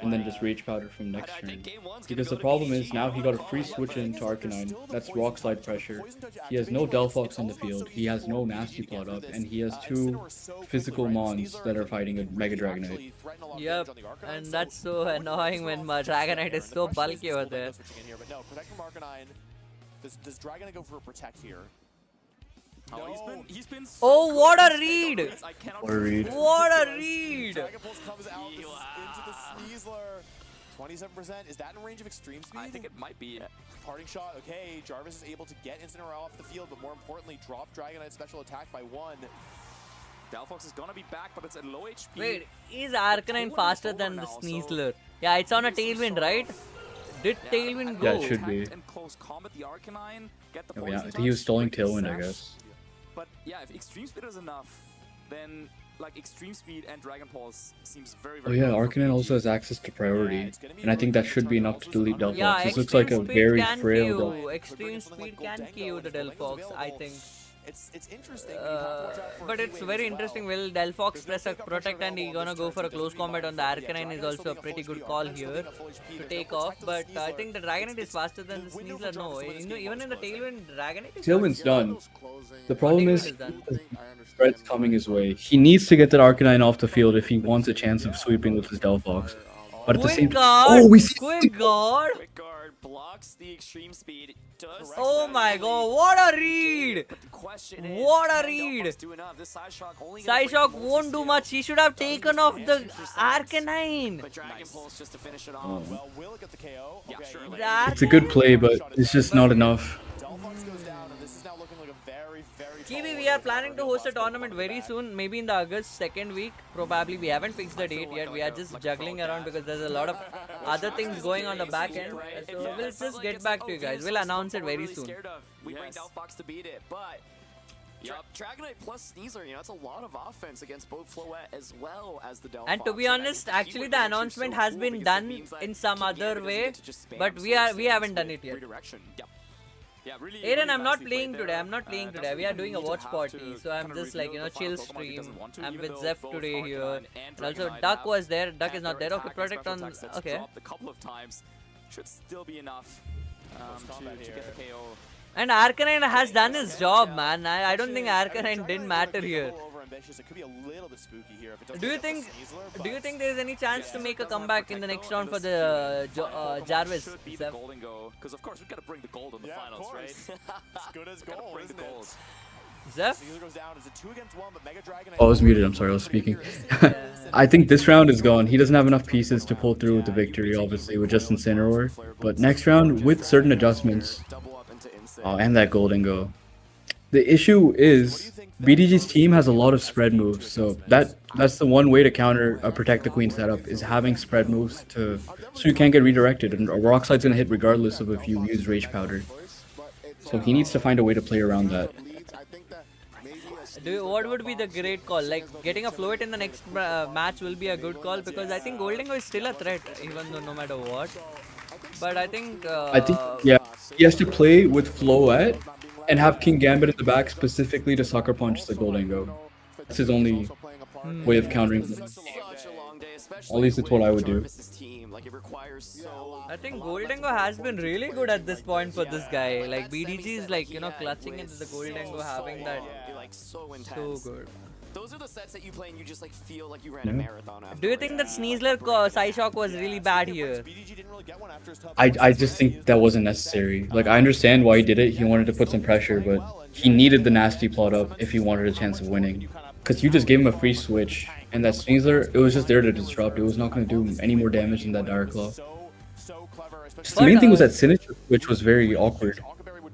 and then just Rage Powder from next turn. Because the problem is now he got a free switch into Arcanine. That's Rock Slide pressure. He has no Delphox on the field. He has no Nasty Plot up, and he has two physical Mons that are fighting a Mega Dragonite. Yep, and that's so annoying when my Dragonite is so bulky over there. But no, protect from Arcanine. Does Dragonite go for a protect here? He's been Oh, what a read! What a read. What a read! Dragon Pulse comes out into the Sneasler. 27%. Is that in range of extreme speed? I think it might be. Parting shot. Okay, Jarvis is able to get Incineroar off the field, but more importantly, drop Dragonite special attack by 1. Delphox is gonna be back, but it's at low HP. Wait, is Arcanine faster than the Sneasler? Yeah, it's on a Tailwind, right? Did Tailwind go? Yeah, it should be. In close combat, the Arcanine, get the Oh, yeah, I poison think he was touch, stalling break the Tailwind, I sash. guess. But yeah, if Extreme Speed is enough, then like Extreme Speed and Dragon Pulse seems very, Oh very yeah, good for Arcanine also has access to priority, and I think that should be enough to delete Delphox. Yeah, This looks like a Extreme Speed very can frail KO. Delphox. Extreme Speed can KO the Delphox, I think. It's interesting. But you have to watch out for But it's very interesting. Will Delphox press a protect and he gonna go for a close combat on the Arcanine is also a pretty good call here to take off. But I think the Dragonite is faster than the Sneasler. No, even in the Tailwind, Dragonite is Tailwind's done. The problem Tailwind is is done. spread's coming his way. He needs to get that Arcanine off the field if he wants a chance of sweeping with his Delphox. But at the same Quick guard! oh, we see Quick guard! Quick guard blocks the extreme speed. Does Oh my god, what a read! But the question is, What a can read! Delphox do enough? This Side Shock only gonna break Psyshock the won't do multi-skill. much. He should have taken off the Interesting. Arcanine. But Dragon Pulse just to finish it off. Oh. Well, will it get the KO? Yeah, Okay, sure. That- it's a good play, but it's just not enough. Delphox goes down, and this is now looking like a very, very Kiwi, tall we are order planning for to host a Delphox tournament coming very back. soon, maybe in the August second week. Probably we haven't fixed the date yet. We are just juggling around because there's a lot of other things going on the back end. So we'll just get back to you guys. We'll announce it very soon. We bring Delphox to beat it, but Dragonite plus Sneasler, it's a lot of offense against both Floette as well as the Delphox. And to be honest, actually the announcement has been done in some other way, but we haven't done it yet. Yeah, really. Aaron, I'm not playing today. I'm not playing today. We are doing a watch party, so I'm just like chill stream. I'm with Zeph today here. And also Duck was there. Duck is not there. Okay, protect on. Okay. A couple of times should still be enough to get the KO. And Arcanine has done his job, man. I don't think Arcanine didn't matter here. It could be a little bit spooky here if it doesn't Do you get the think? Sneasler, Do you but- think there is any chance to make a comeback in the next round for the Jarvis? Should be the Zeph? golden go, because of course we gotta bring the gold in the Yeah, of finals, right? course. As good as Gotta gold, bring the isn't it? gold. Zeph? Sneasler goes down. It's a 2 against 1, but Mega Dragonite. Oh, I was muted. I'm sorry. I was speaking. I think this round is gone. He doesn't have enough pieces to pull through with the victory, obviously, with just Incineroar. But next round, with certain adjustments, and that golden go. The issue is BDG's team has a lot of spread moves, so that's the one way to counter a Protect the Queen setup is having spread moves so you can't get redirected, and a Rock Slide's gonna hit regardless of if you use Rage Powder. So he needs to find a way to play around that. What would be the great call? Like getting a Float in the next match will be a good call because I think Goldengo is still a threat, even though no matter what. But I think Yeah, he has to play with Floette and have King Gambit in the back specifically to sucker punch the Goldengo. That's his only way of countering them. Such a long day of At least it's what I would do. Team, like it requires so. I think Goldengo has been really good at this point for this guy. Like BDG is like, you know, clutching into the Goldengo, having that Like so intense. so good. Those are the sets that you play and you just like feel like you ran a marathon after. Do you think that Sneasler Psyshock was really bad here? I just think that wasn't necessary. Like, I understand why he did it. He wanted to put some pressure, but he needed the nasty plot up if he wanted a chance of winning. Because you just gave him a free switch, and that Sneasler, it was just there to disrupt. It was not going to do any more damage than that Dire Claw. Just the main thing was that Sinister switch was very awkward.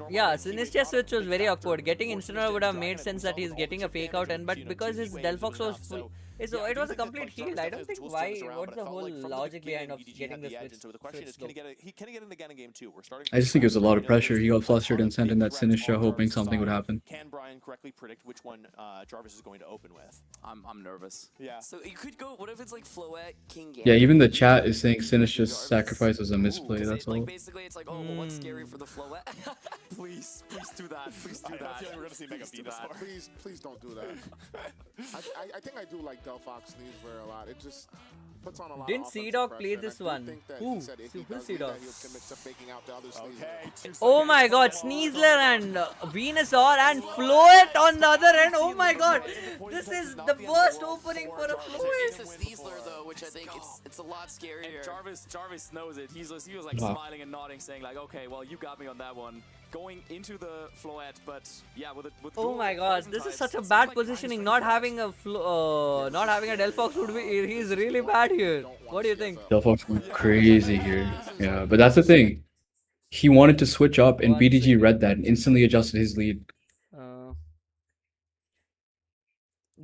Yeah, Sinister switch was very awkward. Getting Incineroar would have made sense that he's getting a fake out, and but because his Delphox was full, it was a complete heal. I don't think why. What's the whole logic behind of getting the switch? So the question is, can he get it again in game 2? We're starting. I just think it was a lot of pressure. He got flustered and sent in that Sinister hoping something would happen. Can Brian correctly predict which one Jarvis is going to open with? I'm nervous. Yeah. So you could go. What if it's like Floette, King Gambit? Yeah, even the chat is saying Sinister's sacrifice was a misplay, that's all. Like basically, it's like, oh, well, what's scary for the Floette? Please do that. Please do that. I feel like we're gonna see Mega Venusaur. Please don't do that. I think I do like Delphox Sneasler a lot. It just puts on a lot Didn't of Sea-Dog play offensive this pressure, and I one? do think that Who? he said if he Super does do Sea-Dog. that, he'll commit to faking out the other Sneasler. Oh my god, Sneasler and Venusaur and Floette on the other end. Oh my god, this is the worst opening for a Floette. It's a Sneasler though, which I think it's a lot scarier. And Jarvis knows it. He was like smiling and nodding, saying like, okay, well you got me on that one. Going into the Floette, but yeah, with Oh my god, this is such a bad positioning. Not having a Delphox would be. He's really bad here. What do you think? Delphox went crazy here. Yeah, but that's the thing. He wanted to switch up, and BDG read that and instantly adjusted his lead.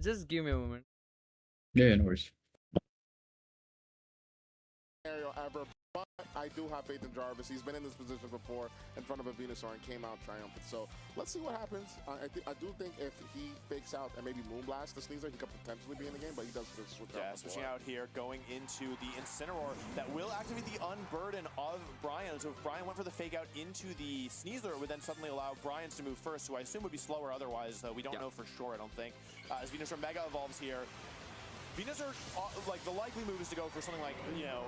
Just give me a moment. Yeah, no worries. Ever, but I do have faith in Jarvis. He's been in this position before in front of a Venusaur and came out triumphant. So let's see what happens. I do think if he fakes out and maybe Moonblast the Sneasler, he could potentially be in the game, but he does just switch out. Yeah, switching out here, going into the Incineroar that will activate the Unburden of Brian. So if Brian went for the fake out into the Sneasler, it would then suddenly allow Brian's to move first, who I assume would be slower otherwise, though we don't know for sure, I don't think. As Venusaur Mega evolves here, Venusaur, like, the likely move is to go for something like, you know,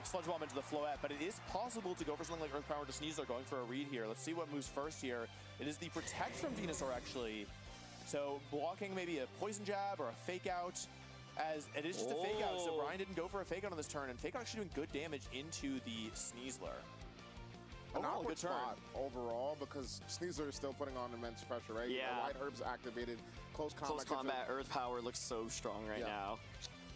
Sludge Bomb into the Floette, but it is possible to go for something like Earth Power to Sneasler, going for a read here. Let's see what moves first here. It is the Protect from Venusaur, actually. So blocking maybe a Poison Jab or a Fake Out, as it is just a Fake Out. So Brian didn't go for a Fake Out on this turn, and Fake Out actually doing good damage into the Sneasler. An awkward spot overall because Sneasler is still putting on immense pressure, right? Yeah. The White Herb's activated. Close combat. Earth Power looks so strong right now.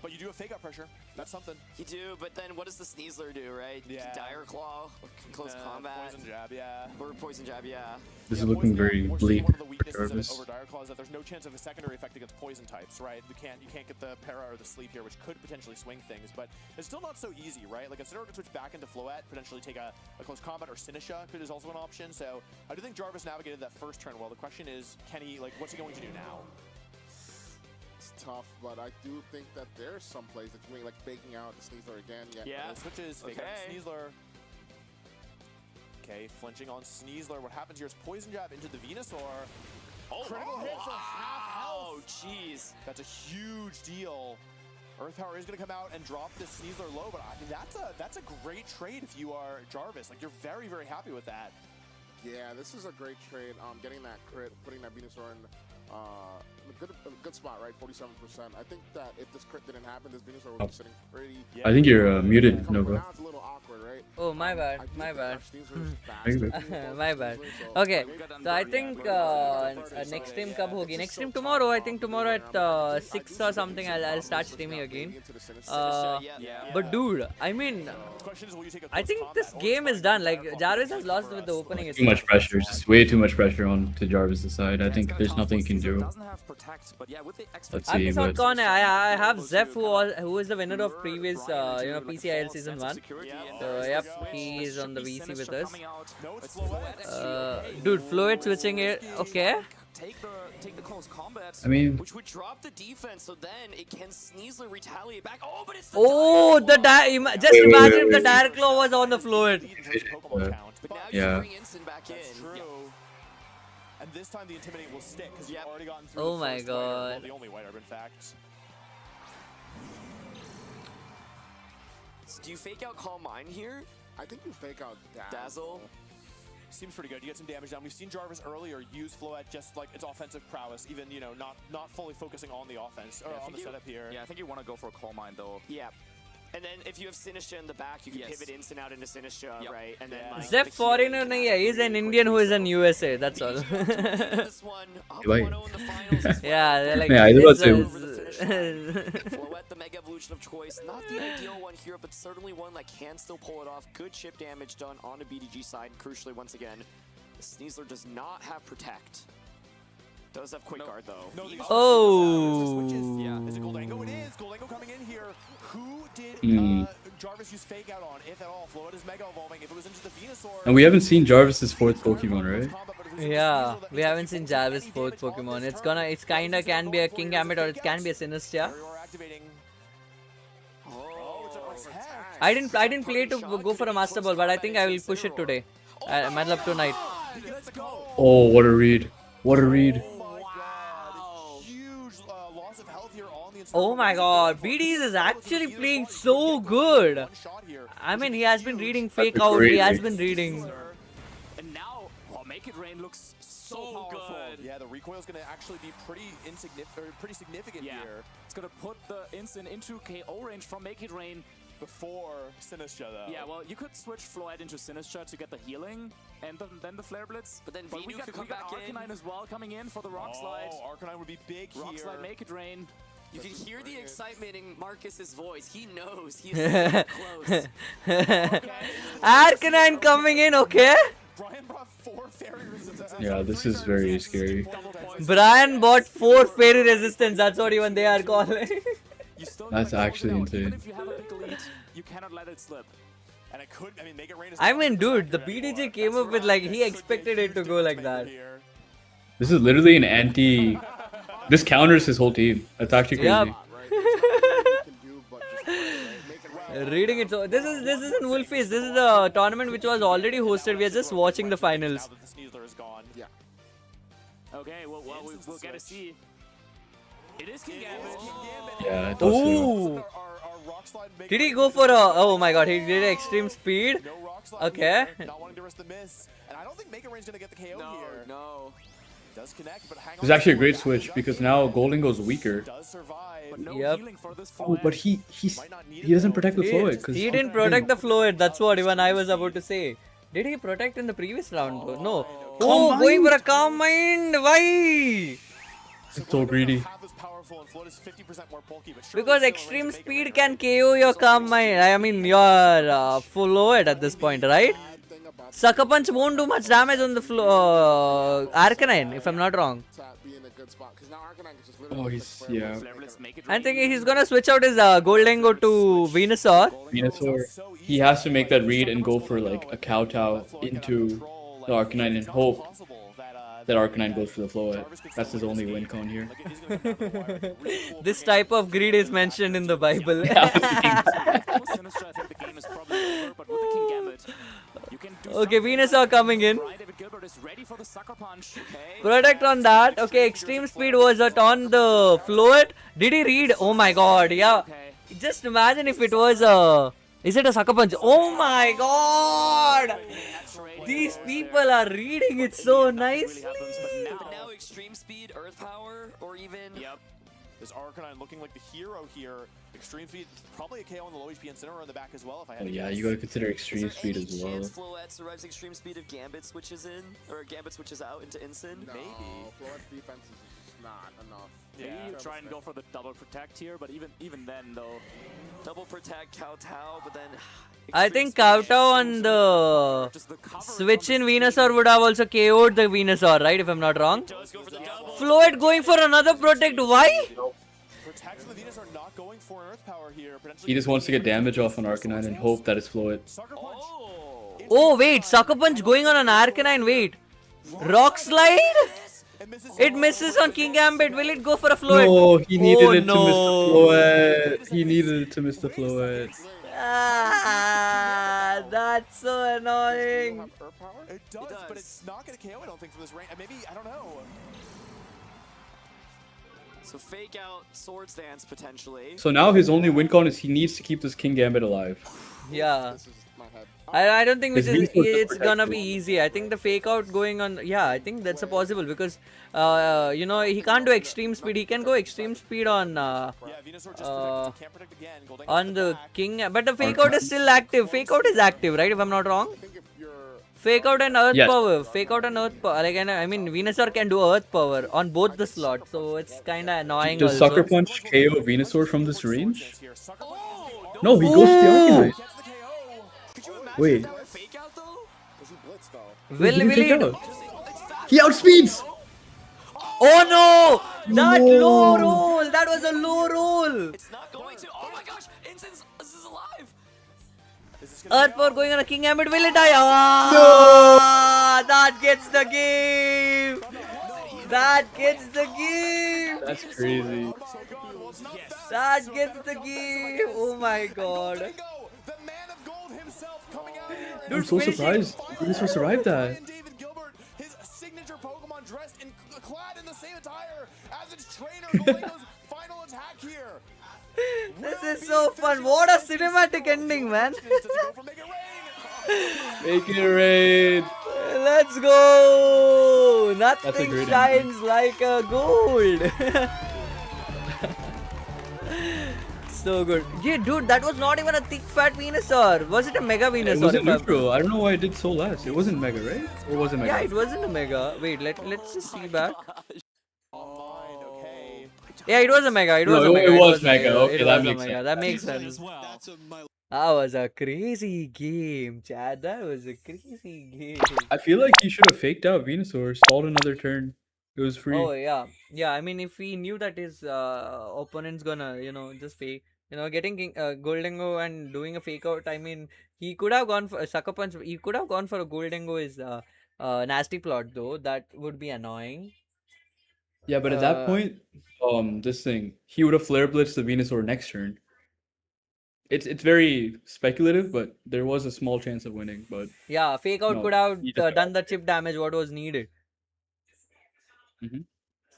But you do have fake out pressure. That's something. You do, but then what does the Sneasler do, right? Yeah. Dire Claw, close combat. Poison Jab, yeah. Or Poison Jab, yeah. This is looking very bleak One of the for weaknesses Jarvis. over Dire Claw is that there's no chance of a secondary effect against poison types, right? You can't get the Para or the Sleep here, which could potentially swing things, but it's still not so easy, right? Like, Incineroar could switch back into Floette, potentially take a close combat, or Sinisha is also an option, so I do think Jarvis navigated that first turn well. The question is, can he, like, what's he going to do now? It's tough, but I do think that there's some plays that you make, like faking out the Sneasler again. Yeah, switches, fake out Sneasler. Okay, flinching on Sneasler. What happens here is Poison Jab into the Venusaur. Critical hit for half health. Oh, jeez. That's a huge deal. Earth Power is going to come out and drop this Sneasler low, but I mean, that's a great trade if you are Jarvis. Like, you're very, very happy with that. Yeah, this is a great trade. Getting that crit, putting that Venusaur in a good spot, right? 47%. I think that if this crit didn't happen, this Venusaur would be sitting pretty. I think you're muted, Nova. Now it's a little awkward, right? Oh, my bad. My bad. Faster. My bad. Okay, so I think next stream kab hogi? Next stream tomorrow. I think tomorrow at 6 or something I'll start streaming again. But dude, I mean, I think this game is done. Like, Jarvis has lost with the opening. Too much pressure, just way too much pressure on to Jarvis' side. I think there's nothing he can do. Let's see, but I have Zeph, who is the winner of previous PCIL season 1. So yep, he is on the VC with us. Dude, Floette switching it. Okay. Take the close combat. I mean, which would drop the defense, so then it can Sneasler retaliate back. Oh, but it's the just imagine if the Dire Claw was on the Floette. But now yeah. you bring Instant back in. And this time the Intimidate will stick because you've already gotten through Oh the my first god. White Herb, well, the only White Herb, in fact. Do you fake out Calm Mind here? I think you fake out Dazzle. Seems pretty good. You get some damage down. We've seen Jarvis earlier use Floette just like its offensive prowess, even, you know, not fully focusing on the offense, or on the setup here. Yeah, I think you want to go for a Calm Mind, though. Yeah. And then if you have Sinistra in the back, you can pivot instant out into Sinistra, right? And then like, Zeph foreigner nahi hai. He's an Indian who is in USA. That's all. this one, Right. Yeah, they're like. Yeah, I was Floette, the Mega Evolution of choice. Not the ideal one here, but certainly one that can still pull it off. Good chip damage done on the BDG side. Crucially, once again, Sneasler does not have Protect. Does have Quick Guard, though. No, Oh. Yeah, is it Goldango? It is. Goldango coming in here. Who did Jarvis use fake out on, if at all? Floette is Mega Evolving. If it was into the Venusaur... And we haven't seen Jarvis's 4th Pokemon, right? Yeah, we haven't seen Jarvis' 4th Pokemon. It's kinda can be a King Gambit or it can be a Sinistra. I didn't play to go for a Master Ball, but I think I will push it today. Matlab tonight. Oh, what a read. What a read. Oh my god, BDs is actually playing so good. I mean, he has been reading fake out, he has been reading. And now, Make It Rain looks so good. Yeah, the recoil is going to actually be pretty significant here. It's going to put the instant into KO range from Make It Rain. Before Sinistra, though. Yeah, well, you could switch Floette into Sinistra to get the healing, and then the Flare Blitz. But then we could come got back Arcanine as well coming in for the Rock Slide. Oh, Arcanine would be big Rock here. Slide, Make It Rain. You can hear the excitement in Marcus's voice. He knows. He is so close. Arcanine coming in, okay? Brian brought 4 fairy resistance. Yeah, this is very scary. Brian bought 4 fairy resistance, that's what even they are calling. That's actually insane. If you have a big lead, you cannot let it slip. And it could, I mean, Make It Rain is... I mean, dude, the BDJ came up with like, he expected it to go like that. This is literally an anti... This counters his whole team. That's actually crazy. Yep. Reading it, so this isn't Wolfies. This is a tournament which was already hosted. We are just watching the finals. Yeah. Okay, well we'll get to see. It is King Gambit. Yeah, I thought Ooh. Did he go for a? Oh my god, he did extreme speed. Okay. Not wanting to risk the miss, and I don't think Make It Rain's gonna get the KO here. No. Does connect, but hang on. This is actually a great switch because now Golden goes weaker. Does survive. But no Yep. healing for this Oh, but he doesn't protect the Floyd. He didn't protect the Floyd. That's what even I was about to say. Did he protect in the previous round though? No. Oh, going for a Calm Mind. Why? It's so greedy. Because extreme speed can KO your Calm Mind. I mean your Floyd at this point, right? Sucker Punch won't do much damage on the Arcanine, if I'm not wrong. Oh, yeah. I'm thinking he's gonna switch out his Goldango to Venusaur. Venusaur, he has to make that read and go for like a kowtow into the Arcanine and hope that Arcanine goes for the Floette. That's his only win con here. This type of greed is mentioned in the Bible. Okay, Venusaur coming in. Protect on that. Okay, extreme speed was it on the Floette. Did he read? Oh my god, yeah. Just imagine if it was a... Is it a Sucker Punch? Oh my god! These people are reading it so nicely. But now extreme speed, earth power, or even... Yep. This Arcanine looking like the hero here. Extreme speed, probably a KO on the low HP Incineroar in the back as well. If I had Oh to yeah, guess. you gotta consider extreme speed as Any well. chance Floette survives extreme speed if Gambit switches in? Or Gambit switches out into Incin? No, Floette's defense is not enough. Maybe you try and go for the double protect here, but even then though. Double protect, kowtow, but then... I think kowtow on the switch in Venusaur would have also KO'd the Venusaur, right? If I'm not wrong. Floyd going for another protect. Why? Protect the Venus are not going for an Earth Power here. He just wants to get damage off on Arcanine and hope that it's Floette. Oh wait, Sucker Punch going on an Arcanine. Wait, Rock Slide. It misses on King Gambit. Will it go for a Floyd? No, he needed it to miss the no. Floette. He needed it to miss the Floette. Ah, that's so annoying. It does, but it's not going to KO, I don't think, for this range. Maybe, I don't know. So fake out swords dance potentially. So now his only win con is he needs to keep this King Gambit alive. Yeah. I don't think His Venusaur just it's gonna protects be it. easy. I think the fake out going on. Yeah, I think that's a possible because you know, he can't do extreme speed. He can go extreme speed on the king, but the fake out is still active. Fake out is active, right? If I'm not wrong. Fake out and earth Yes. power. Fake out and earth power. Like, I mean, Venusaur can do earth power on both the slots, so it's kind of annoying. Does also. Sucker Punch KO Venusaur from this range? No, he goes to the Arcanine. Wait. Will he he? out? He outspeeds! Oh no! That low roll! That was a low roll! It's not going to. Oh my gosh! Incense is alive! Earth power going on a King Gambit. Will it die? Ah, that gets the game! That gets the game! That's crazy. That gets the game! Oh my god. I'm so surprised Venusaur survived that. His signature Pokemon dressed in clad in the same attire as its trainer. Golengo's final attack here. This is so fun. What a cinematic ending, man. Make it rain. Let's go. That's a Nothing great shines like a gold. So good. Yeah, dude, that was not even a thick fat Venusaur. Was it a Mega Venusaur? It wasn't neutral. I don't know why it did so less. It wasn't Mega, right? Or was it Mega? Yeah, it wasn't a Mega. Wait, let's just see back. Yeah, it was a Mega. It was a Mega. It was Mega. Okay, It that was a makes Mega. sense. That makes sense. That was a crazy game, Chad. That was a crazy game. I feel like he should have faked out Venusaur, stalled another turn. It was free. Oh yeah, yeah. I mean, if he knew that his opponent's gonna, you know, just fake, you know, getting Goldengo and doing a fake out. I mean, he could have gone for a Sucker Punch. He could have gone for a Goldengo is nasty plot though. That would be annoying. Yeah, but at that point, this thing, he would have Flare Blitzed the Venusaur next turn. It's very speculative, but there was a small chance of winning. But yeah, fake out no, could have he just done the chip damage what was needed. Mhm.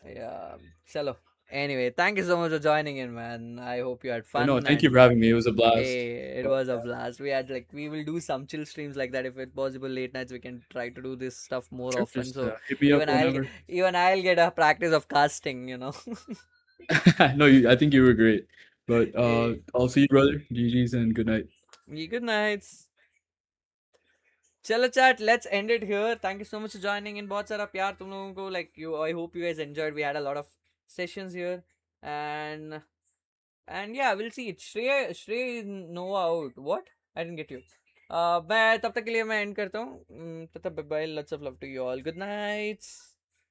Yeah, chalo. Anyway, thank you so much for joining in, man. I hope you had fun. No, thank you and- for having me. It was a blast. Hey, it was a blast. We will do some chill streams like that if it's possible. Late nights we can try to do this stuff more Sure, often. just, So hit me up even whenever. even I'll get a practice of casting. You know. No, I think you were great. But I'll see you, brother. GG's and good night. Good nights. Chalo chat, let's end it here. Thank you so much for joining in. बहुत सारा प्यार तुम लोगों को, like you. I hope you guys enjoyed. We had a lot of sessions here, and yeah, we'll see it. Shrey Nova out. What? I didn't get you. मैं तब तक के लिए मैं end करता हूँ. तब तक bye bye. Lots of love to you all. Good nights.